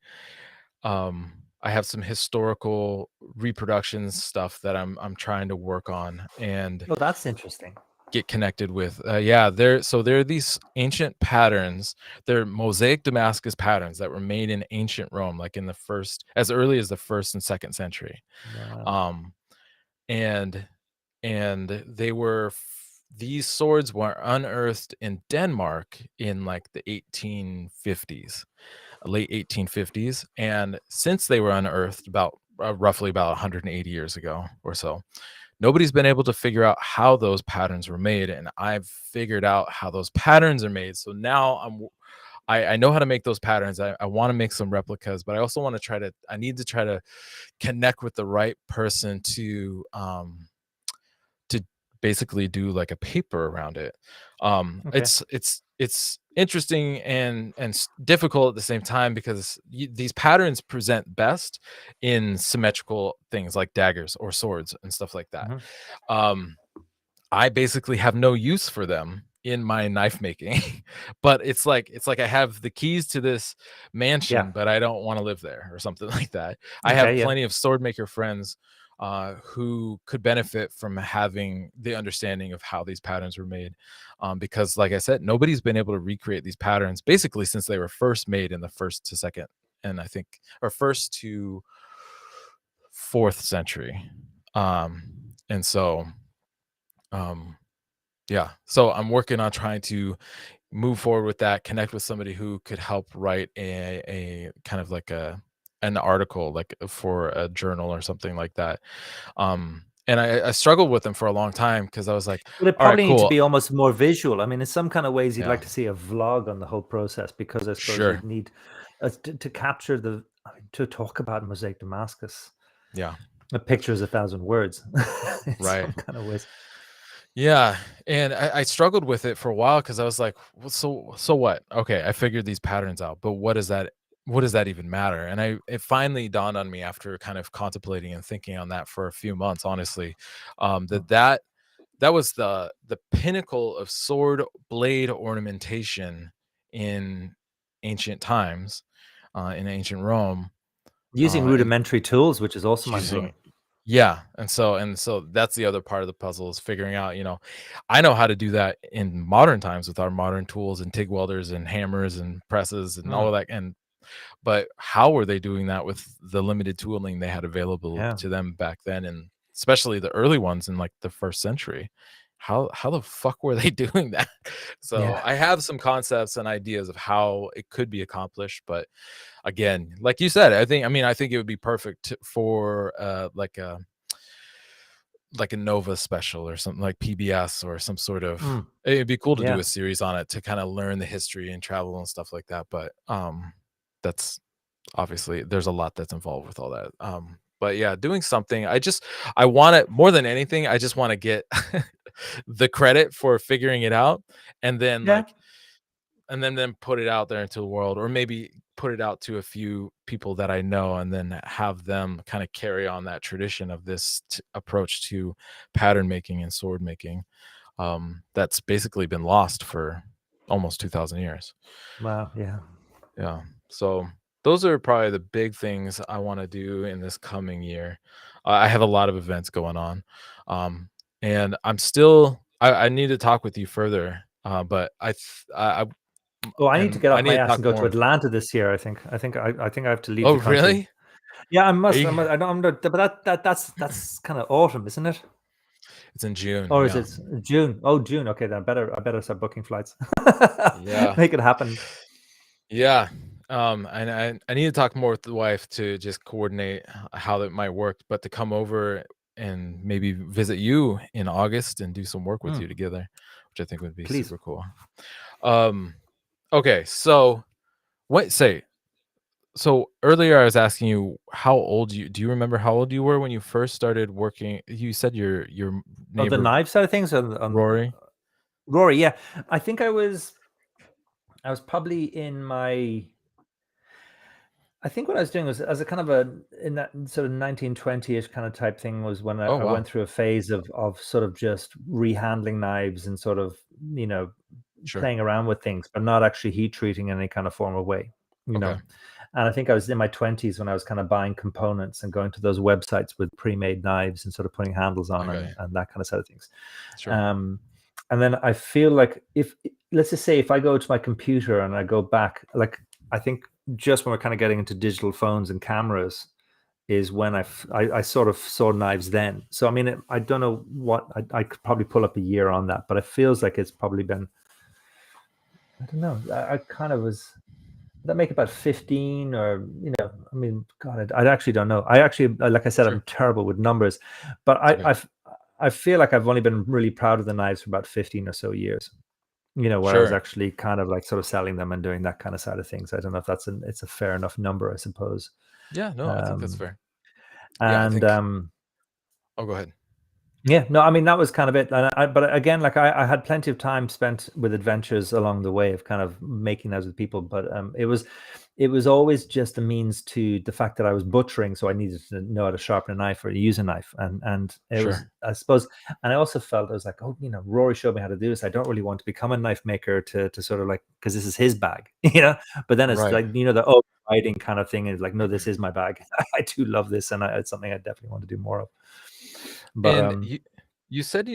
I have some historical reproductions stuff that I'm trying to work on and Oh, that's interesting. get connected with. Yeah, there are these ancient patterns. They're mosaic Damascus patterns that were made in ancient Rome, like in the first, as early as the 1st and 2nd century. Wow. Um, and and they were these swords were unearthed in Denmark in like the 1850s, late 1850s, and since they were unearthed about roughly about 180 years ago or so, nobody's been able to figure out how those patterns were made, and I've figured out how those patterns are made. So now I know how to make those patterns. I want to make some replicas, but I also want to I need to try to connect with the right person to basically do like a paper around it. Okay. It's interesting and difficult at the same time because these patterns present best in symmetrical things like daggers or swords and stuff like that. Mhm. Um, I basically have no use for them in my knife making, but it's like I have the keys to this Yeah. mansion, but I don't want to live there or something like that. I have Okay. Yeah. plenty of sword maker friends who could benefit from having the understanding of how these patterns were made, because, like I said, nobody's been able to recreate these patterns basically since they were first made in the 1st to 2nd, and I think, or 1st to 4th century. And so um yeah, so I'm working on trying to move forward with that, connect with somebody who could help write a kind of like an article, like for a journal or something like that. And I struggled with them for a long time because I was like, But it all right, probably needs to cool. be almost more visual. I mean, in some kind of ways, you'd Yeah, like to see a vlog on the whole process because I suppose sure. you'd need to capture I mean, to talk about Mosaic Damascus. Yeah, A picture is 1,000 words in right. some kind of ways. Yeah, and I struggled with it for a while because I was like, well, so what? Okay, I figured these patterns out, but what does that even matter? And it finally dawned on me after kind of contemplating and thinking on that for a few months, honestly, Mm. that was the pinnacle of sword blade ornamentation in ancient times, in ancient Rome, Using and rudimentary tools, which is also mind using blowing. yeah, and so that's the other part of the puzzle is figuring out, I know how to do that in modern times with our modern tools and TIG welders and hammers and presses and all Mm. of that, but how were they doing that with the limited tooling they had available Yeah. to them back then, and especially the early ones in like the 1st century? How the fuck were they doing that? So Yeah. I have some concepts and ideas of how it could be accomplished, but again, like you said, I think it would be perfect for like a Nova special or something like PBS or some sort of, Mm. it'd be cool to do Yeah. a series on it to kind of learn the history and travel and stuff like that. But that's obviously there's a lot that's involved with all that. But yeah, doing something. I want it more than anything. I just want to get the credit for figuring it out, and then Yeah. like and then put it out there into the world, or maybe put it out to a few people that I know, and then have them kind of carry on that tradition of this approach to pattern making and sword making, that's basically been lost for almost 2,000 years. Wow. Yeah. Yeah. So those are probably the big things I want to do in this coming year. I have a lot of events going on, and I'm still. I need to talk with you further, but Oh, I need to get I off need my to ass talk and go to more. Atlanta this year. I think I have to leave Oh, the country. really? Yeah, I Are must. you? I know. I'm not, but that's kind of autumn, isn't it? It's in June. Or is Yeah. it June? Oh, June. Okay, then I better start booking flights. Yeah. Make it happen. Yeah. And I need to talk more with the wife to just coordinate how that might work, but to come over and maybe visit you in August and do some work with Mm, you together, which I think would be please. super cool. Um, okay, so what say so earlier I was asking you how old you do you remember how old you were when you first started working? You said your Oh, the neighbor knife side of things on Rory. Rory. Yeah, I think I was probably in my. I think what I was doing was as a kind of in that sort of 1920-ish kind of type thing was when Oh I wow. went through a phase of sort of just rehandling knives and sort of, you know, Sure. playing around with things, but not actually heat treating in any kind of formal way, you Okay. know. And I think I was in my 20s when I was kind of buying components and going to those websites with pre-made knives and sort of putting handles on Okay. and that kind of side of things. Sure. Um, and then I feel like if let's just say if I go to my computer and I go back, like I think just when we're kind of getting into digital phones and cameras is when I sort of saw knives then. So I mean, I don't know what I could probably pull up a year on that, but it feels like it's probably been. I don't know. I kind of was. That make about 15 or I mean, god, I actually don't know. I actually, like I said, I'm Sure. terrible with numbers, but It's okay. I feel like I've only been really proud of the knives for about 15 or so years, where I was Sure. actually kind of like sort of selling them and doing that kind of side of things. I don't know if it's a fair enough number, I suppose. Yeah, no, I think that's um fair. Yeah, I and think oh, go ahead. Yeah, no, I mean that was kind of it, and but again, like I had plenty of time spent with adventures along the way of kind of making those with people, but it was always just a means to the fact that I was butchering, so I needed to know how to sharpen a knife or use a knife, and it was, Sure. I suppose, and I also felt I was like, oh, Rory showed me how to do this. I don't really want to become a knife maker to sort of like because this is his bag, But then it's Right. like the overriding kind of thing is like, no, this is my bag. I do love this, and it's something I definitely want to do more of. But And you said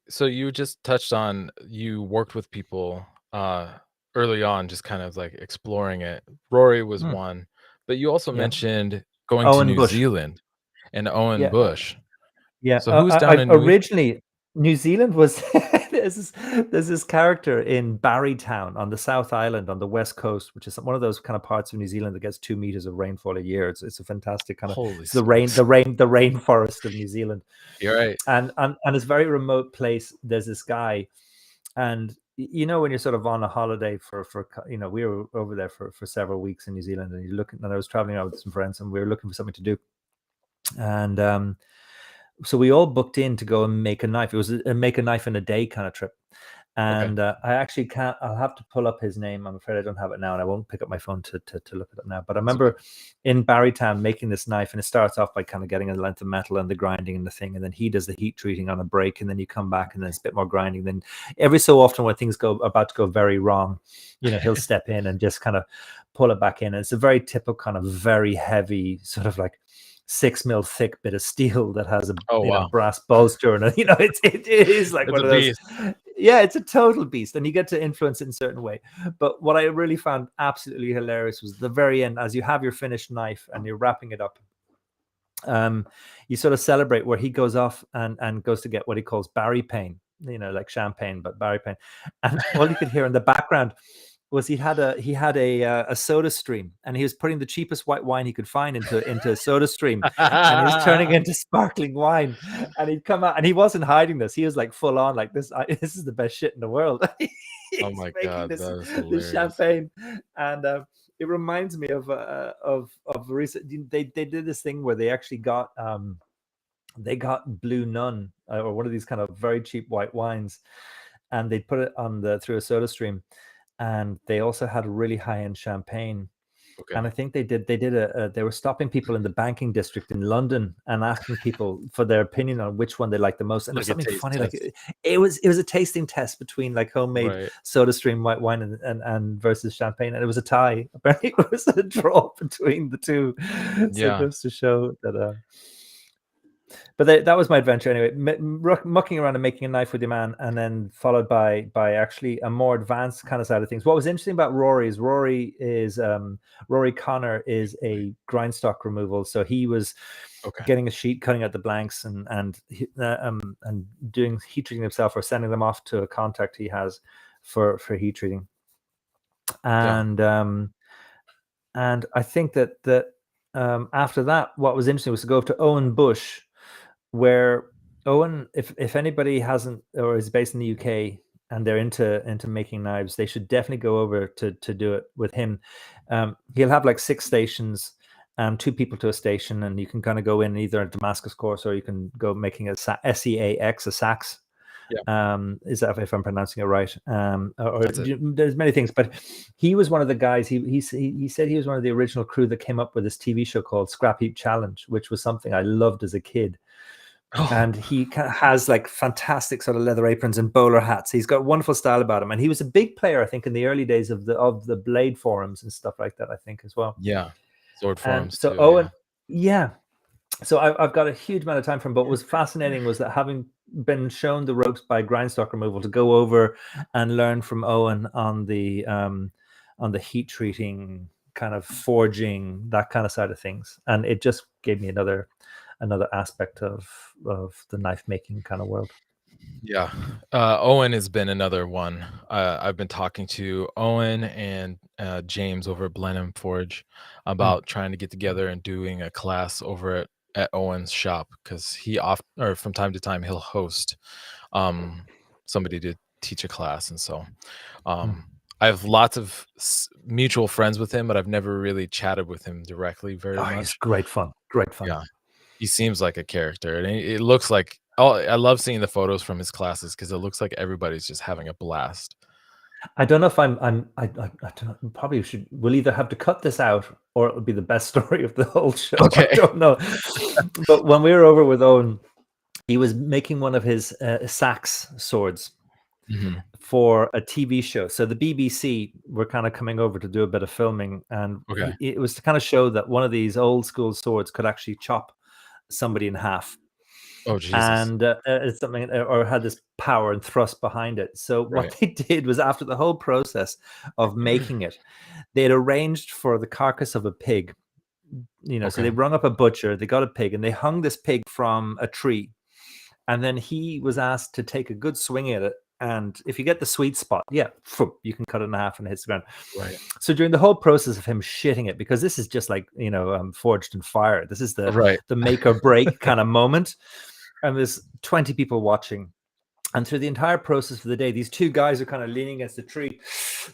so you just touched on you worked with people early on, just kind of like exploring it. Rory was mm, one, but you also yeah. mentioned going to Owen New Bush. Zealand and Owen Yeah, Bush. yeah. So who's down I in originally New Zealand was there's this character in Barrytown on the South Island on the west coast, which is one of those kind of parts of New Zealand that gets 2 meters of rainfall a year. It's a fantastic kind of Holy it's the smokes. rainforest of New Zealand, You're right. and it's a very remote place. There's this guy, and when you're sort of on a holiday we were over there for several weeks in New Zealand, and you're looking, and I was traveling out with some friends, and we were looking for something to do, and so we all booked in to go and make a knife. It was a make a knife in a day kind of trip. Okay. And I actually can't, I'll have to pull up his name. I'm afraid I don't have it now, and I won't pick up my phone to look it up now. But I That's okay. remember in Barrytown making this knife, and it starts off by kind of getting a length of metal and the grinding and the thing. And then he does the heat treating on a break. And then you come back and then it's a bit more grinding. Then every so often when things go about to go very wrong, he'll step in and just kind of pull it back in. And it's a very typical kind of very heavy sort of like 6 mil thick bit of steel that has a Oh wow. brass bolster, and it is like It's one a of those. beast. Yeah, it's a total beast, and you get to influence it in a certain way. But what I really found absolutely hilarious was the very end, as you have your finished knife and you're wrapping it up. You sort of celebrate where he goes off and goes to get what he calls Barry pain, like champagne, but Barry pain, and all you could hear in the background was he had a soda stream, and he was putting the cheapest white wine he could find into a soda stream, and he was turning into sparkling wine, and he'd come out, and he wasn't hiding this. He was like full on like this. This is the best shit in the world. Oh He's my making god, this that is this hilarious. champagne, and it reminds me of recent. They did this thing where they actually got Blue Nun, or one of these kind of very cheap white wines, and they put it on through a soda stream, and they also had a really high end champagne, Okay. And I think they were stopping people in the banking district in London and asking people for their opinion on which one they liked the most. And there was Like a something taste funny, like test. it was a tasting test between like homemade Right. soda stream white wine and versus champagne, and it was a tie. Apparently, it was a draw between the two. So it Yeah. goes to show that. But that was my adventure anyway, mucking around and making a knife with your man, and then followed by actually a more advanced kind of side of things. What was interesting about Rory is Rory Connor is a grindstock removal, so he was Okay. getting a sheet, cutting out the blanks, and doing heat treating himself, or sending them off to a contact he has for heat treating. Yeah. And I think that after that, what was interesting was to go up to Owen Bush, where Owen, if anybody hasn't or is based in the UK and they're into making knives, they should definitely go over to do it with him. He'll have like 6 stations, 2 people to a station, and you can kind of go in either a Damascus course, or you can go making a SEAX, a sax. Is that if I'm pronouncing it right? That's it. There's many things, but he was one of the guys. He said he was one of the original crew that came up with this TV show called Scrap Heap Challenge, which was something I loved as a kid. Oh, And he has like fantastic sort of leather aprons and bowler hats. He's got wonderful style about him, and he was a big player, I think, in the early days of the blade forums and stuff like that, I think, as well. yeah. Sword And forms so too. Owen, Yeah. so I've got a huge amount of time from. But what was fascinating was that, having been shown the ropes by grindstock removal, to go over and learn from Owen on the heat treating, kind of forging, that kind of side of things, and it just gave me another aspect of the knife making kind of world. Yeah. Owen has been another one. I've been talking to Owen and James over at Blenheim Forge about trying to get together and doing a class over at Owen's shop, because from time to time he'll host somebody to teach a class. And so I have lots of mutual friends with him, but I've never really chatted with him directly very Oh, he's much. great fun. Great fun. Yeah. He seems like a character, and it looks like, oh, I love seeing the photos from his classes, because it looks like everybody's just having a blast. I don't know if I don't know, probably we'll either have to cut this out, or it'll be the best story of the whole show. Okay. I don't know. But when we were over with Owen, he was making one of his sax swords Mhm. for a TV show. So the BBC were kind of coming over to do a bit of filming, and Okay. it was to kind of show that one of these old school swords could actually chop somebody in half. Oh, Jesus. And it's something, or had this power and thrust behind it. So Right. what they did was, after the whole process of making it, they had arranged for the carcass of a pig. So they Okay. rung up a butcher, they got a pig, and they hung this pig from a tree. And then he was asked to take a good swing at it. And if you get the sweet spot, you can cut it in half and it hits the ground. Right. So during the whole process of him shitting it, because this is just like, forged in fire, this is Right. the make or break kind of moment. And there's 20 people watching. And through the entire process of the day, these 2 guys are kind of leaning against the tree,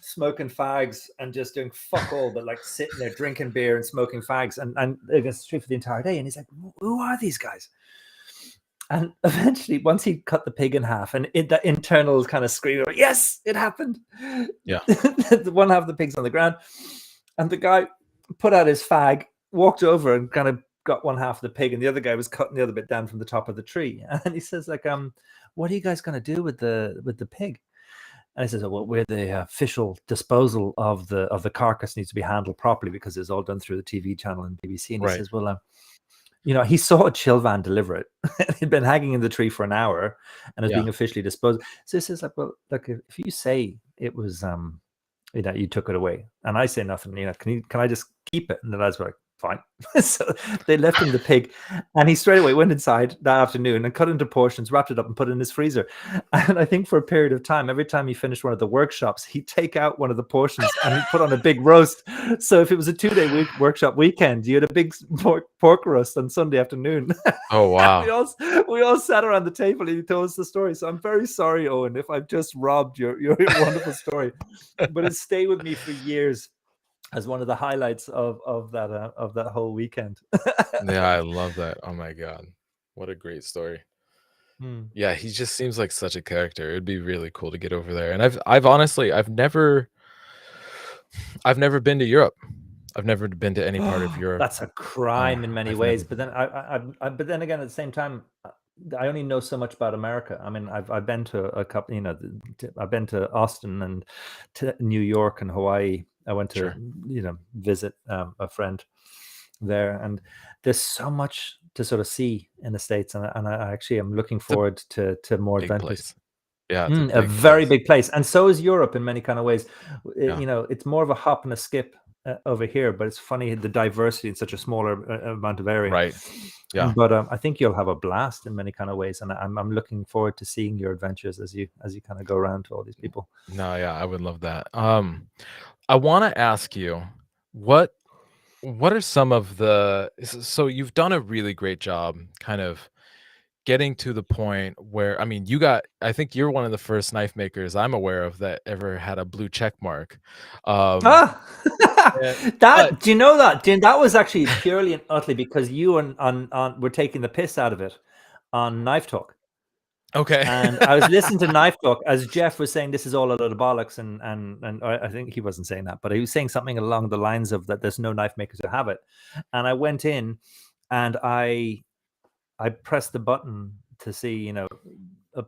smoking fags, and just doing fuck all, but like sitting there drinking beer and smoking fags and against the tree for the entire day. And he's like, who are these guys? And eventually, once he cut the pig in half, and that internal kind of scream, yes, it happened. Yeah. One half of the pig's on the ground, and the guy put out his fag, walked over, and kind of got one half of the pig, and the other guy was cutting the other bit down from the top of the tree. And he says, like, what are you guys going to do with the pig? And he says, well, we're the official disposal of the carcass needs to be handled properly, because it's all done through the TV channel and BBC. And he says, well, he saw a chill van deliver it. It'd been hanging in the tree for an hour and is being officially disposed. So he says, like, well, look, if you say it was, you took it away, and I say nothing, can I just keep it? And the lads were like, fine. So they left him the pig, and he straight away went inside that afternoon and cut into portions, wrapped it up, and put it in his freezer. And I think for a period of time, every time he finished one of the workshops, he'd take out one of the portions and he'd put on a big roast. So if it was a 2-day workshop weekend, you had a big pork roast on Sunday afternoon. Oh, wow. we all sat around the table, and he told us the story. So I'm very sorry, Owen, if I've just robbed your wonderful story, but it stayed with me for years as one of the highlights of that whole weekend. Yeah, I love that. Oh my God. What a great story. Yeah, he just seems like such a character. It'd be really cool to get over there. And I've honestly, I've never been to Europe. I've never been to any part of Europe. That's a crime in many I've never ways. But been. then but then again, at the same time, I only know so much about America. I mean, I've been to a couple, you know, I've been to Austin and to New York and Hawaii. I went to, Sure. you know, visit a friend there, and there's so much to sort of see in the States, and I actually am looking It's a forward to more big adventures. place. Yeah, it's a A big very place. big place, and so is Europe in many kind of ways. Yeah. You know, it's more of a hop and a skip over here, but it's funny the diversity in such a smaller amount of area. Right. Yeah. But I think you'll have a blast in many kind of ways, and I'm looking forward to seeing your adventures as you kind of go around to all these people. No, yeah, I would love that. I wanna ask you, what what are some of the so you've done a really great job kind of getting to the point where, I mean, I think you're one of the first knife makers I'm aware of that ever had a blue check mark. Um, Ah, eh, but that do you know that? That was actually purely and utterly because you and on were taking the piss out of it on Knife Talk. okay. And I was listening to Knife Talk as Jeff was saying this is all a load of bollocks, and I think he wasn't saying that, but he was saying something along the lines of that there's no knife makers who have it. And I went in and I pressed the button to see, you know, I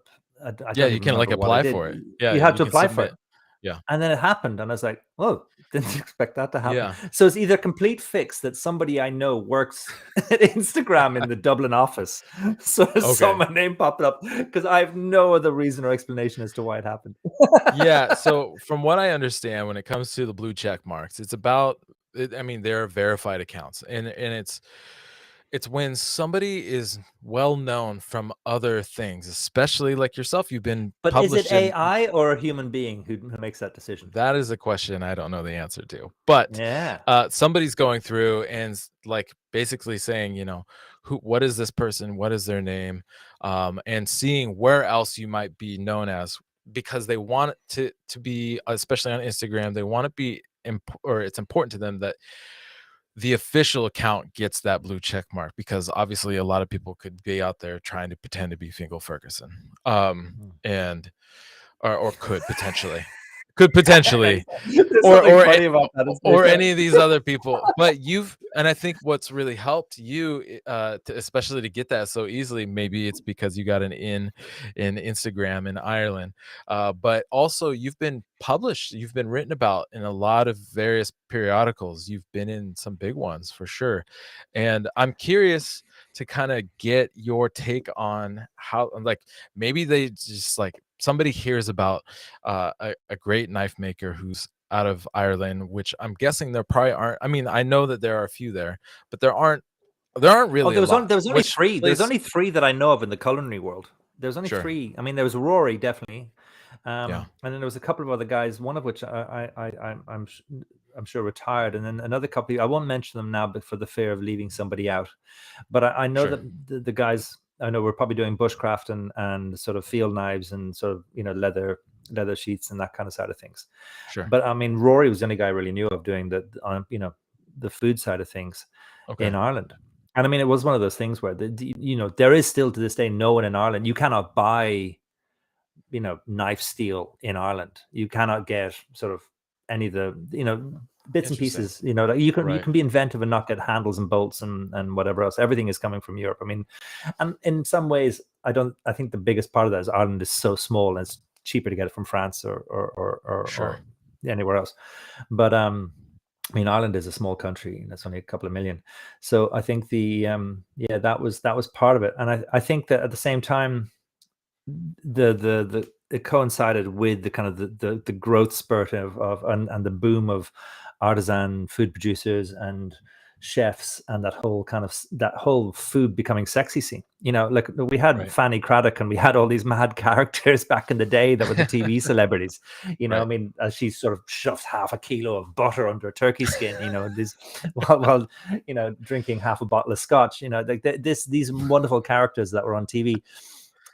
Yeah, don't you even can, like, remember what I apply did. for it. Yeah, You had you to can apply for it. submit. Yeah. And then it happened, and I was like, "Whoa, didn't expect that to happen." Yeah. So it's either complete fix that somebody I know works at Instagram in the Dublin office, so I saw Okay. my name popping up because I have no other reason or explanation as to why it happened. Yeah, so from what I understand, when it comes to the blue check marks, it's about I mean, they're verified accounts, and it's when somebody is well known from other things, especially like yourself, you've been But is it published in. AI or a human being who makes that decision? That is a question I don't know the answer to. But, Yeah. somebody's going through and like, basically saying, what is this person? What is their name? And seeing where else you might be known as, because they want it to be, especially on Instagram, they want to be or it's important to them that the official account gets that blue check mark, because obviously a lot of people could be out there trying to pretend to be Fingal Ferguson. Mhm. And or could potentially, There's or something funny about that, isn't or there? any of these other people. But and I think what's really helped you, especially to get that so easily, maybe it's because you got an in Instagram in Ireland, but also you've been published, you've been written about in a lot of various periodicals, you've been in some big ones for sure. And I'm curious to kind of get your take on how, like, maybe they just, like, somebody hears about a great knife maker who's out of Ireland, which I'm guessing there probably aren't. I mean, I know that there are a few there, but there aren't Oh, really a lot. there was only Which 3. There was place? only 3 that I know of in the culinary world. There was only Sure. 3. I mean, there was Rory, definitely. Yeah. And then there was a couple of other guys, one of which I'm sure retired, and then another couple. I won't mention them now, but for the fear of leaving somebody out. But I know Sure. that the guys I know were probably doing bushcraft and sort of field knives and sort of, you know, leather sheets and that kind of side of things. Sure. But I mean, Rory was the only guy I really knew of doing you know, the food side of things Okay. in Ireland. And I mean, it was one of those things where you know, there is still to this day no one in Ireland. You cannot buy, you know, knife steel in Ireland. You cannot get sort of any of the, you know, bits and Interesting. pieces. You know, like you Right. can be inventive and not get handles and bolts and whatever else. Everything is coming from Europe. I mean, and in some ways, I think the biggest part of that is Ireland is so small and it's cheaper to get it from France Sure. or anywhere else. But I mean, Ireland is a small country, and it's only a couple of million. So I think yeah, that was part of it. And I think that at the same time, the it coincided with the kind of the growth spurt of and the boom of artisan food producers and chefs, and that whole food becoming sexy scene. You know, like we had Right. Fanny Craddock and we had all these mad characters back in the day that were the TV celebrities. You know, I Right. mean, as she sort of shoved half a kilo of butter under a turkey skin, you know, this while you know, drinking half a bottle of scotch, you know, like these wonderful characters that were on TV.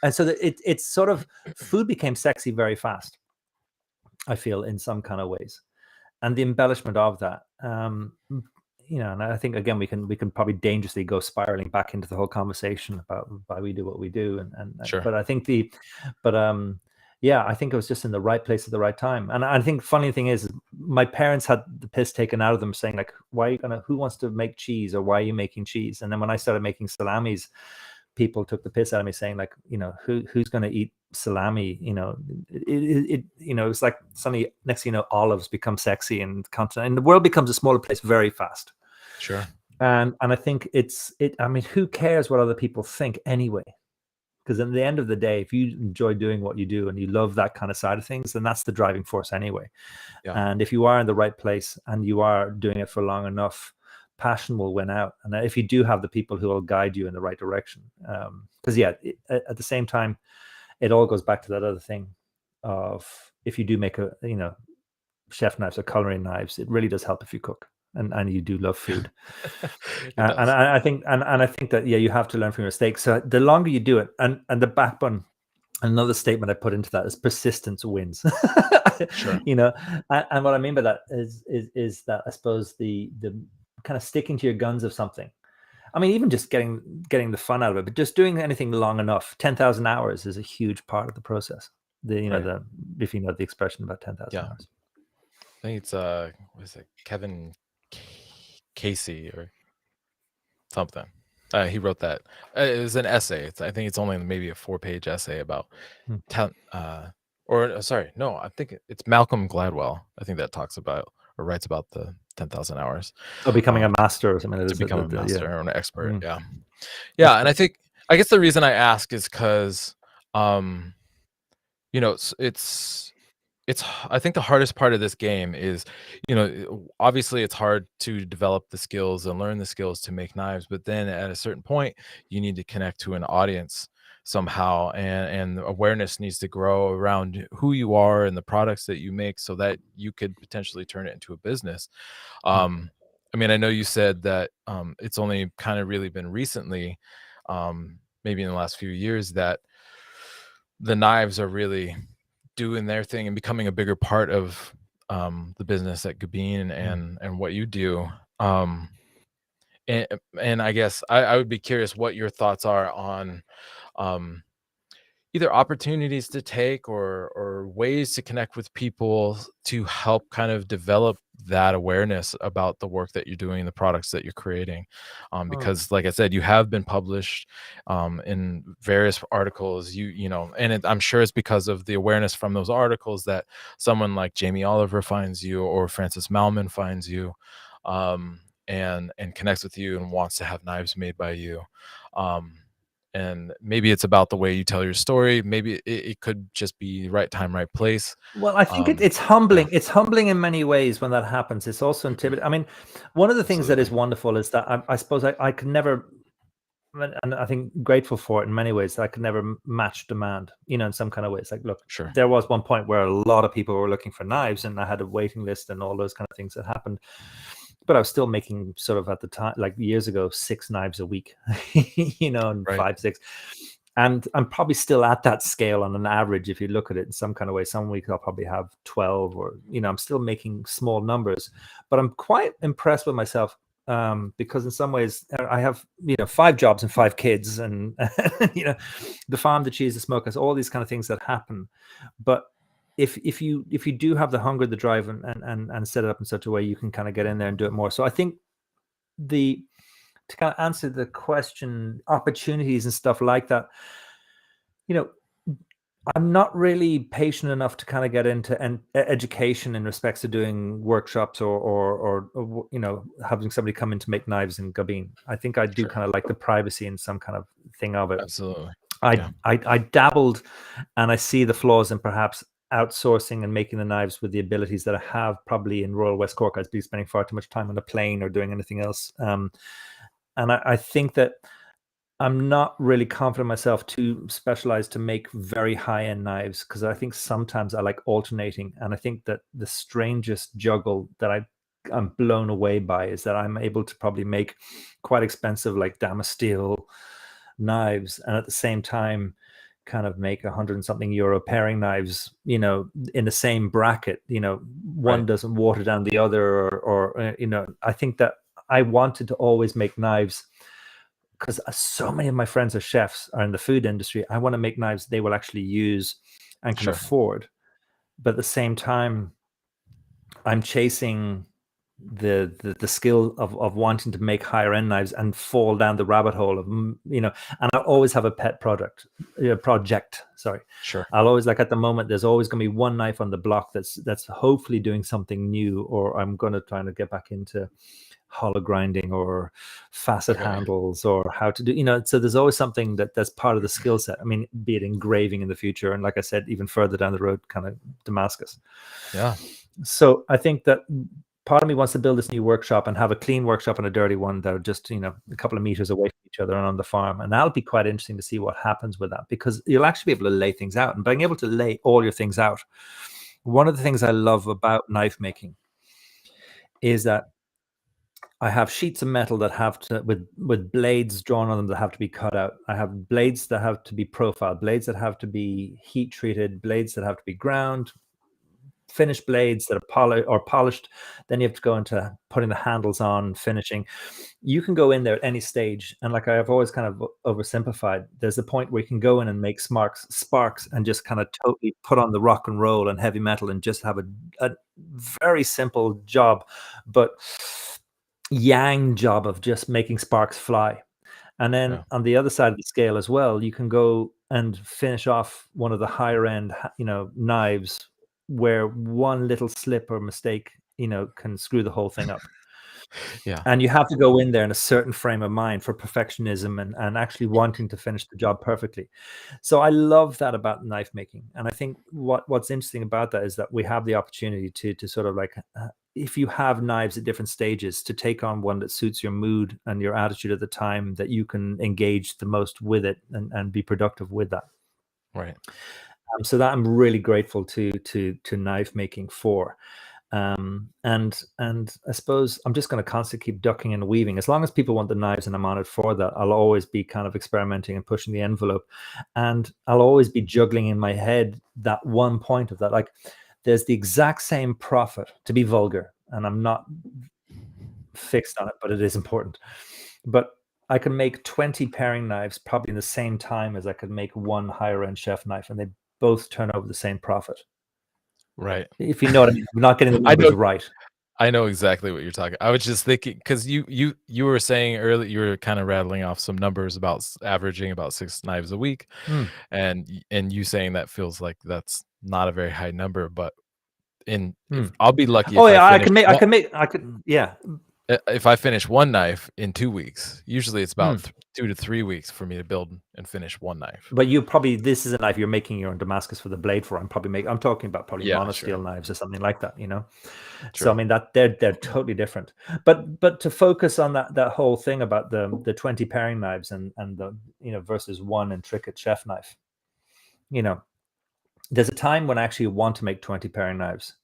And so that it's sort of, food became sexy very fast, I feel, in some kind of ways, and the embellishment of that, you know, and I think again we can probably dangerously go spiraling back into the whole conversation about why we do what we do, Sure. but I think but yeah, I think it was just in the right place at the right time. And I think funny thing is my parents had the piss taken out of them, saying like, why are you gonna, who wants to make cheese, or why are you making cheese? And then when I started making salamis, people took the piss out of me, saying like, who's going to eat salami? It's like suddenly next thing you know, olives become sexy, and the world becomes a smaller place very fast. Sure. And I think I mean, who cares what other people think anyway? Because at the end of the day, if you enjoy doing what you do and you love that kind of side of things, then that's the driving force anyway. Yeah. And if you are in the right place and you are doing it for long enough, passion will win out. And if you do have the people who will guide you in the right direction, because at the same time, it all goes back to that other thing of, if you do make chef knives or culinary knives, it really does help if you cook and you do love food. And I think that you have to learn from your mistakes. So the longer you do it, and the backbone, another statement I put into that is persistence wins. Sure. And what I mean by that is that I suppose the kind of sticking to your guns of something. I mean, even just getting the fun out of it, but just doing anything long enough. 10,000 hours is a huge part of the process. If you know the expression about 10,000 hours. I think it's what is it, Kevin Casey or something. He wrote that. It was an essay. I think it's only maybe a 4-page essay about I think it's Malcolm Gladwell. I think that talks about or writes about the 10,000 hours. Becoming a master or something. To become a master or an expert. Mm-hmm. Yeah. And I guess the reason I ask is because, it's I think the hardest part of this game is, obviously it's hard to develop the skills and learn the skills to make knives, but then at a certain point you need to connect to an audience somehow, and awareness needs to grow around who you are and the products that you make so that you could potentially turn it into a business. I mean, I know you said that it's only kind of really been recently, maybe in the last few years, that the knives are really doing their thing and becoming a bigger part of the business at Gubbeen and what you do. And I guess I would be curious what your thoughts are on either opportunities to take or ways to connect with people to help kind of develop that awareness about the work that you're doing, the products that you're creating. Because like I said, you have been published in various articles, I'm sure it's because of the awareness from those articles that someone like Jamie Oliver finds you, or Francis Mallmann finds you, and connects with you and wants to have knives made by you. And maybe it's about the way you tell your story. Maybe it could just be right time, right place. Well, I think it's humbling. Yeah. It's humbling in many ways when that happens. It's also intimidating. I mean, one of the things that is wonderful is that I suppose I could never, and I think grateful for it in many ways, that I could never match demand, in some kind of ways. Like, look, there was one point where a lot of people were looking for knives and I had a waiting list and all those kind of things that happened. But I was still making, sort of at the time, like years ago, 6 knives a week, and 5, 6. And I'm probably still at that scale on an average, if you look at it in some kind of way. Some weeks I'll probably have 12, or, I'm still making small numbers. But I'm quite impressed with myself, because in some ways I have, 5 jobs and 5 kids, and, the farm, the cheese, the smokers, all these kind of things that happen. But if you do have the hunger, the drive, and set it up in such a way, you can kind of get in there and do it more. So I think to kind of answer the question, opportunities and stuff like that, I'm not really patient enough to kind of get into education in respects to doing workshops or having somebody come in to make knives in Gubbeen. I think I do kind of like the privacy and some kind of thing of it. Absolutely. I dabbled, and I see the flaws in perhaps outsourcing and making the knives with the abilities that I have probably in Royal West Cork. I'd be spending far too much time on a plane or doing anything else. And I think that I'm not really confident myself to specialize to make very high-end knives, because I think sometimes I like alternating. And I think that the strangest juggle that I'm blown away by is that I'm able to probably make quite expensive, like Damas steel knives, and at the same time kind of make 100 and something euro paring knives, in the same bracket. One doesn't water down the other, or I think that I wanted to always make knives because so many of my friends are chefs, are in the food industry. I want to make knives they will actually use and can afford. But at the same time, I'm chasing the skill of wanting to make higher end knives and fall down the rabbit hole of, and I always have a pet project. Sorry. Sure. I'll always, like, at the moment, there's always going to be one knife on the block that's hopefully doing something new, or I'm going to try to get back into hollow grinding or facet handles, or how to do, so there's always something that's part of the skill set. I mean, be it engraving in the future, and like I said, even further down the road, kind of Damascus. Yeah. So I think that part of me wants to build this new workshop and have a clean workshop and a dirty one that are just, a couple of meters away from each other and on the farm. And that'll be quite interesting to see what happens with that, because you'll actually be able to lay things out. And being able to lay all your things out, one of the things I love about knife making is that I have sheets of metal that have to, with blades drawn on them, that have to be cut out. I have blades that have to be profiled, blades that have to be heat treated, blades that have to be ground, finished blades that are polished. Then you have to go into putting the handles on, finishing. You can go in there at any stage, and like I've always kind of oversimplified, there's a point where you can go in and make sparks and just kind of totally put on the rock and roll and heavy metal and just have a very simple job, but yang job of just making sparks fly. And then on the other side of the scale as well, you can go and finish off one of the higher end, knives, where one little slip or mistake, can screw the whole thing up. Yeah. And you have to go in there in a certain frame of mind for perfectionism and actually wanting to finish the job perfectly. So I love that about knife making. And I think what's interesting about that is that we have the opportunity to sort of like, if you have knives at different stages, to take on one that suits your mood and your attitude at the time, that you can engage the most with it and be productive with that. Right. So that I'm really grateful to knife making for. And I suppose I'm just going to constantly keep ducking and weaving. As long as people want the knives and I'm on it for that, I'll always be kind of experimenting and pushing the envelope. And I'll always be juggling in my head that one point of that. Like, there's the exact same profit, to be vulgar, and I'm not fixed on it, but it is important. But I can make 20 paring knives probably in the same time as I could make one higher end chef knife, and they both turn over the same profit. Right. If you know what I mean. I'm not getting the I numbers know right. I know exactly what you're talking. I was just thinking, because you were saying earlier, you were kind of rattling off some numbers about averaging about 6 knives a week, and you saying that feels like that's not a very high number, but if I'll be lucky Oh if I yeah, finish yeah. if I finish one knife in 2 weeks. Usually it's about 2 to 3 weeks for me to build and finish one knife. But this is a knife you're making your own Damascus for the blade for. I'm talking about probably Yeah, monosteel knives or something like that, So I True. mean, that they're totally different. But to focus on that whole thing about the 20 paring knives and the versus one intricate chef knife. There's a time when I actually want to make 20 paring knives,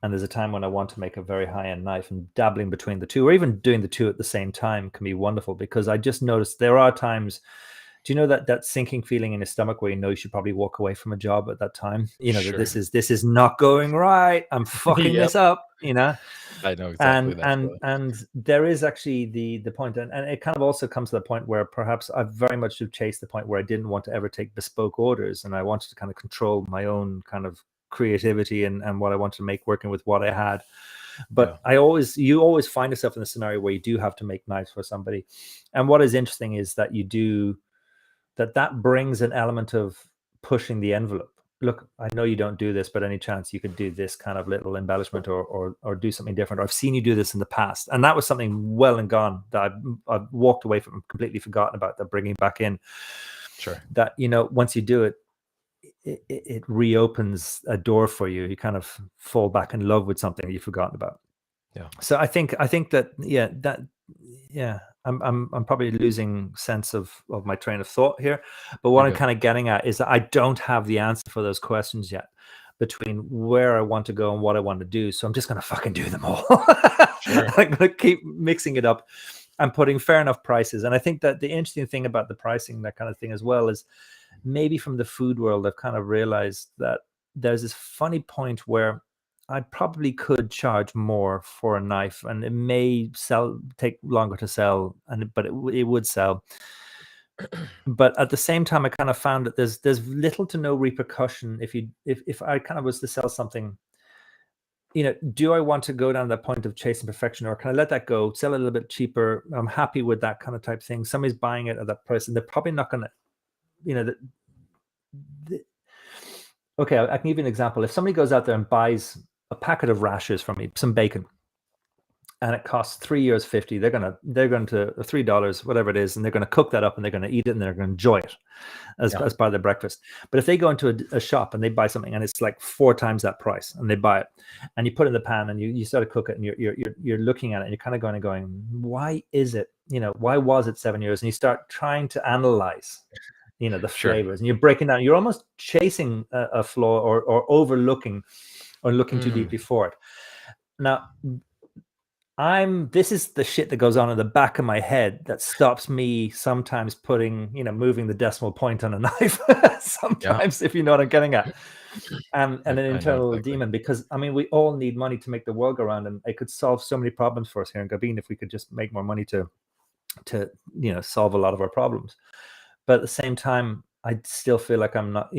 and there's a time when I want to make a very high-end knife, and dabbling between the two, or even doing the two at the same time, can be wonderful, because I just noticed there are times. Do you know that sinking feeling in your stomach where you should probably walk away from a job at that time? That Sure. this is not going right. I'm fucking Yep. this up. I know exactly that feeling. And there is actually the point, and it kind of also comes to the point where perhaps I very much have chased the point where I didn't want to ever take bespoke orders, and I wanted to kind of control my own kind of creativity and what I wanted to make, working with what I had. But you always find yourself in a scenario where you do have to make knives for somebody. And what is interesting is that you do that brings an element of pushing the envelope. Look, I know you don't do this, but any chance you could do this kind of little embellishment or do something different, or I've seen you do this in the past. And that was something well and gone that I've walked away from, completely forgotten about, that bringing back in. Sure. That, once you do it, it reopens a door for you. You kind of fall back in love with something that you've forgotten about. Yeah. So I think that, I'm probably losing sense of my train of thought here, but what I'm kind of getting at is that I don't have the answer for those questions yet, between where I want to go and what I want to do. So I'm just going to fucking do them all. Sure. I'm going to keep mixing it up and putting fair enough prices. And I think that the interesting thing about the pricing, that kind of thing as well, is maybe from the food world, I've kind of realized that there's this funny point where I probably could charge more for a knife, and it may take longer to sell, but it would sell. But at the same time, I kind of found that there's little to no repercussion if I kind of was to sell something do I want to go down that point of chasing perfection, or can I let that go, sell it a little bit cheaper? I'm happy with that kind of type thing. Somebody's buying it at that price, and they're probably not going to, okay, I can give you an example. If somebody goes out there and buys a packet of rashers from me, some bacon, and it costs €3.50, they're going to $3, whatever it is, and they're going to cook that up and they're going to eat it and they're going to enjoy it as part of their breakfast. But if they go into a shop and they buy something and it's like 4 times that price, and they buy it and you put it in the pan and you start to cook it, and you're looking at it and you're kind of going, why is it, why was it €7? And you start trying to analyze the flavors, and you're breaking down, you're almost chasing a flaw, or overlooking, or looking too deeply for it. Now, this is the shit that goes on in the back of my head that stops me sometimes moving the decimal point on a knife sometimes, if you know what I'm getting at. And an internal demon, because we all need money to make the world go round, and it could solve so many problems for us here in Gubbeen if we could just make more money to solve a lot of our problems. But at the same time, I still feel like I'm not,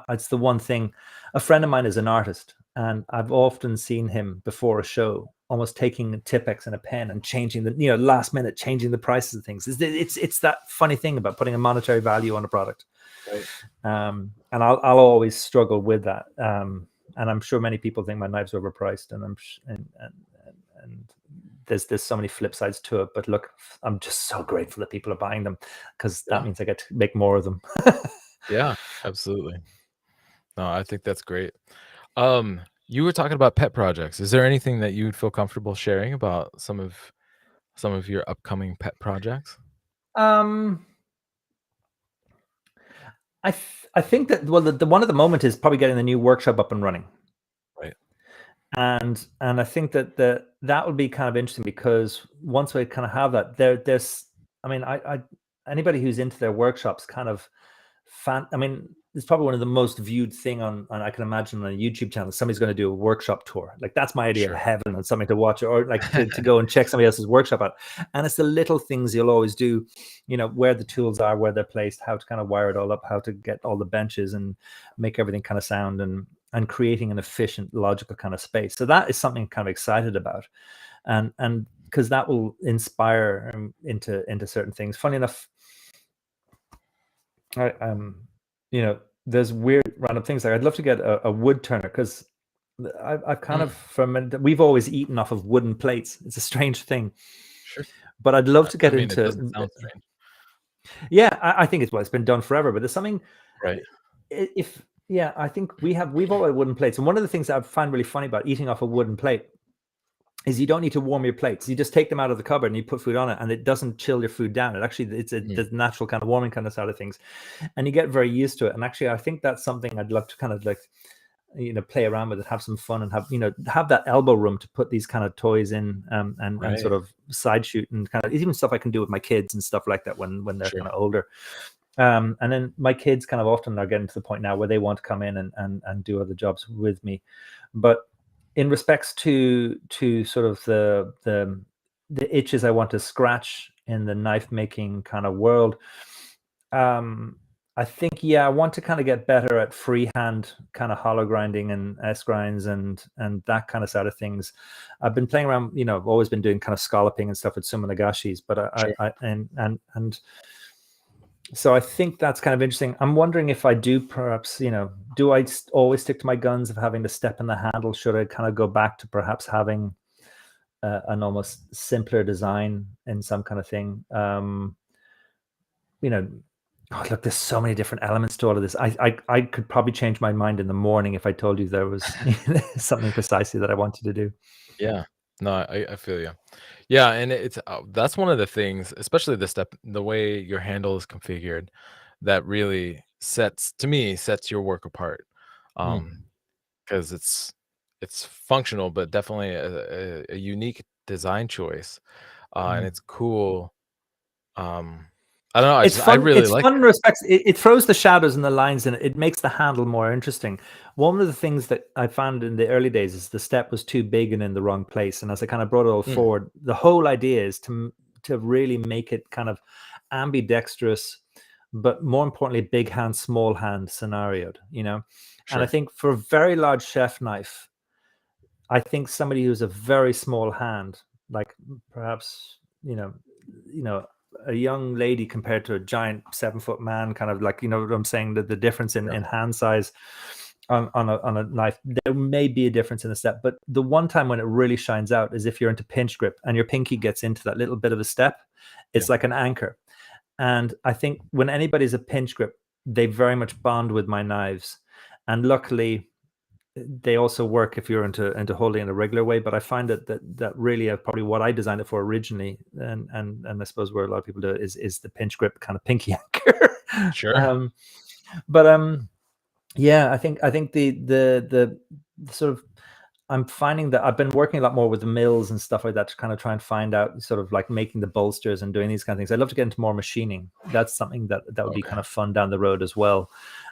it's the one thing. A friend of mine is an artist, and I've often seen him before a show almost taking a Tipp-Ex and a pen and changing the, last minute, changing the prices of things. It's that funny thing about putting a monetary value on a product. Right. And I'll always struggle with that. And I'm sure many people think my knives are overpriced, and there's so many flip sides to it. But look, I'm just so grateful that people are buying them, because that means I get to make more of them. Yeah, absolutely. No, I think that's great. You were talking about pet projects. Is there anything that you would feel comfortable sharing about some of your upcoming pet projects? I think that, well, the one at the moment is probably getting the new workshop up and running. Right. And I think that would be kind of interesting, because once we kind of have that, there's, anybody who's into their workshops kind of it's probably one of the most viewed thing on I can imagine on a YouTube channel. Somebody's going to do a workshop tour. Like, that's my idea of heaven, and something to watch, or like to go and check somebody else's workshop out. And it's the little things you'll always do, where the tools are, where they're placed, how to kind of wire it all up, how to get all the benches and make everything kind of sound, and creating an efficient, logical kind of space. So that is something I'm kind of excited about, and because that will inspire into certain things. Funny enough, there's weird random things. Like, I'd love to get a wood turner, because I've kind of fermented. We've always eaten off of wooden plates. It's a strange thing. Sure. But I'd love to get It into. doesn't sound strange. Yeah, I think it's been done forever. But there's something. Right. I think we've all had wooden plates, and one of the things that I find really funny about eating off a wooden plate is you don't need to warm your plates. You just take them out of the cupboard and you put food on it, and it doesn't chill your food down. It's the natural kind of warming kind of side of things, and you get very used to it. And actually, I think that's something I'd love to kind of like, play around with it, have some fun, and have that elbow room to put these kind of toys in, and sort of side shoot, and kind of even stuff I can do with my kids and stuff like that when they're kind of older. And then my kids kind of often are getting to the point now where they want to come in and do other jobs with me. But in respects to sort of the itches I want to scratch in the knife making kind of world, I think, I want to kind of get better at freehand kind of hollow grinding and S grinds and that kind of side of things. I've been playing around, I've always been doing kind of scalloping and stuff with Sumo Nagashis, but and so I think that's kind of interesting. I'm wondering if I do perhaps, do I always stick to my guns of having to step in the handle? Should I kind of go back to perhaps having an almost simpler design in some kind of thing? Look, there's so many different elements to all of this. I could probably change my mind in the morning if I told you there was something precisely that I wanted to do. Yeah. No, I feel you. Yeah, and it's that's one of the things, especially the way your handle is configured, that really sets your work apart. Because it's functional, but definitely a unique design choice, and it's cool. I don't know. It's fun. I really It's like fun in respects. It throws the shadows and the lines in it. It makes the handle more interesting. One of the things that I found in the early days is the step was too big and in the wrong place. And as I kind of brought it all forward, the whole idea is to really make it kind of ambidextrous, but more importantly, big hand, small hand scenarioed. Sure. And I think for a very large chef knife, I think somebody who's a very small hand, like perhaps a young lady compared to a giant 7-foot man, kind of like, you know what I'm saying, that the difference in hand size on a knife, there may be a difference in the step, but the one time when it really shines out is if you're into pinch grip and your pinky gets into that little bit of a step. It's like an anchor. And I think when anybody's a pinch grip, they very much bond with my knives. And luckily, they also work if you're into holding in a regular way. But I find that really probably what I designed it for originally, and I suppose where a lot of people do it is the pinch grip kind of pinky anchor. Sure. Yeah, I think the sort of, I'm finding that I've been working a lot more with the mills and stuff like that to kind of try and find out sort of like making the bolsters and doing these kind of things. I'd love to get into more machining. That's something that would be kind of fun down the road as well.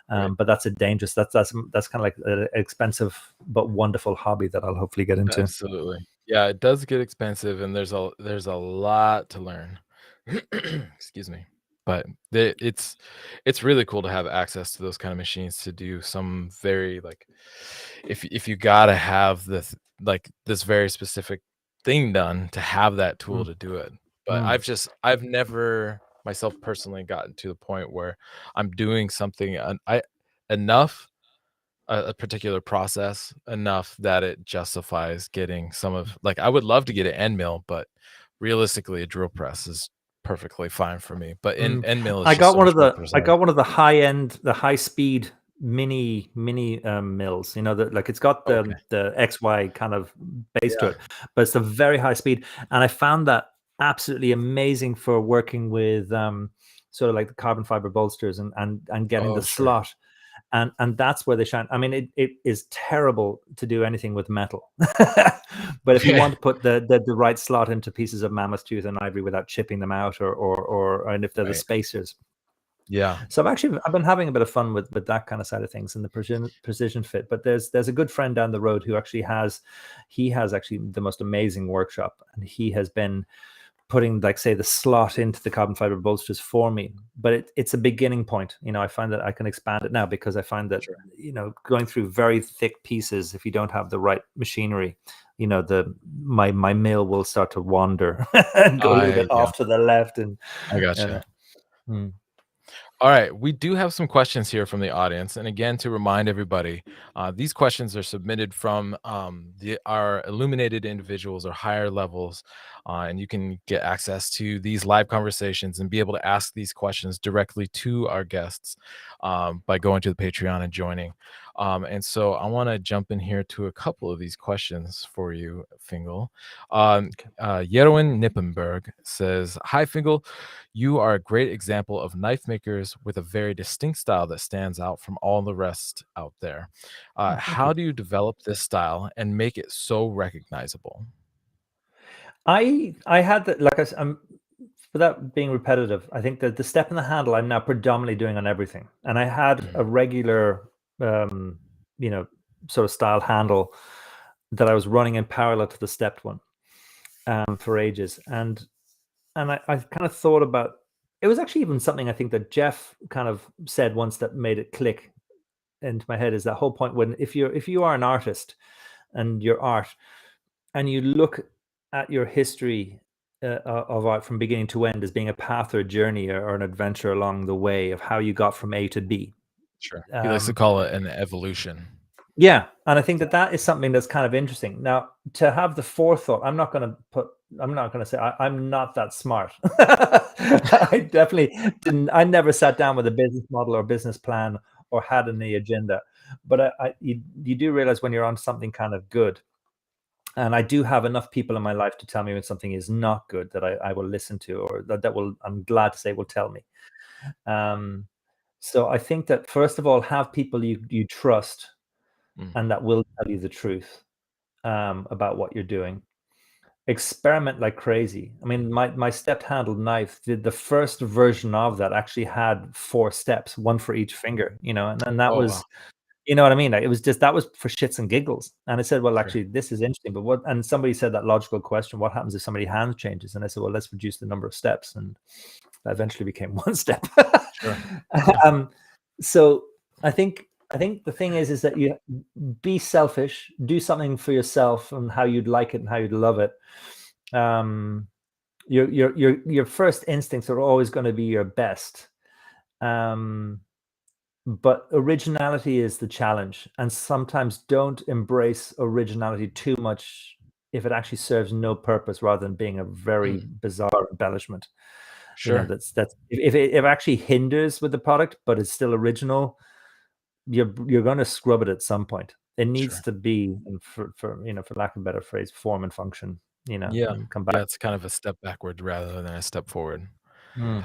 But that's a dangerous, that's kind of like an expensive but wonderful hobby that I'll hopefully get into. Absolutely. Yeah, it does get expensive, and there's a lot to learn. Excuse me. But it's really cool to have access to those kind of machines to do some very, like, if you gotta have like this very specific thing done, to have that tool to do it. But I've never myself personally gotten to the point where I'm doing something enough, a particular process enough that it justifies getting some of, like, I would love to get an end mill, but realistically a drill press is perfectly fine for me. But end mill is I just got so one much of more the precise. high end, the high speed mini mills, you know, that like it's got Okay. the XY kind of base to Yeah. it, but it's a very high speed. And I found that absolutely amazing for working with sort of like the carbon fiber bolsters and getting the Oh, sure. slot. And that's where they shine. I mean, it is terrible to do anything with metal, but if you want to put the right slot into pieces of mammoth tooth and ivory without chipping them out, and if they're the Right. spacers. Yeah. So I've been having a bit of fun with that kind of side of things and the precision fit. But there's a good friend down the road who actually has actually the most amazing workshop, and he has been putting, like, say, the slot into the carbon fiber bolsters for me. But it's a beginning point. You know, I find that I can expand it now because I find that, Sure. you know, going through very thick pieces, if you don't have the right machinery, you know, my mill will start to wander and go a little bit Yeah, off to the left. And I uh, gotcha. mm, All right, we do have some questions here from the audience, and again, to remind everybody, these questions are submitted from our illuminated individuals or higher levels, and you can get access to these live conversations and be able to ask these questions directly to our guests by going to the Patreon and joining. And so I want to jump in here to a couple of these questions for you, Fingal. Yerwin Nippenberg says, "Hi, Fingal. You are a great example of knife makers with a very distinct style that stands out from all the rest out there. thank you. How do you develop this style and make it so recognizable?" I had that, like I'm, without being repetitive, I think that the step in the handle I'm now predominantly doing on everything. And I had Mhm. a regular, um, you know, sort of style handle that I was running in parallel to the stepped one for ages. And I kind of thought about, it was actually even something I think that Jeff kind of said once that made it click into my head, is that whole point when if you are an artist and your art, and you look at your history of art from beginning to end as being a path or a journey or an adventure along the way of how you got from A to B. Sure. He likes to Um, call it an evolution. yeah, and I think that is something that's kind of interesting. Now, to have the forethought, I'm not going to say I'm not that smart. I definitely didn't. I never sat down with a business model or business plan or had any agenda. But you do realize when you're on something kind of good, and I do have enough people in my life to tell me when something is not good that I will listen to, or that will, I'm glad to say, will tell me. Um, so I think that first of all, have people you trust Mm, and that will tell you the truth about what you're doing. Experiment like crazy. I mean, my stepped handled knife, the first version of that actually had 4 steps, one for each finger, you know, and that oh, wow. was, you know what I mean? Like, it was just, that was for shits and giggles. And I said, well, Sure. actually, this is interesting, but what, and somebody said that logical question, what happens if somebody hand changes? And I said, well, let's reduce the number of steps. And that eventually became 1 step. Sure. Yeah. um, so I think I think the thing is that you be selfish, do something for yourself and how you'd like it and how you'd love it. Your first instincts are always going to be your best. But originality is the challenge, and sometimes don't embrace originality too much if it actually serves no purpose rather than being a very Mm, bizarre embellishment. sure, That's if it actually hinders with the product, but it's still original, you're going to scrub it at some point. It needs sure. to be, for for lack of a better phrase, form and function. Yeah, And come yeah, back. it's kind of a step backward rather than a step forward.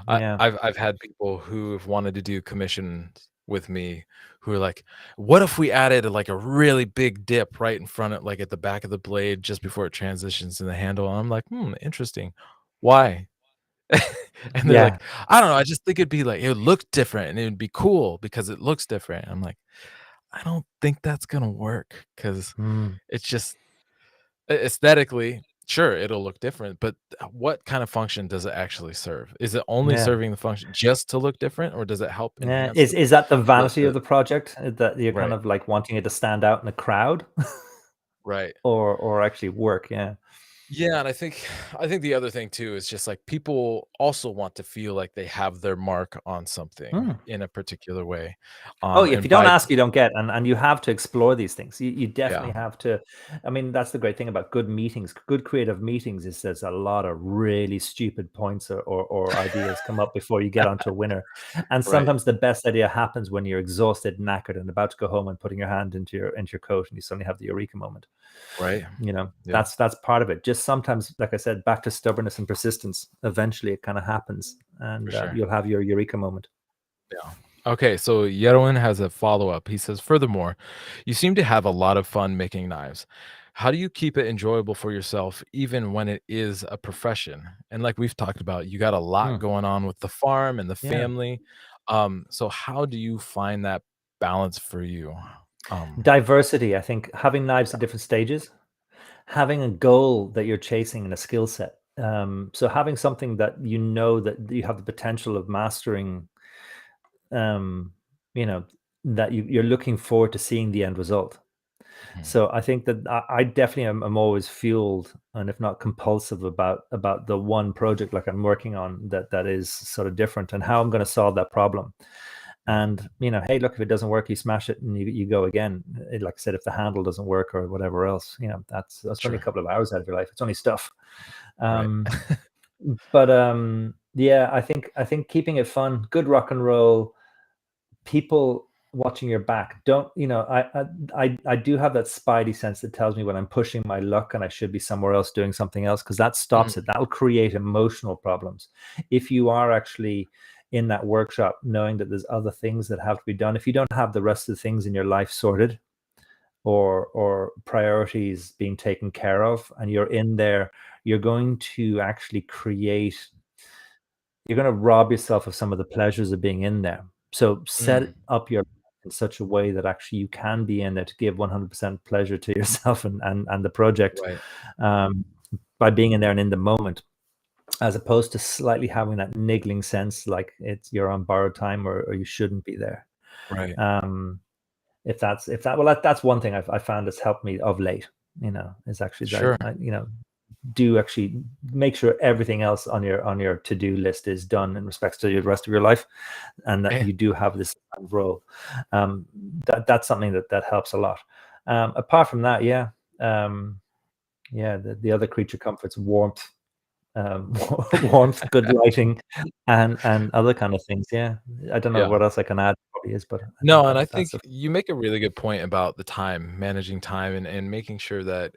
Yeah. I've had people who have wanted to do commissions with me who are like, "What if we added, like, a really big dip right in front of like, at the back of the blade just before it transitions in the handle?" And I'm like, "Hmm, interesting. Why?" And they're Yeah. like, "I don't know, I just think it'd be like it would look different and it would be cool because it looks different." I'm like, "I don't think that's gonna work because Mm, it's just aesthetically, sure, it'll look different, but what kind of function does it actually serve? Is it only yeah. serving the function just to look different, or does it help Yeah. enhance Is that the vanity the of the project, that you're kind right, of like wanting it to stand out in a crowd, right. or actually work? Yeah. Yeah, and I think the other thing too is just, like, people also want to feel like they have their mark on something Mm. in a particular way, Oh, if and you don't by ask, you don't get, and you have to explore these things. You yeah, definitely have to. I mean, that's the great thing about good meetings. Good creative meetings is there's a lot of really stupid points or ideas come up before you get onto a winner. And right, sometimes the best idea happens when you're exhausted, knackered, and about to go home and putting your hand into your coat, and you suddenly have the eureka moment. right, yeah, That's part of it. Just sometimes, like I said, back to stubbornness and persistence. Eventually, it kind of happens, for and sure. you'll have your eureka moment. Yeah. Okay, so Yerwin has a follow-up. He says, "Furthermore, you seem to have a lot of fun making knives. How do you keep it enjoyable for yourself even when it is a profession?" And like we've talked about, you got a lot Mm, going on with the farm and the yeah. family. So how do you find that balance for you? Um, Diversity, I think having knives at different stages, having a goal that you're chasing and a skill set. So having something that that you have the potential of mastering, um, you know, that you're looking forward to seeing the end result. mhm, So I think that I definitely am always fueled, and if not compulsive, about the one project like I'm working on that is sort of different and how I'm going to solve that problem. yeah, And hey, look, if it doesn't work, you smash it and you go again. Like I said, if the handle doesn't work or whatever else, that's only a sure. couple of hours out of your life. It's only stuff. Right. Um, but yeah, I think keeping it fun, good rock and roll, people watching your back. Don't I do have that spidey sense that tells me when I'm pushing my luck and I should be somewhere else doing something else, because that stops Mm, it. That'll create emotional problems. If you are actually in that workshop knowing that there's other things that have to be done, if you don't have the rest of the things in your life sorted, or priorities being taken care of, and you're in there, you're going to actually you're going to rob yourself of some of the pleasures of being in there. So set mm, up your in such a way that actually you can be in there to give 100% pleasure to yourself and the project, right, um, by being in there and in the moment, as opposed to slightly having that niggling sense like you're on borrowed time, or you shouldn't be there. right. Um, if that well, that's one thing I found that's helped me of late. Is actually that Sure. do actually make sure everything else on your to-do list is done in respects to the rest of your life, and that Eh, you do have this role. um that's something that helps a lot. Apart from that, yeah, the other creature comforts, warmth, warmth, good lighting, and other kind of things. Yeah, I don't know yeah. what else I can add, probably is, but I think No, and I that's think you make a really good point about the time, managing time and making sure that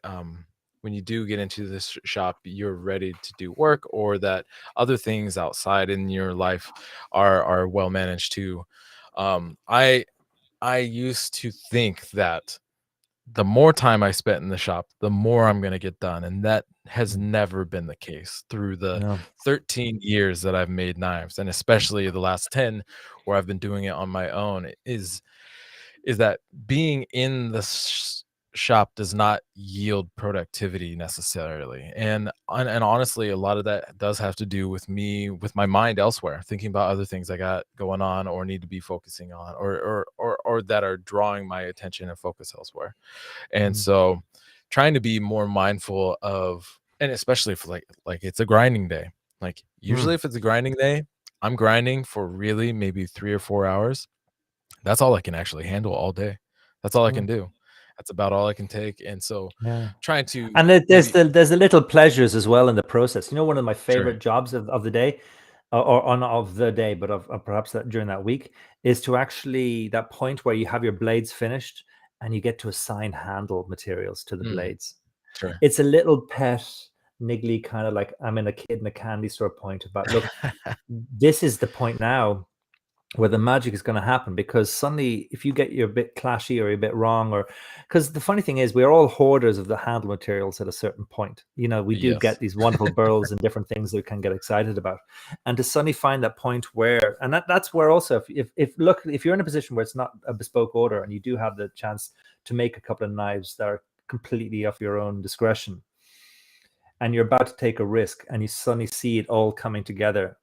when you do get into this shop, you're ready to do work or that other things outside in your life are well managed too. I used to think that the more time I spent in the shop, the more I'm gonna get done, and that has never been the case through the no. 13 years that I've made knives, and especially the last 10 where I've been doing it on my own is that being in the shop does not yield productivity necessarily. And honestly, a lot of that does have to do with me with my mind elsewhere, thinking about other things I got going on or need to be focusing on, or that are drawing my attention and focus elsewhere. And Mm. so trying to be more mindful of, and especially if like it's a grinding day. Like usually Mm. if it's a grinding day, I'm grinding for really maybe 3 or 4 hours. That's all I can actually handle all day. That's all I can Mm. do. That's about all I can take. And so Yeah. trying to And maybe there's the little pleasures as well in the process. You know, one of my sure. favorite jobs of the day, or not of the day, but of perhaps that during that week, is to actually that point where you have your blades finished and you get to assign handle materials to the Mm, blades. sure. It's a little pet, niggly kind of like I'm in a kid in a candy store point about, look, this is the point now where the magic is going to happen, because suddenly if you get you're a bit clashy or a bit wrong, or because the funny thing is we're all hoarders of the handle materials at a certain point. You know, we do get Yes. these wonderful burls and different things that we can get excited about, and to suddenly find that point where, and that's where also if look, if you're in a position where it's not a bespoke order and you do have the chance to make a couple of knives that are completely off your own discretion, and you're about to take a risk and you suddenly see it all coming together,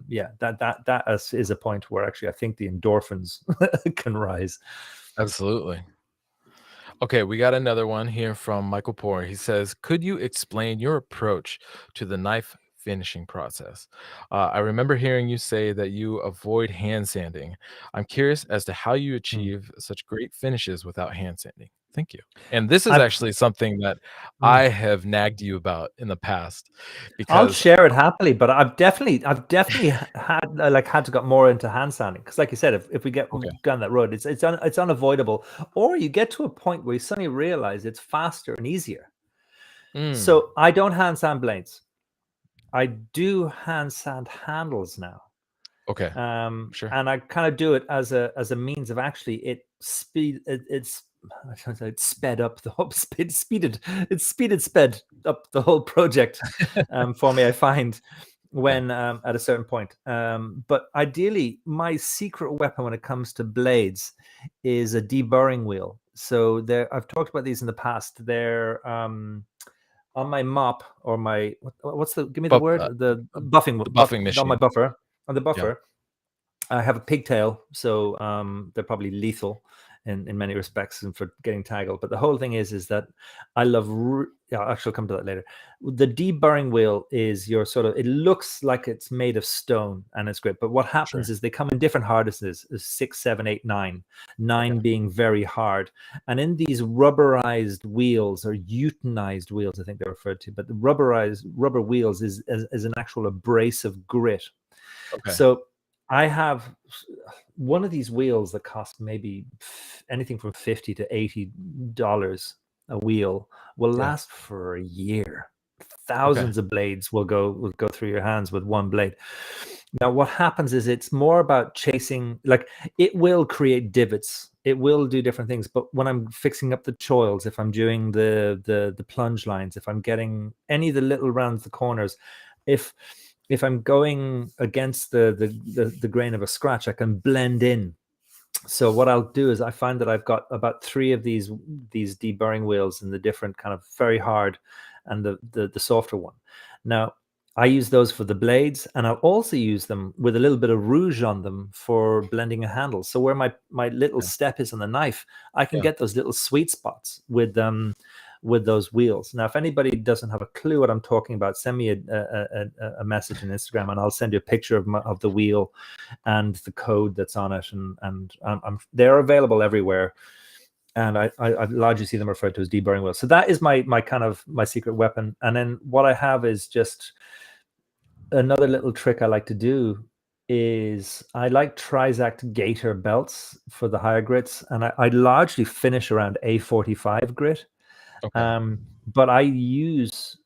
yeah, that is a point where actually I think the endorphins can rise. Absolutely. Okay, we got another one here from Michael Poor. He says, "Could you explain your approach to the knife finishing process? I remember hearing you say that you avoid hand sanding. I'm curious as to how you Mm. achieve such great finishes without hand sanding. Thank you." And this is I've actually something that mm. I have nagged you about in the past I'll because share it happily, but I've definitely had like had to got more into hand sanding, because like you said, if we get okay. down that road, it's unavoidable, or you get to a point where you suddenly realize it's faster and easier. Mm, So I don't hand sand blades. I do hand sand handles now. okay. Sure. And I kind of do it as a means of actually it's I don't know, it sped up the whole sped up the whole project, for me, I find, Yeah. when at a certain point. But ideally, my secret weapon when it comes to blades is a deburring wheel. So there, I've talked about these in the past. They're on my mop, or my what's the, give me the But word, the buffing the buff buffing on my machine. buffer, on the Yeah. buffer. I have a pigtail, so they're probably lethal in many respects and for getting tangled. But the whole thing is that I love. Yeah, actually, I'll come to that later. The deburring wheel is your sort of. It looks like it's made of stone and it's great, but what happens Sure. is they come in different hardnesses: 6, 7, 8, 9. Okay. 9 being very hard, and in these rubberized wheels, or eutenized wheels, I think they're referred to. But the rubberized rubber wheels is an actual abrasive grit. Okay. So I have one of these wheels that cost maybe anything from $50 to $80 a wheel, will Yeah. last for a year. Okay. Thousands of blades will go through your hands with one blade. Now, what happens is it's more about chasing, like it will create divots, it will do different things. But when I'm fixing up the choils, if I'm doing the plunge lines, if I'm getting any of the little rounds, the corners, if if I'm going against the grain of a scratch, I can blend in. So what I'll do is I find that I've got about 3 of these deburring wheels in the different kind of very hard and the softer one. Now I use those for the blades, and I'll also use them with a little bit of rouge on them for blending a handle. So where my little Yeah. step is on the knife, I can Yeah. get those little sweet spots with those wheels. Now, if anybody doesn't have a clue what I'm talking about, send me a message on Instagram, and I'll send you a picture of the wheel and the code that's on it, and they're available everywhere. And I largely see them referred to as deburring wheels. So that is my kind of my secret weapon. And then what I have is just another little trick I like to do is I like Trizact Gator belts for the higher grits, and I largely finish around A45 grit. Okay. But I use,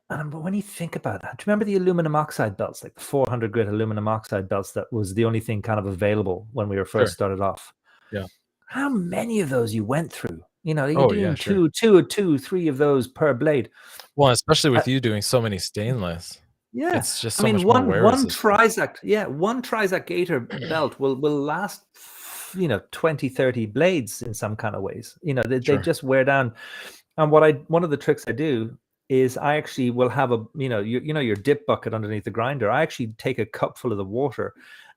but when you think about that, do you remember the aluminum oxide belts, like the 400 grit aluminum oxide belts? That was the only thing kind of available when we were first Sure. started off. Yeah. How many of those you went through? You know, you're Oh, yeah, doing sure. two, 3 of those per blade. Well, especially Uh, with you doing so many stainless, yeah, it's just I so mean, much more one wear one resistant. Trizact, yeah, one Trizact Gator belt will last, 20, 30 blades in some kind of ways. They Sure. just wear down. And one of the tricks I do is I actually will have a, your dip bucket underneath the grinder. I actually take a cup full of the water,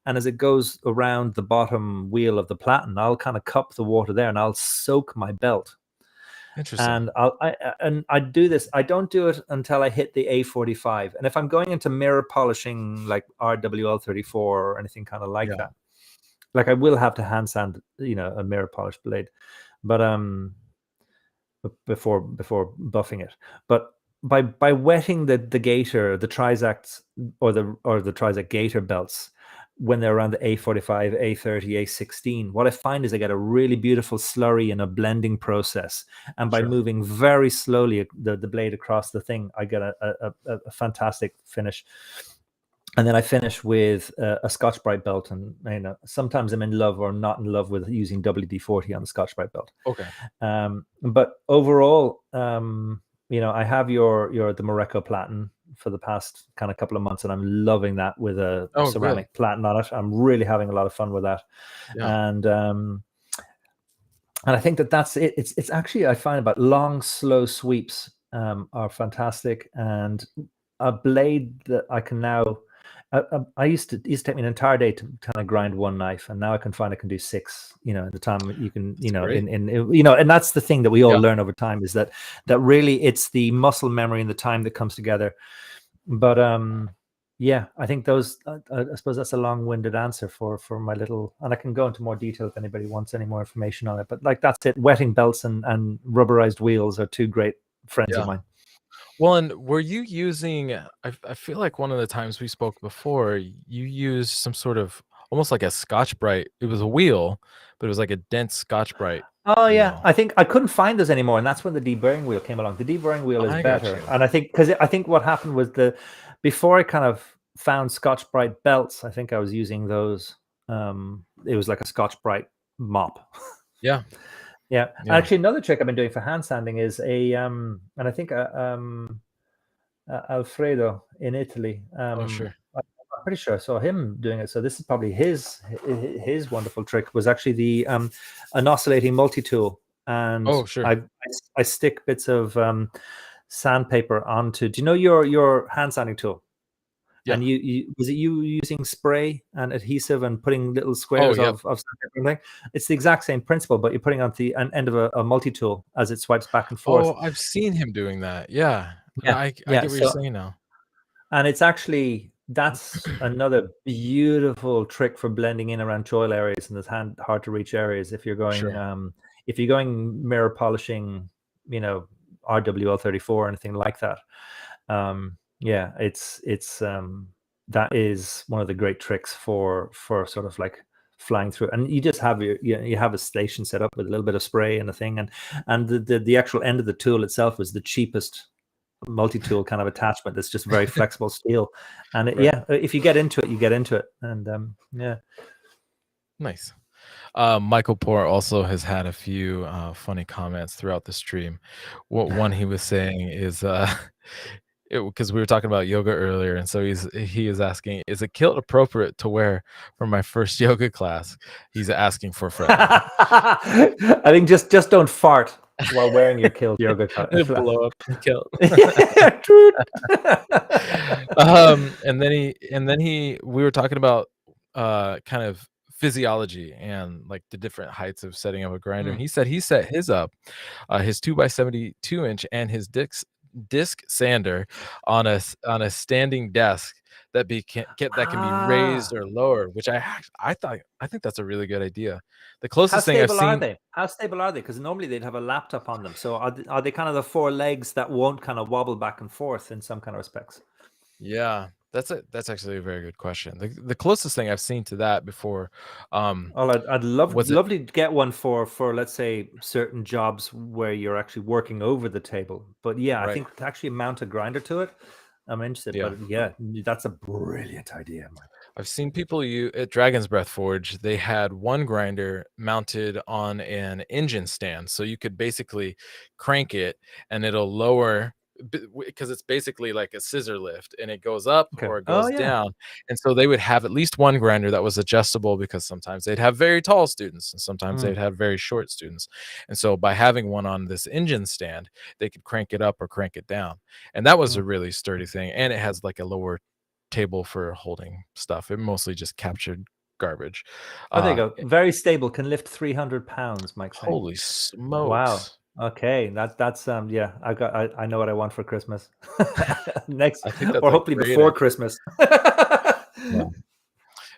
and as it goes around the bottom wheel of the platen, I'll kind of cup the water there, and I'll soak my belt. Interesting. And I do this. I don't do it until I hit the A45. And if I'm going into mirror polishing like RWL34 or anything kind of like Yeah. that, like I will have to hand sand, a mirror polish blade, but before buffing it. But by wetting the gator, the Trizacts, or the Trizact gator belts, when they're around the A45, A30, A16, what I find is I get a really beautiful slurry and a blending process. And by Sure. moving very slowly the blade across the thing, I get a fantastic finish. And then I finish with a Scotch-Brite belt, and sometimes I'm in love or not in love with using WD-40 on the Scotch-Brite belt. Okay. But overall, I have the Morocco platen for the past kind of couple of months, and I'm loving that with a ceramic really? platen on it. I'm really having a lot of fun with that. Yeah. And I think that's it. It's actually, I find about long, slow sweeps are fantastic, and a blade that I can now. I used to take me an entire day to kind of grind one knife, and now I can find I can do 6. At the time you can, That's great. and that's the thing that we all Yeah. learn over time, is that really it's the muscle memory and the time that comes together. But yeah, I think those. I suppose that's a long-winded answer for my little, and I can go into more detail if anybody wants any more information on it. But like, that's it. Wetting belts and rubberized wheels are two great friends of Yeah. mine. Well, and were you using, I feel like one of the times we spoke before, you used some sort of almost like a Scotch-Brite. It was a wheel, but it was like a dense Scotch-Brite Oh yeah, wheel. I think I couldn't find those anymore, and that's when the deburring wheel came along. The deburring wheel is I got better, you. and I think what happened was before I kind of found Scotch-Brite belts, I think I was using those. It was like a Scotch-Brite mop. Yeah. Yeah. Yeah. Actually, another trick I've been doing for hand sanding is and I think Alfredo in Italy. Oh, sure. I'm pretty sure I saw him doing it. So this is probably his wonderful trick, was actually the an oscillating multi-tool, and Oh, sure. I stick bits of sandpaper onto. Do you know your hand sanding tool? Yeah. And you was it you using spray and adhesive and putting little Oh, squares yep. of sandpaper and thing? It's the exact same principle, but you're putting on the end of a multi-tool as it swipes back and forth. Oh, I've seen him doing that. Yeah. Yeah, I yeah. get what you're So, saying now. and it's actually, that's another beautiful trick for blending in around choil areas and the hard to reach areas. If you're going Sure. mirror polishing, RWL34 or anything like that. Yeah, it's that is one of the great tricks for sort of like flying through, and you just have you have a station set up with a little bit of spray and a thing, and the actual end of the tool itself is the cheapest multi-tool kind of attachment that's just very flexible steel. And Right. if you get into it, you get into it. And yeah. Nice. Michael Poor also has had a few funny comments throughout the stream. One he was saying is because we were talking about yoga earlier, and so he is asking, is a kilt appropriate to wear for my first yoga class? He's asking for Fred. I think just don't fart while wearing your kilt yoga. Blow up the kilt. And then we were talking about kind of physiology and like the different heights of setting up a grinder. And he said he set his up, his 2x72 inch and his disc sander on a standing desk that can be raised or lowered, which I think that's a really good idea. The closest thing I've seen. How stable are they? Because normally they'd have a laptop on them. So are they kind of the four legs that won't kind of wobble back and forth in some kind of respects? Yeah, that's actually a very good question. The closest thing I've seen to that before, Well, I'd love was it to get one for let's say certain jobs where you're actually working over the table. But yeah, I right? think to actually mount a grinder to it, I'm interested. Yeah. But yeah, that's a brilliant idea, man. I've seen people at Dragon's Breath Forge, they had one grinder mounted on an engine stand. So you could basically crank it and it'll lower, because it's basically like a scissor lift, and it goes up Okay. or it Oh goes yeah. down. And so they would have at least one grinder that was adjustable, because sometimes they'd have very tall students and sometimes they'd have very short students. And so by having one on this engine stand, they could crank it up or crank it down. And that was a really sturdy thing. And it has like a lower table for holding stuff. It mostly just captured garbage. Oh, there you go. Eh, Very stable. Can lift 300 pounds, Mike's saying. holy Wow. smokes! Okay, that's yeah. I know what I want for Christmas next, I think that's or like hopefully before creative. Christmas. Yeah.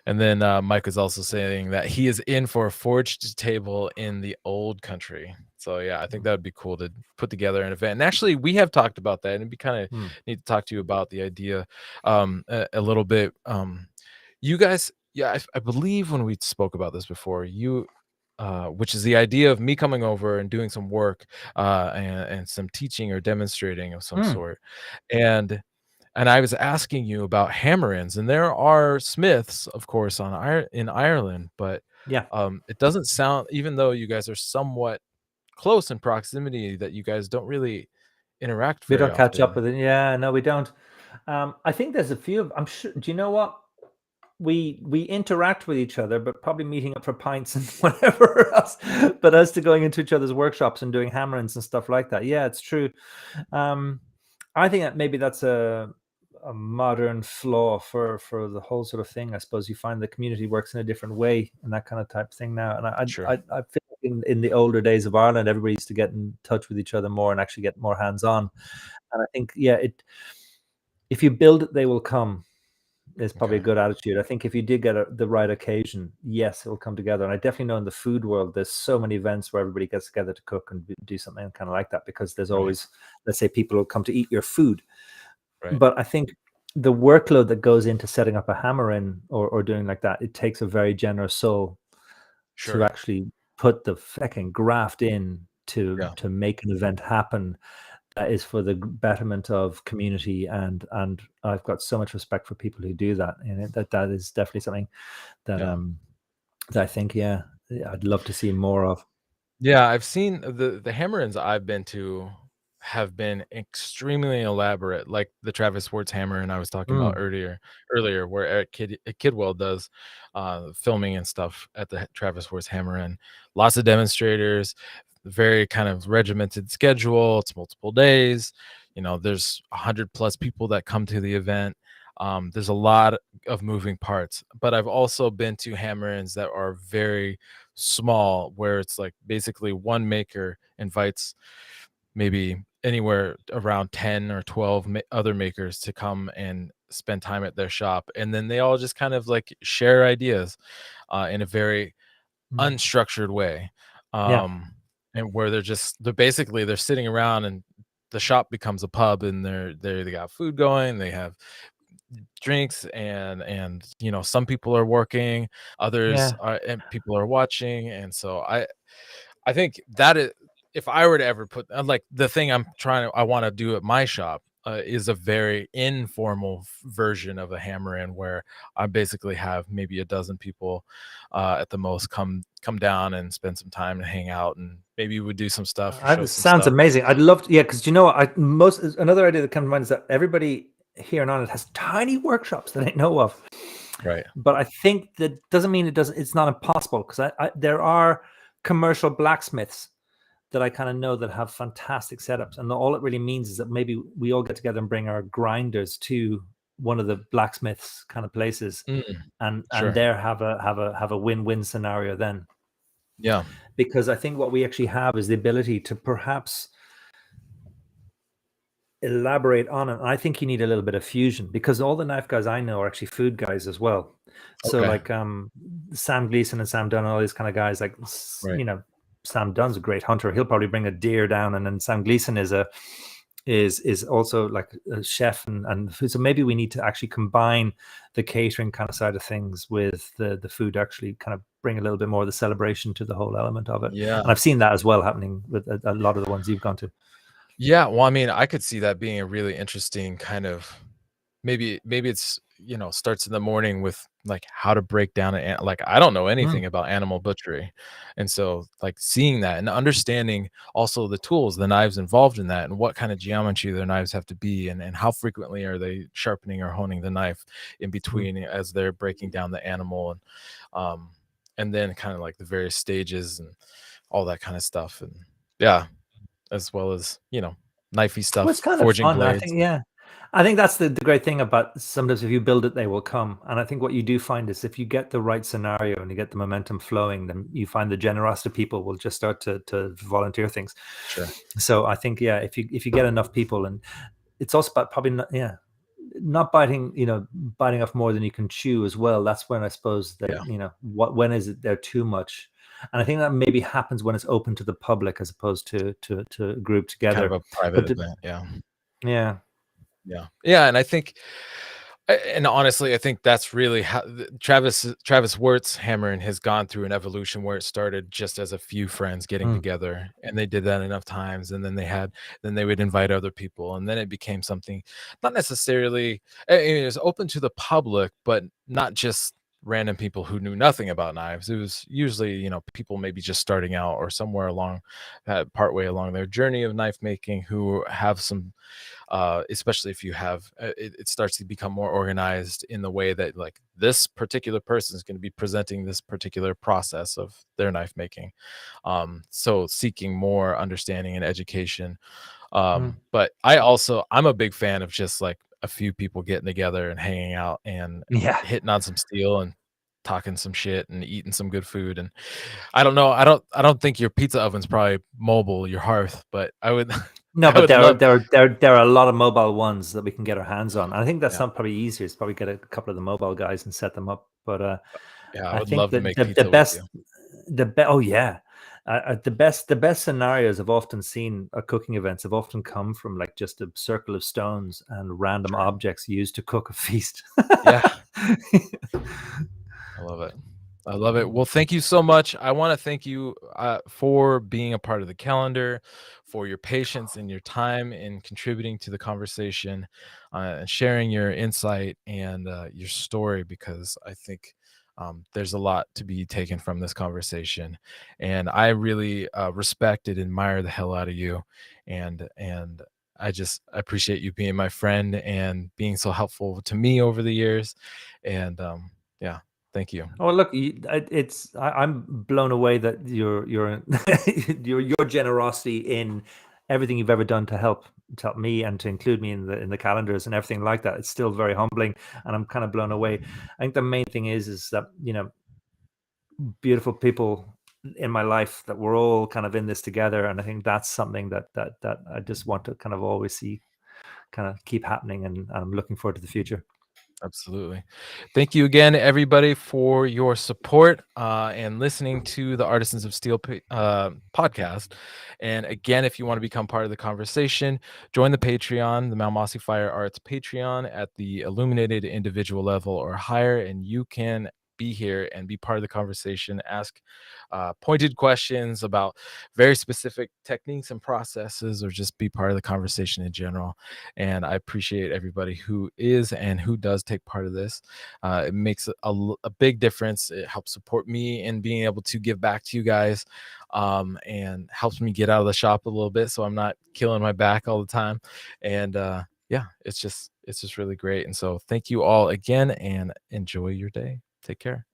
And then Mike is also saying that he is in for a forged table in the old country. So yeah, I think that would be cool to put together an event. And actually, we have talked about that, and it'd be kind of Hmm. need to talk to you about the idea a little bit. You guys, yeah, I believe when we spoke about this before, which is the idea of me coming over and doing some work and some teaching or demonstrating of some Hmm. sort, and I was asking you about hammer-ins, and there are smiths, of course, in Ireland, but, Yeah, it doesn't sound, even though you guys are somewhat close in proximity, that you guys don't really interact we very don't catch up often. with it. Yeah, no, we don't. I think there's a few. I'm sure. Do you know what? We interact with each other, but probably meeting up for pints and whatever else. But as to going into each other's workshops and doing hammerings and stuff like that, yeah, it's true. Um, I think that maybe that's a modern flaw for the whole sort of thing. I suppose you find the community works in a different way and that kind of type thing now. And Sure. I feel like in the older days of Ireland, everybody used to get in touch with each other more and actually get more hands on. And I think, yeah, if you build it, they will come is probably a Okay. good attitude. I think if you did get the right occasion, yes, it'll come together. And I definitely know in the food world, there's so many events where everybody gets together to cook and do something kind of like that, because there's Right. always, let's say, people will come to eat your food. Right. But I think the workload that goes into setting up a hammer in or doing like that, it takes a very generous soul to Sure. actually put the fucking graft in Yeah. to make an event happen that is for the betterment of community. And I've got so much respect for people who do that, and that is definitely something that Yeah. that I think, yeah, I'd love to see more of. Yeah, I've seen the hammer-ins I've been to have been extremely elaborate, like the Travis Sports hammer-in I was talking about Mm, earlier, where Eric Kidwell does filming and stuff at the Travis Sports hammer-in. Lots of demonstrators, very kind of regimented schedule. It's multiple days. There's 100 plus people that come to the event. There's a lot of moving parts, but I've also been to hammer-ins that are very small, where it's like basically one maker invites maybe anywhere around 10 or 12 other makers to come and spend time at their shop, and then they all just kind of like share ideas in a very mm. unstructured way, Yeah, and where they're sitting around, and the shop becomes a pub, and they got food going, they have drinks, and some people are working, others yeah. are, and people are watching. And so I think that is, if I were to ever put like the thing I want to do at my shop is a very informal version of a hammer in, where I basically have maybe a dozen people at the most come down and spend some time and hang out, and maybe we would do some stuff or show This some sounds stuff. amazing. I'd love to, yeah, because you know what, another idea that comes to mind is that everybody here in Ireland has tiny workshops that I know of. Right. But I think that doesn't mean it's not impossible, because there are commercial blacksmiths that I kind of know that have fantastic setups, and all it really means is that maybe we all get together and bring our grinders to one of the blacksmiths kind of places, Mm, and sure. there have a win-win scenario then. Yeah. Because I think what we actually have is the ability to perhaps elaborate on it. I think you need a little bit of fusion, because all the knife guys I know are actually food guys as well. So Okay. like Sam Gleason and Sam Dunn, all these kind of guys, like, Right. Sam Dunn's a great hunter. He'll probably bring a deer down, and then Sam Gleason is also like a chef and food. So maybe we need to actually combine the catering kind of side of things with the food, actually kind of bring a little bit more of the celebration to the whole element of it. Yeah. And I've seen that as well happening with a lot of the ones you've gone to. Yeah, well, I mean, I could see that being a really interesting kind of, maybe it's, starts in the morning with like how to break down like I don't know Mm, anything about animal butchery. And so like seeing that and understanding also the tools, the knives involved in that, and what kind of geometry their knives have to be, and how frequently are they sharpening or honing the knife in mm. between as they're breaking down the animal, um and then kind of like the various stages and all that kind of stuff. And yeah, as well as, knifey Well, it's stuff, kind of forging fun. I blades. think, yeah. I think that's the great thing about sometimes if you build it, they will come. And I think what you do find is if you get the right scenario and you get the momentum flowing, then you find the generosity people will just start to volunteer things. Sure. So I think, yeah, if you get enough people, and it's also about probably not, yeah, not biting off more than you can chew as well. That's when I suppose that, Yeah. when is it there too much? And I think that maybe happens when it's open to the public as opposed to a group Kind of together. a private But event. Yeah. yeah. Yeah. Yeah, and I think and honestly, I think that's really how Travis Wertzhammer has gone through an evolution where it started just as a few friends getting Mm, together, and they did that enough times, and then they would invite other people, and then it became something not necessarily it was open to the public, but not just random people who knew nothing about knives. It was usually, people maybe just starting out or somewhere along partway along their journey of knife making who have some especially if you have it starts to become more organized in the way that like this particular person is going to be presenting this particular process of their knife making, so seeking more understanding and education. mm. But I'm a big fan of just like a few people getting together and hanging out and Yeah. hitting on some steel and talking some shit and eating some good food. And I don't know, I don't think your pizza oven's probably mobile, your hearth, but I would No, I but would there are love. there are there there are a lot of mobile ones that we can get our hands on. And I think that's Yeah. not probably easier. It's probably get a couple of the mobile guys and set them up. But Yeah, I I would think love to that make pizza with you. oh yeah, the best scenarios I've often seen at cooking events have often come from like just a circle of stones and random Sure. objects used to cook a feast. Yeah, I love it. I love it. Well, thank you so much. I want to thank you for being a part of the calendar, for your patience and your time in contributing to the conversation, and sharing your insight and your story, because I think there's a lot to be taken from this conversation. And I really respect and admire the hell out of you. And I appreciate you being my friend and being so helpful to me over the years. And yeah, thank you. Oh, look, I'm blown away that your your generosity in everything you've ever done to help me and to include me in the calendars and everything like that. It's still very humbling, and I'm kind of blown away. I think the main thing is that beautiful people in my life, that we're all kind of in this together, and I think that's something that I just want to kind of always see kind of keep happening, and I'm looking forward to the future. Absolutely. Thank you again, everybody, for your support and listening to the Artisans of Steel podcast. And again, if you want to become part of the conversation, join the Patreon, the Malmosy Fire Arts Patreon at the illuminated individual level or higher, and you can be here and be part of the conversation, ask pointed questions about very specific techniques and processes, or just be part of the conversation in general. And I appreciate everybody who is and who does take part of this. It makes a big difference. It helps support me in being able to give back to you guys, and helps me get out of the shop a little bit so I'm not killing my back all the time. And yeah, it's just really great. And so thank you all again, and enjoy your day. Take care.